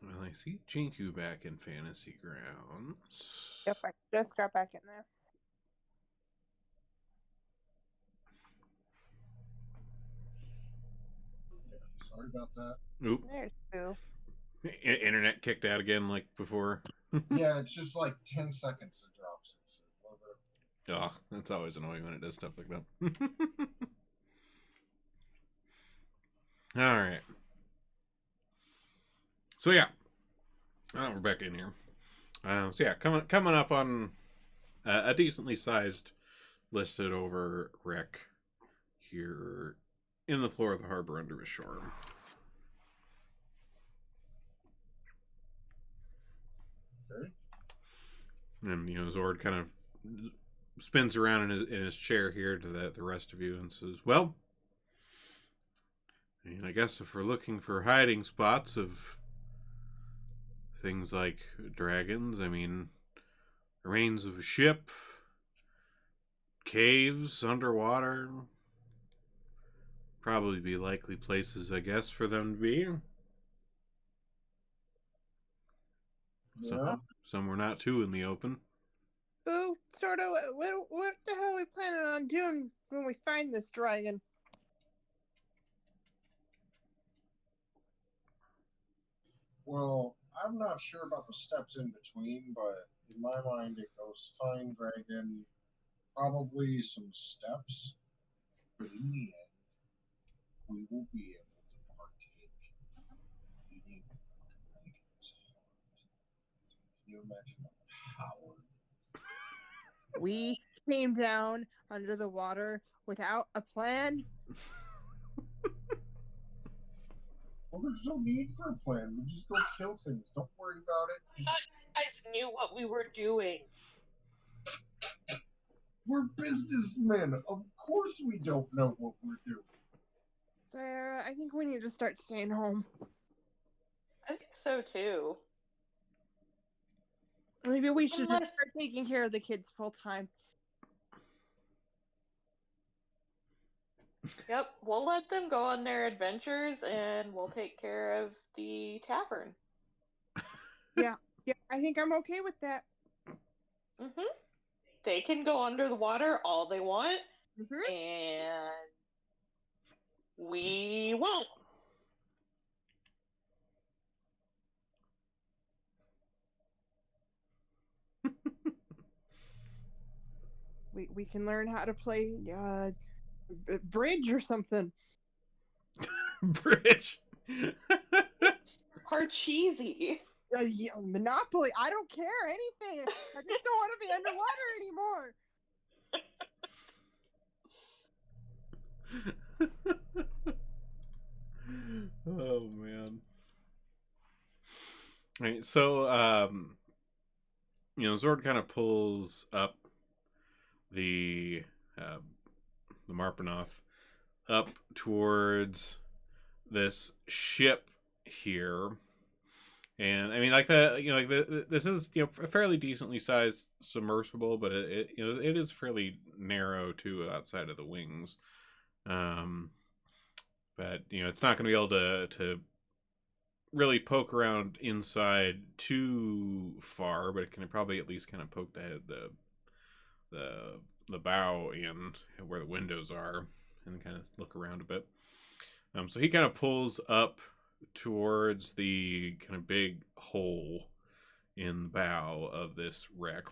Well, I see Jinku back in Fantasy Grounds. Yep, I just got back in there. Sorry about that. Oop. There's Boo. Internet kicked out again like before. Yeah, it's just like 10 seconds it drops. It's Oh, that's always annoying when it does stuff like that. All right. So yeah, we're back in here. So yeah, coming up on a decently sized listed over wreck here in the floor of the harbor under the shore. Okay. And Zord kind of spins around in his chair here to the rest of you and says, "Well, I mean, I guess if we're looking for hiding spots of things like dragons, I mean, remains of a ship, caves underwater, probably be likely places, I guess, for them to be. Yeah. Some were not too in the open." Boo, sort of, what the hell are we planning on doing when we find this dragon? Well, I'm not sure about the steps in between, but in my mind it goes find dragon, probably some steps, but in the end, we will be able to partake in eating dragon's heart. Can you imagine the power? We came down under the water without a plan. Well, there's no need for a plan. We just go kill things. Don't worry about it. You guys knew what we were doing. We're businessmen. Of course we don't know what we're doing. Sarah, I think we need to start staying home. I think so too. Maybe we should just Unless- start taking care of the kids full time. Yep, we'll let them go on their adventures, and we'll take care of the tavern. Yeah, I think I'm okay with that. They can go under the water all they want, Mm-hmm. and we won't. We can learn how to play bridge or something. Bridge. Parcheesi. Yeah, Monopoly. I don't care anything. I just don't want to be underwater anymore. Oh man. Right, so Zord kind of pulls up the uh, the Marpanoth up towards this ship here, and I mean, like this is a fairly decently sized submersible, but it is fairly narrow too outside of the wings. But it's not going to be able to really poke around inside too far, but it can probably at least kind of poke the bow in where the windows are and kind of look around a bit. So he kind of pulls up towards the kind of big hole in the bow of this wreck.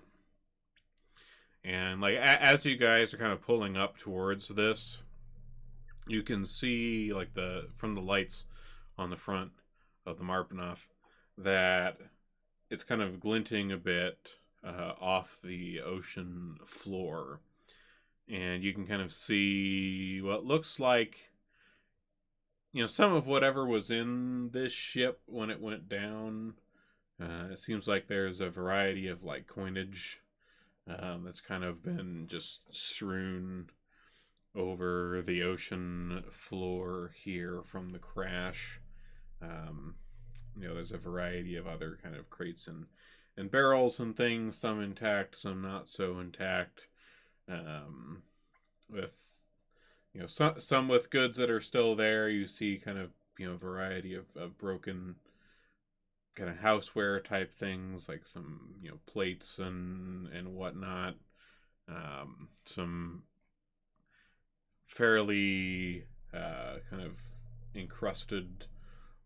And like as you guys are kind of pulling up towards this, you can see like from the lights on the front of the Marpanoth that it's kind of glinting a bit off the ocean floor, and you can kind of see what looks like some of whatever was in this ship when it went down. It seems like there's a variety of like coinage that's kind of been just strewn over the ocean floor here from the crash. There's a variety of other kind of crates and barrels and things, some intact, some not so intact. With some with goods that are still there. You see kind of variety of broken kind of houseware type things, like some plates and whatnot. Some fairly kind of encrusted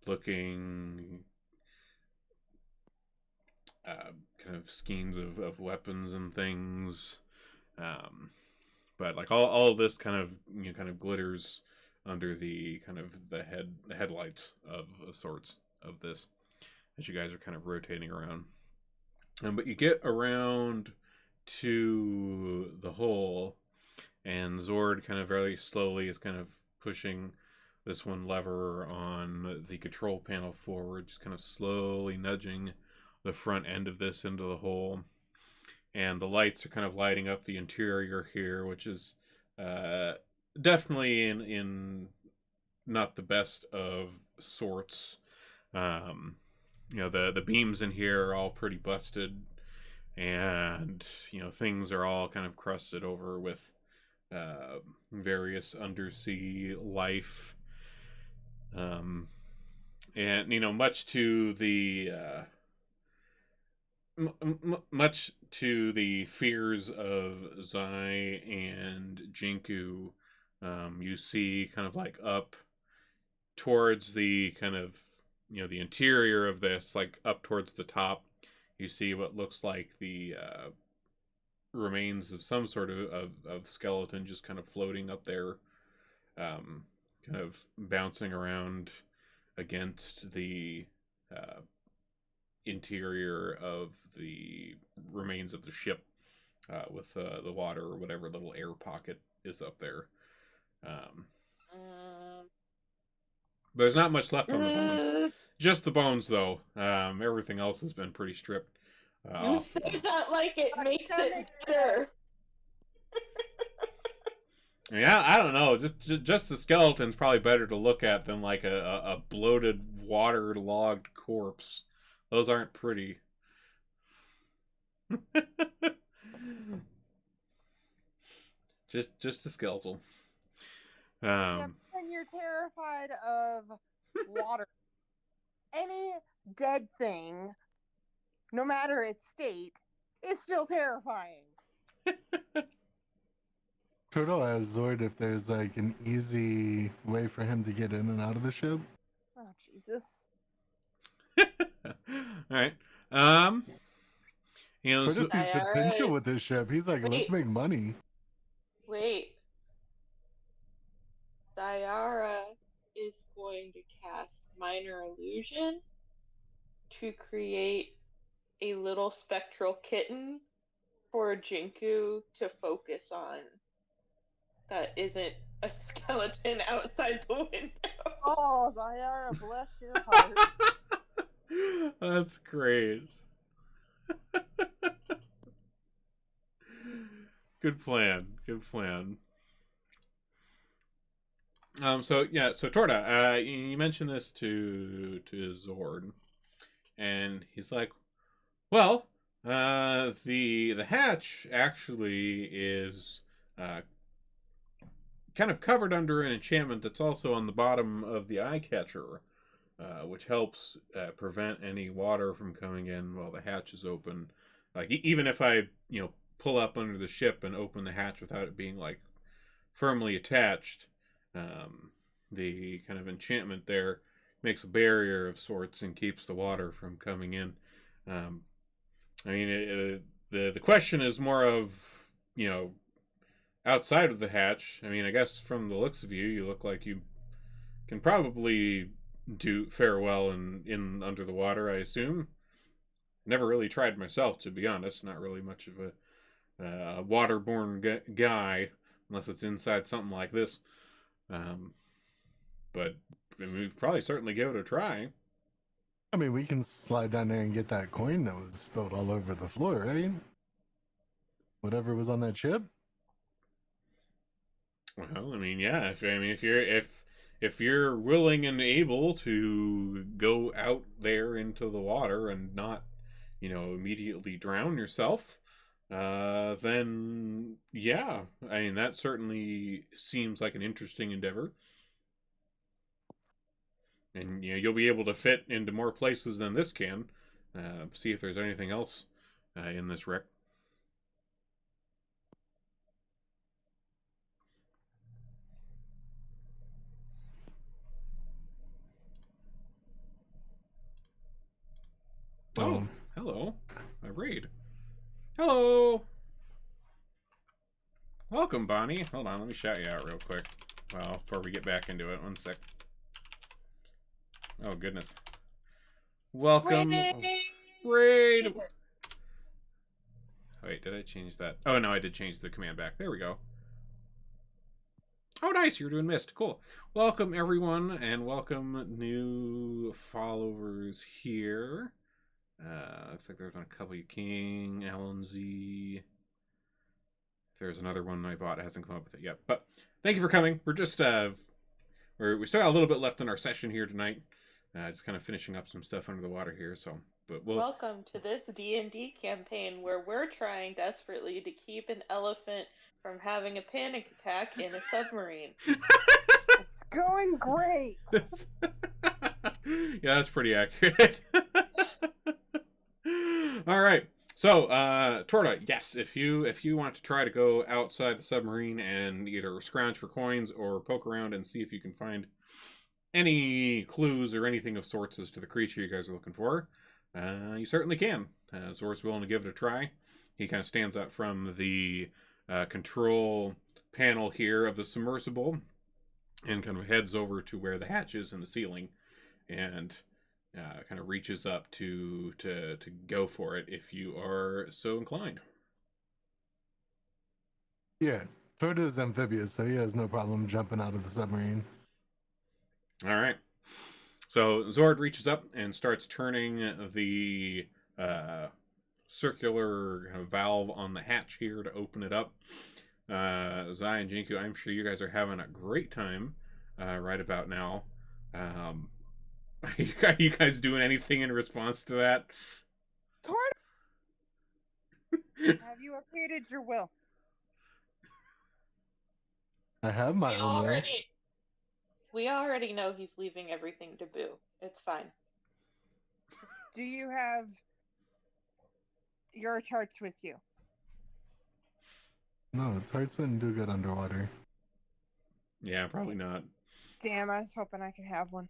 looking kind of skeins of weapons and things. But like all of this kind of glitters under the kind of the headlights of sorts of this as you guys are kind of rotating around. But you get around to the hole, and Zord kind of very slowly is kind of pushing this one lever on the control panel forward, just kind of slowly nudging the front end of this into the hole. And the lights are kind of lighting up the interior here, which is definitely in not the best of sorts. The beams in here are all pretty busted, and things are all kind of crusted over with various undersea life. And much to the much to the fears of Zai and Jinku, you see kind of like up towards the kind of the interior of this, like up towards the top, you see what looks like the remains of some sort of skeleton just kind of floating up there, kind of bouncing around against the interior of the remains of the ship, with the water or whatever little air pocket is up there. But there's not much left on the bones. Just the bones, though. Everything else has been pretty stripped You off. say that like it makes it better. Yeah, I don't know. Just the skeleton's probably better to look at than like a bloated, waterlogged corpse. Those aren't pretty. just a skeletal. Yeah, and you're terrified of water. Any dead thing, no matter its state, is still terrifying. Turtle asks Zord if there's like an easy way for him to get in and out of the ship. Oh, Jesus. All right. Turtle So, sees potential Diara with this ship. He's like, let's Wait. make money. Wait. Diara is going to cast Minor Illusion to create a little spectral kitten for Jinku to focus on that isn't a skeleton outside the window. Oh, Zayara, bless your heart. that's great. Good plan. Good plan. So Torta, you mentioned this to Zord, and he's like, "Well, the hatch actually is kind of covered under an enchantment that's also on the bottom of the eye catcher, which helps prevent any water from coming in while the hatch is open. Like even if I pull up under the ship and open the hatch without it being like firmly attached, the kind of enchantment there makes a barrier of sorts and keeps the water from coming in. I mean, the question is more of outside of the hatch. I mean, I guess from the looks of you, you look like you can probably do fare well in under the water. I assume. Never really tried myself, to be honest. Not really much of a waterborne guy, unless it's inside something like this. But I mean, we'd probably certainly give it a try. I mean, we can slide down there and get that coin that was spilled all over the floor, right? Whatever was on that ship. Well, I mean, yeah. If you're willing and able to go out there into the water and not, immediately drown yourself, then yeah. I mean, that certainly seems like an interesting endeavor. And you'll be able to fit into more places than this can. See if there's anything else in this wreck. Oh, hello, my raid. Hello. Welcome, Bonnie. Hold on, let me shout you out real quick. Well, before we get back into it, one sec. Oh goodness. Welcome, raid. Wait, did I change that? Oh no, I did change the command back. There we go. Oh, nice. You're doing mist. Cool. Welcome, everyone, and welcome new followers here. Looks like there's been a couple. King, Alan Z. There's another one I bought. It hasn't come up with it yet. But thank you for coming. We're just, we still got a little bit left in our session here tonight. Just kind of finishing up some stuff under the water here. So, but we'll... Welcome to this D&D campaign where we're trying desperately to keep an elephant from having a panic attack in a submarine. It's going great. Yeah, that's pretty accurate. All right. So, Torta, yes, if you want to try to go outside the submarine and either scrounge for coins or poke around and see if you can find any clues or anything of sorts as to the creature you guys are looking for, you certainly can. Zor's willing to give it a try. He kind of stands up from the control panel here of the submersible and kind of heads over to where the hatch is in the ceiling and kind of reaches up to go for it if you are so inclined. Yeah, Torta is amphibious, so he has no problem jumping out of the submarine. All right. So Zord reaches up and starts turning the circular kind of valve on the hatch here to open it up. Zai and Jinku, I'm sure you guys are having a great time right about now. Are you guys doing anything in response to that? Have you updated your will? I have my own will. We already know he's leaving everything to Boo. It's fine. Do you have your charts with you? No, tarts wouldn't do good underwater. Yeah, probably not. Damn, I was hoping I could have one.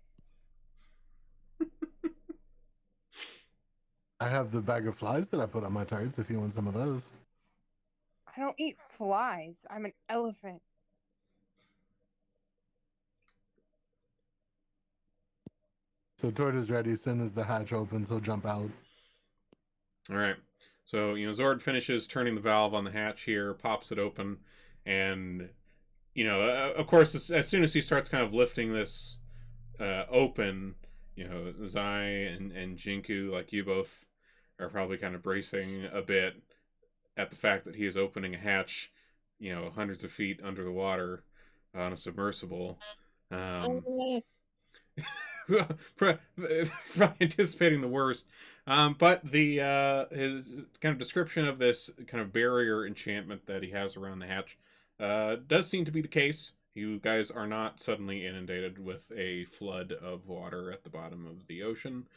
I have the bag of flies that I put on my tarts if you want some of those. I don't eat flies. I'm an elephant. So Tort is ready. As soon as the hatch opens, he'll jump out. All right. So, Zord finishes turning the valve on the hatch here, pops it open, and, of course, as soon as he starts kind of lifting this open, Zai and Jinku, like you both, are probably kind of bracing a bit at the fact that he is opening a hatch, hundreds of feet under the water on a submersible. Probably anticipating the worst. But the his kind of description of this kind of barrier enchantment that he has around the hatch does seem to be the case. You guys are not suddenly inundated with a flood of water at the bottom of the ocean.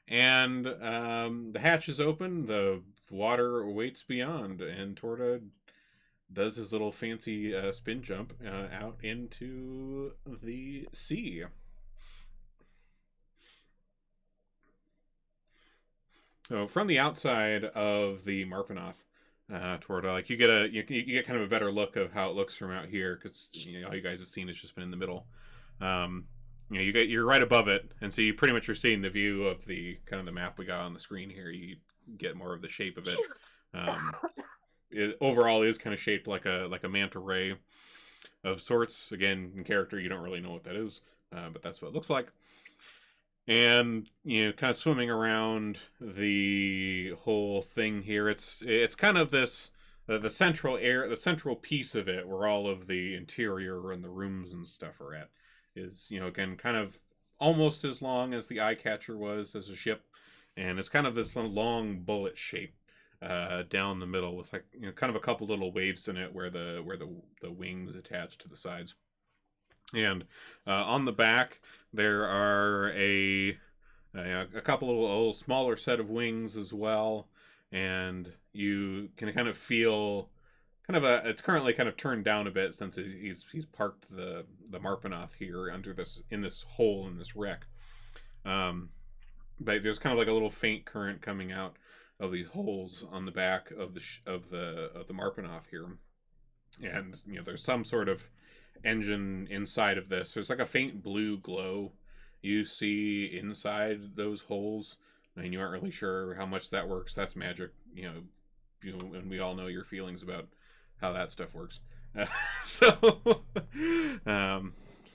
And the hatch is open, the water waits beyond, and Torta does his little fancy spin jump out into the sea. So from the outside of the Marpanoth, Torta, like you get kind of a better look of how it looks from out here because all you guys have seen has just been in the middle. You're right above it, and so you pretty much are seeing the view of the kind of the map we got on the screen here. You get more of the shape of it. It overall is kind of shaped like a manta ray of sorts. Again, in character, you don't really know what that is, but that's what it looks like. And kind of swimming around the whole thing here. It's kind of this the central piece of it, where all of the interior and the rooms and stuff are at, is again kind of almost as long as the eye catcher was as a ship, and it's kind of this long bullet shape down the middle with like kind of a couple little waves in it where the wings attach to the sides. And on the back, there are a couple of little smaller set of wings as well, and you can kind of feel it's currently kind of turned down a bit since he's parked the Marpanoth here under this hole in this wreck. But there's kind of like a little faint current coming out of these holes on the back of the Marpanoth here, and there's some sort of engine inside of this. There's like a faint blue glow you see inside those holes, and you aren't really sure how much that works. That's magic, and we all know your feelings about how that stuff works. So,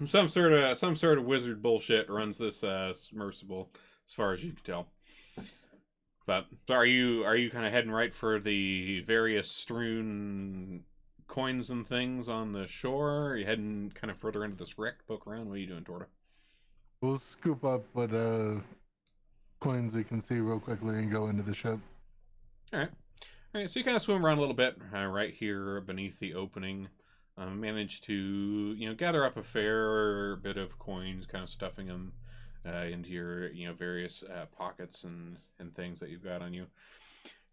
some sort of wizard bullshit runs this submersible, as far as you can tell. But so are you kind of heading right for the various strewn coins and things on the shore? Are you heading kind of further into this wreck, poke around? What are you doing, Torta? We'll scoop up what coins we can see real quickly and go into the ship. All right. So you kind of swim around a little bit right here beneath the opening. Manage to gather up a fair bit of coins, kind of stuffing them into your various pockets and things that you've got on you.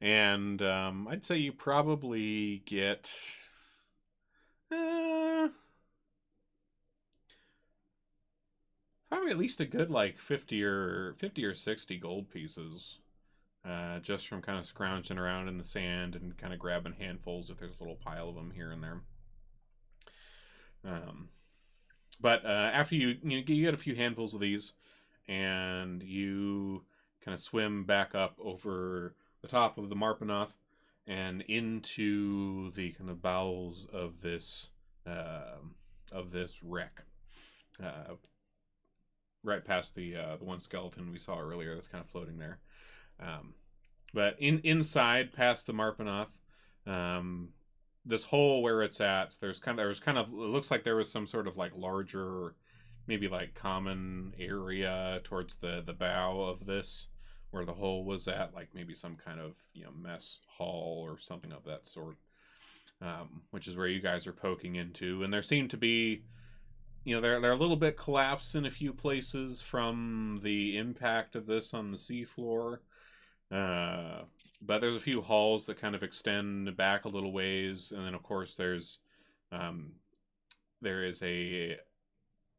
And I'd say you probably get probably at least a good like 50 or 60 gold pieces, just from kind of scrounging around in the sand and kind of grabbing handfuls if there's a little pile of them here and there. But after you get a few handfuls of these, and you kind of swim back up over the top of the Marpanoth and into the kind of bowels of this wreck, right past the one skeleton we saw earlier that's kind of floating there. But inside, past the Marpanoth, this hole where it's at, it looks like there was some sort of like larger, maybe like common area towards the bow of this, where the hole was at, like maybe some kind of mess hall or something of that sort, which is where you guys are poking into. And there seem to be they're a little bit collapsed in a few places from the impact of this on the seafloor. But there's a few halls that kind of extend back a little ways, and then of course there is a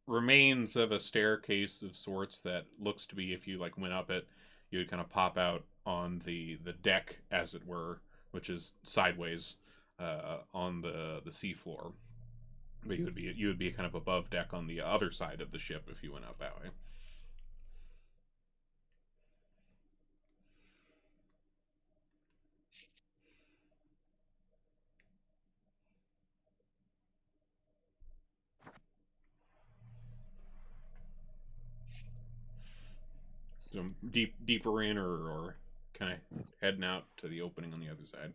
remains of a staircase of sorts that looks to be, if you like went up it, you would kind of pop out on the deck, as it were, which is sideways on the seafloor. But you would be kind of above deck on the other side of the ship if you went up that way. So deeper in, or kind of heading out to the opening on the other side.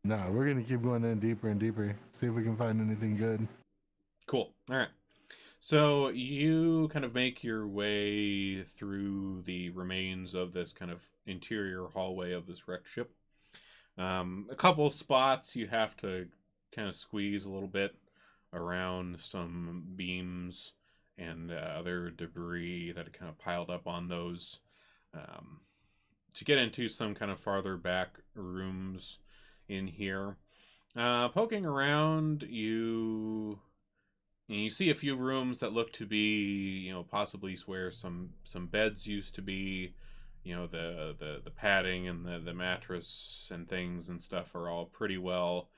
Nah, we're gonna keep going in deeper and deeper. See if we can find anything good. Cool. All right. So you kind of make your way through the remains of this kind of interior hallway of this wrecked ship. A couple spots you have to kind of squeeze a little bit around some beams and other debris that kind of piled up on those, to get into some kind of farther back rooms in here. Poking around, you see a few rooms that look to be, possibly where some beds used to be. The padding and the mattress and things and stuff are all pretty well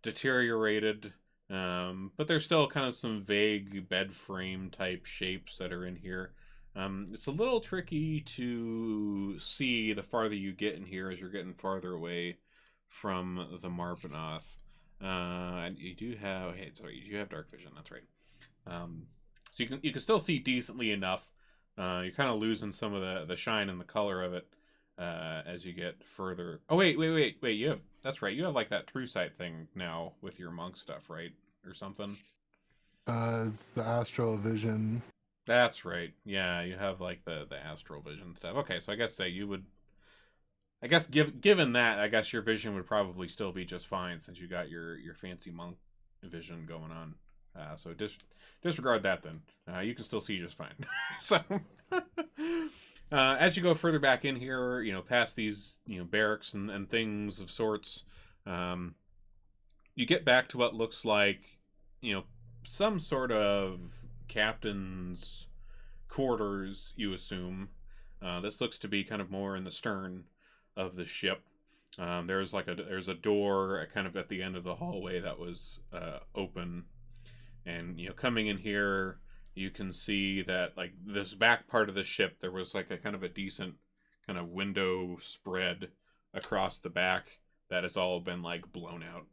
deteriorated. But there's still kind of some vague bed frame type shapes that are in here. It's a little tricky to see the farther you get in here as you're getting farther away from the Marpenoth. And you do have, you do have dark vision. That's right. So you can still see decently enough. You're kind of losing some of the shine and the color of it as you get further. Oh wait! That's right. You have like that true sight thing now with your monk stuff, right, or something? It's the astral vision. That's right. Yeah, you have like the astral vision stuff. Okay, so I guess given that, I guess your vision would probably still be just fine since you got your fancy monk vision going on. So disregard that then. You can still see just fine. So as you go further back in here, past these barracks and things of sorts, you get back to what looks like some sort of captain's quarters, you assume. This looks to be kind of more in the stern of the ship. There's a door kind of at the end of the hallway that was open. And coming in here, you can see that like this back part of the ship, there was like a kind of a decent kind of window spread across the back that has all been like blown out.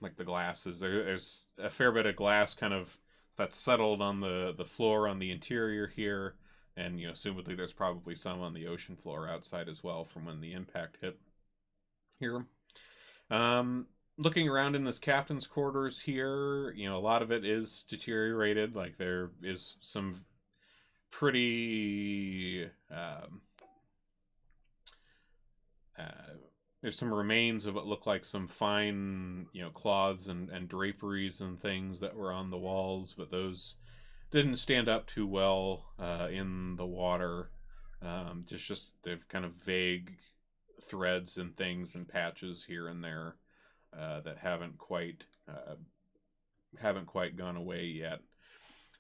Like the glasses, there's a fair bit of glass kind of that's settled on the floor on the interior here, and assumedly there's probably some on the ocean floor outside as well from when the impact hit here. Looking around in this captain's quarters here, a lot of it is deteriorated. Like there is some pretty there's some remains of what look like some fine cloths and draperies and things that were on the walls, but those didn't stand up too well in the water. Just they've kind of vague threads and things and patches here and there that haven't quite gone away yet.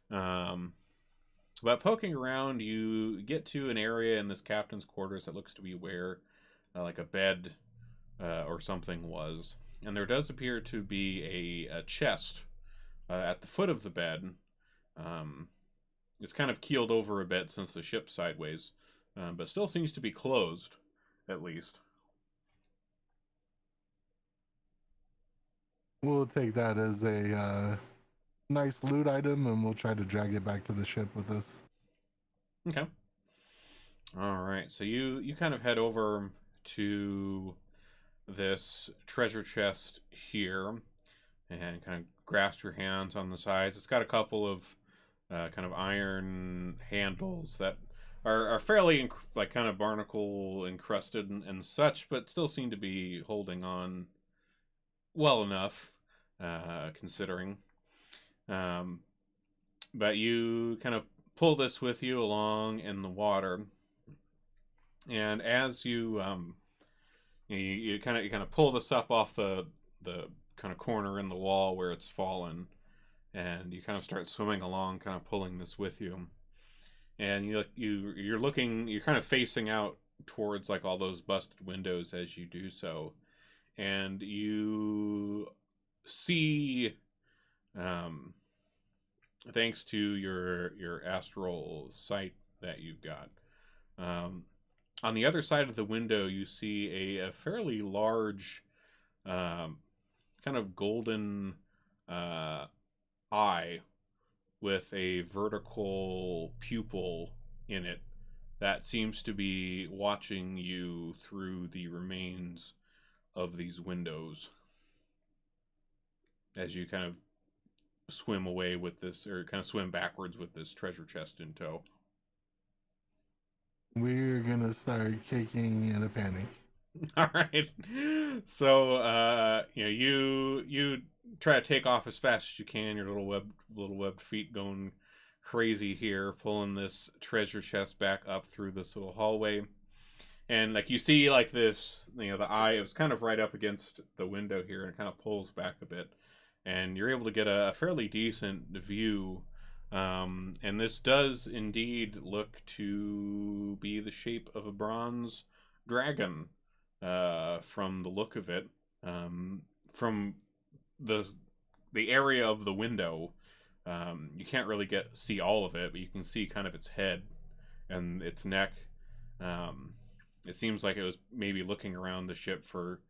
But poking around, you get to an area in this captain's quarters that looks to be where like a bed or something was, and there does appear to be a chest at the foot of the bed. It's kind of keeled over a bit since the ship's sideways, but still seems to be closed, at least. We'll take that as a nice loot item, and we'll try to drag it back to the ship with us. Okay. All right. So you kind of head over to this treasure chest here and kind of grasp your hands on the sides. It's got a couple of kind of iron handles that are fairly like kind of barnacle encrusted and such, but still seem to be holding on well enough, considering. but you kind of pull this with you along in the water, and as you kind of pull this up off the kind of corner in the wall where it's fallen, and you kind of start swimming along, kind of pulling this with you, and you're kind of facing out towards like all those busted windows as you do so, and you see, um, thanks to your astral sight that you've got, um, on the other side of the window, you see a fairly large, um, kind of golden uh, eye with a vertical pupil in it that seems to be watching you through the remains of these windows as you kind of swim away with this, or kind of swim backwards with this treasure chest in tow. We're gonna start kicking in a panic. All right. So you try to take off as fast as you can. Your little webbed feet going crazy here, pulling this treasure chest back up through this little hallway. And like you see like this, the eye, it was kind of right up against the window here, and it kind of pulls back a bit. And you're able to get a fairly decent view. And this does indeed look to be the shape of a bronze dragon, from the look of it. From the area of the window, you can't really see all of it, but you can see kind of its head and its neck. It seems like it was maybe looking around the ship for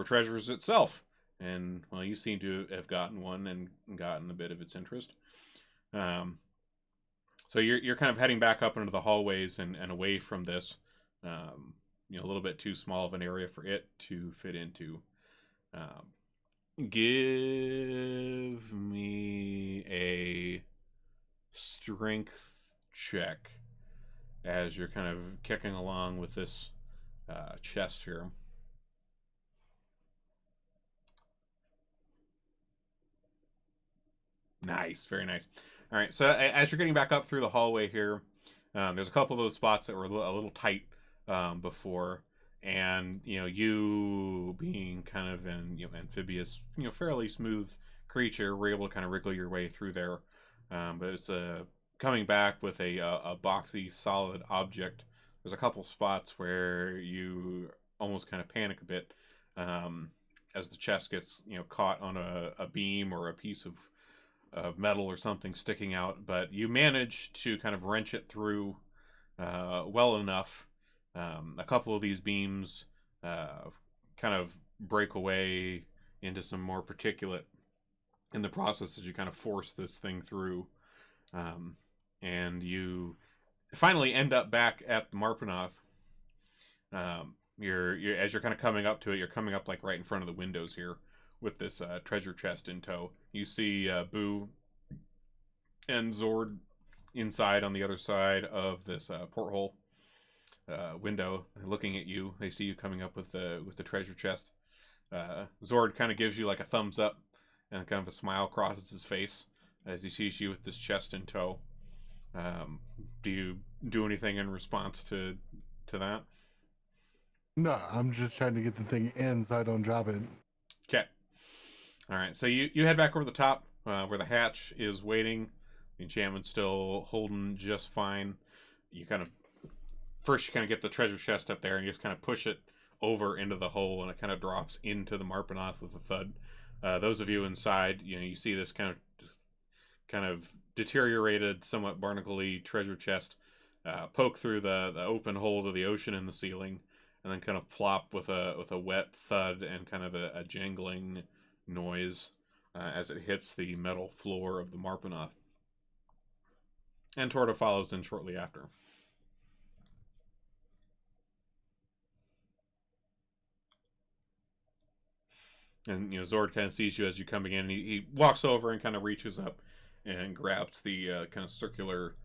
treasures itself, and well, you seem to have gotten one and gotten a bit of its interest. So you're kind of heading back up into the hallways and away from this. A little bit too small of an area for it to fit into. Give me a strength check as you're kind of kicking along with this chest here. Nice, very nice. All right, so as you're getting back up through the hallway here, there's a couple of those spots that were a little tight before, and you being kind of an amphibious, fairly smooth creature, were able to kind of wriggle your way through there. But it's coming back with a boxy, solid object. There's a couple spots where you almost kind of panic a bit, as the chest gets caught on a beam or a piece of metal or something sticking out, but you manage to kind of wrench it through well enough. A couple of these beams kind of break away into some more particulate in the process as you kind of force this thing through, and you finally end up back at the Marpanoth. You're as you're kind of coming up to it, you're coming up like right in front of the windows here with this treasure chest in tow. You see Boo and Zord inside on the other side of this porthole window, looking at you. They see you coming up with the treasure chest. Zord kind of gives you like a thumbs up, and kind of a smile crosses his face as he sees you with this chest in tow. Do you do anything in response to that? No, I'm just trying to get the thing in so I don't drop it. Okay. All right. So you head back over the top where the hatch is waiting. The enchantment's still holding just fine. You kind of get the treasure chest up there, and you just kind of push it over into the hole, and it kind of drops into the Marpanoth with a thud. Those of you inside, you see this kind of deteriorated, somewhat barnacle-y treasure chest poke through the open hole to the ocean in the ceiling, and then kind of plop with a wet thud and kind of a jangling noise as it hits the metal floor of the Marpanoth. And Torta follows in shortly after. And Zord kind of sees you as you coming in. He walks over and kind of reaches up and grabs the kind of circular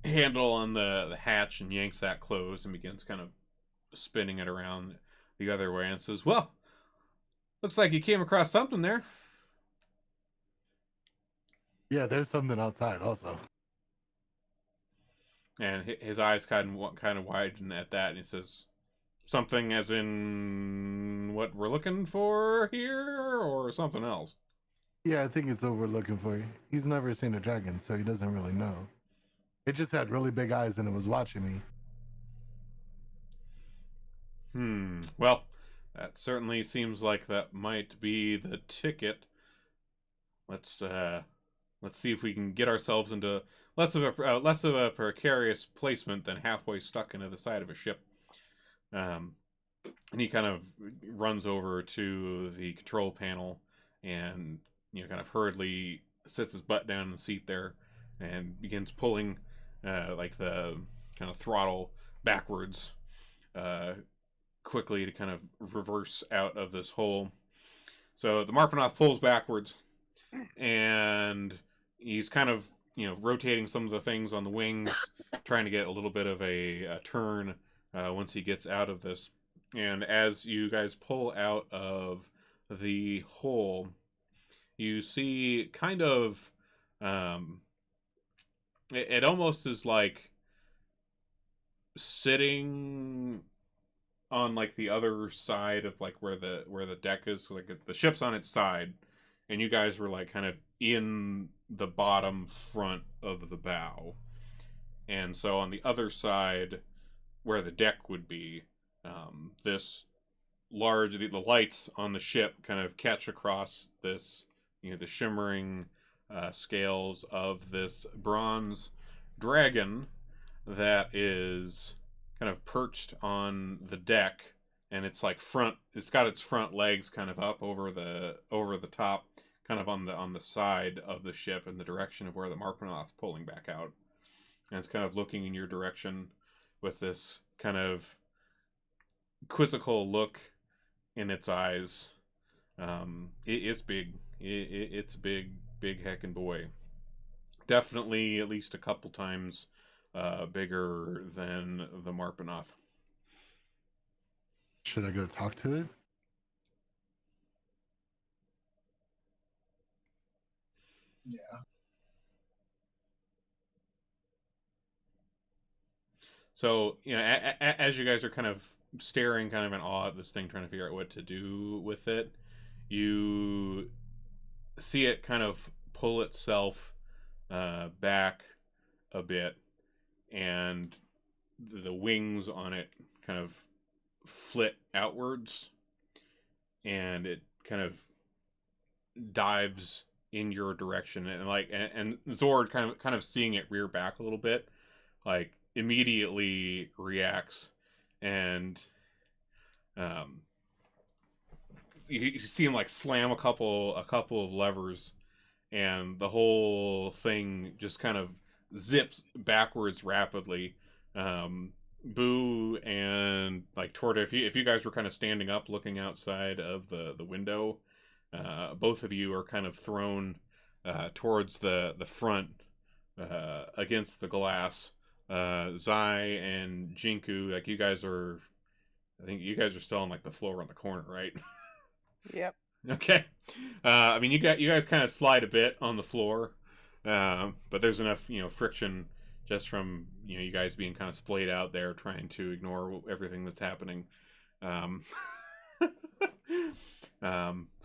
handle on the hatch and yanks that closed and begins kind of spinning it around the other way and says, "Well, looks like you came across something there." Yeah, there's something outside also. And his eyes kind of widen at that, and he says, "Something as in what we're looking for here, or something else?" Yeah, I think it's what we're looking for. He's never seen a dragon, so he doesn't really know. It just had really big eyes and it was watching me. Well, that certainly seems like that might be the ticket. Let's see if we can get ourselves into less of a precarious placement than halfway stuck into the side of a ship. Um, and he kind of runs over to the control panel and kind of hurriedly sits his butt down in the seat there and begins pulling like the kind of throttle backwards quickly to kind of reverse out of this hole. So the Marpanoth pulls backwards, and he's kind of rotating some of the things on the wings, trying to get a little bit of a turn once he gets out of this. And as you guys pull out of the hole, you see kind of it almost is like sitting on like the other side of like where the deck is, so, like the ship's on its side, and you guys were like kind of in the bottom front of the bow, and so on the other side where the deck would be, this large the lights on the ship kind of catch across this, the shimmering scales of this bronze dragon that is kind of perched on the deck, and it's like it's got its front legs kind of up over the top, kind of on the side of the ship in the direction of where the Marpanoth's pulling back out, and it's kind of looking in your direction with this kind of quizzical look in its eyes. It's big. It's big, big heckin' boy. Definitely at least a couple times bigger than the Marpanoth. Should I go talk to it? Yeah. So, as you guys are kind of staring kind of in awe at this thing, trying to figure out what to do with it, you see it kind of pull itself back a bit, and the wings on it kind of flit outwards, and it kind of dives in your direction, and Zord kind of seeing it rear back a little bit, like immediately reacts, and you see him like slam a couple of levers, and the whole thing just kind of zips backwards rapidly. Boo and like Torta, if you guys were kind of standing up looking outside of the window, both of you are kind of thrown towards the front against the glass. Zai and Jinku, like I think you guys are still on like the floor on the corner, right? Yep. Okay. I mean, you guys kind of slide a bit on the floor, but there's enough friction just from you guys being kind of splayed out there, trying to ignore everything that's happening. Um,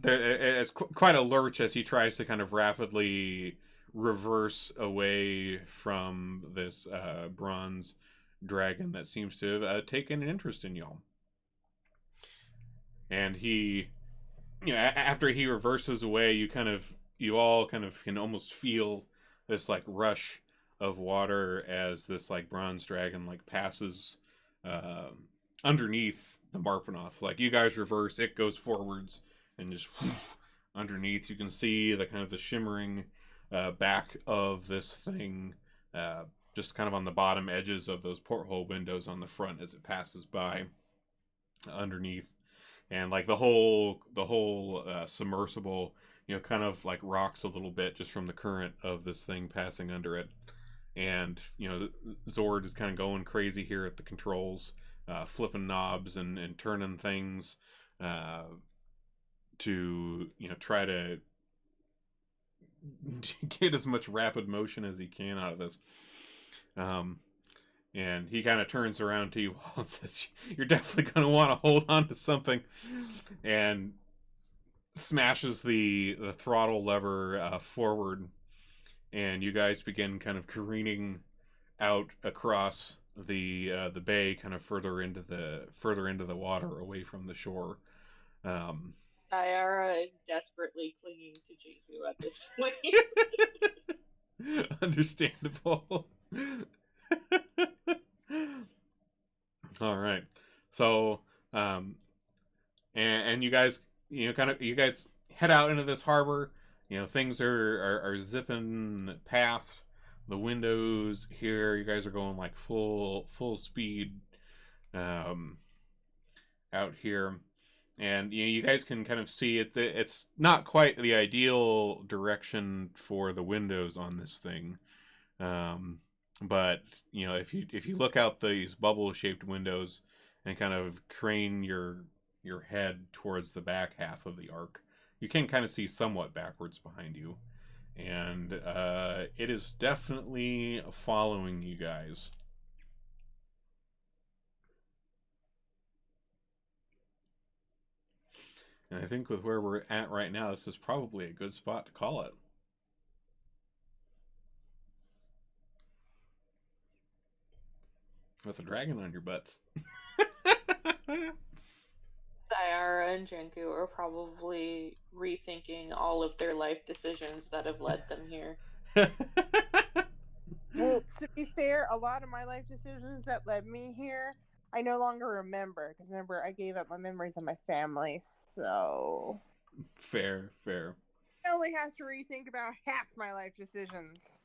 it's quite a lurch as he tries to kind of rapidly reverse away from this bronze dragon that seems to have taken an interest in y'all. And he, after he reverses away, you all kind of can almost feel this like rush of water as this like bronze dragon like passes underneath the Marpanoth. Like you guys reverse, it goes forwards, and just underneath you can see the kind of the shimmering back of this thing, just kind of on the bottom edges of those porthole windows on the front as it passes by underneath. And like the whole submersible, kind of like rocks a little bit just from the current of this thing passing under it. And Zord is kind of going crazy here at the controls, flipping knobs and turning things to try to get as much rapid motion as he can out of this. And he kind of turns around to you and says, "You're definitely going to want to hold on to something," and smashes the throttle lever forward, and you guys begin kind of careening out across the bay, kind of further into the water, away from the shore. Sayara is desperately clinging to Jingu at this point. Understandable. All right. So, and you guys, you guys head out into this harbor. Things are zipping past the windows here. You guys are going like full speed out here. And you guys can kind of see it. It's not quite the ideal direction for the windows on this thing, but if you look out these bubble-shaped windows and kind of crane your head towards the back half of the arc, you can kind of see somewhat backwards behind you, and it is definitely following you guys. And I think with where we're at right now, this is probably a good spot to call it. With a dragon on your butts. Sayara and Jenku are probably rethinking all of their life decisions that have led them here. Well, to be fair, a lot of my life decisions that led me here, I no longer remember. Because remember, I gave up my memories of my family, so... Fair. I only have to rethink about half my life decisions.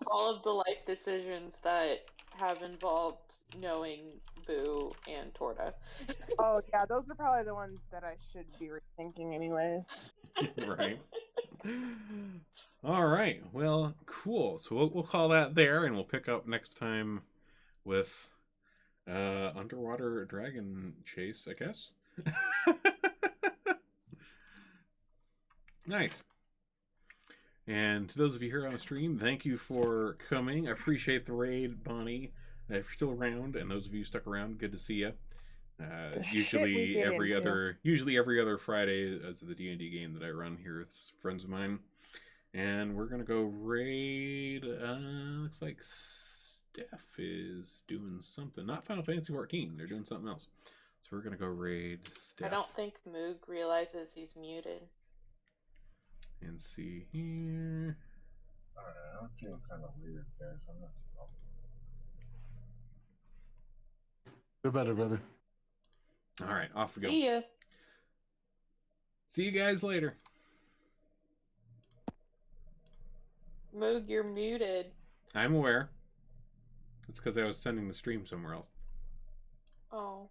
All of the life decisions that have involved knowing Boo and Torta. Oh, yeah, those are probably the ones that I should be rethinking anyways. Right. All right. Well, cool. So we'll call that there, and we'll pick up next time with underwater dragon chase, I guess. Nice. And to those of you here on the stream, thank you for coming. I appreciate the raid, Bonnie. If you're still around, and those of you stuck around, good to see you. Usually every other Friday as the D&D game that I run here with friends of mine. And we're gonna go raid. Looks like Steph is doing something. Not Final Fantasy 14. They're doing something else. So we're gonna go raid Steph. I don't think Moog realizes he's muted. And see here. Alright, I'm feeling kind of weird, guys. I'm not too helpful. Feel better, brother. All right, off we go. See ya. See you guys later. Moog, you're muted. I'm aware. It's because I was sending the stream somewhere else. Oh.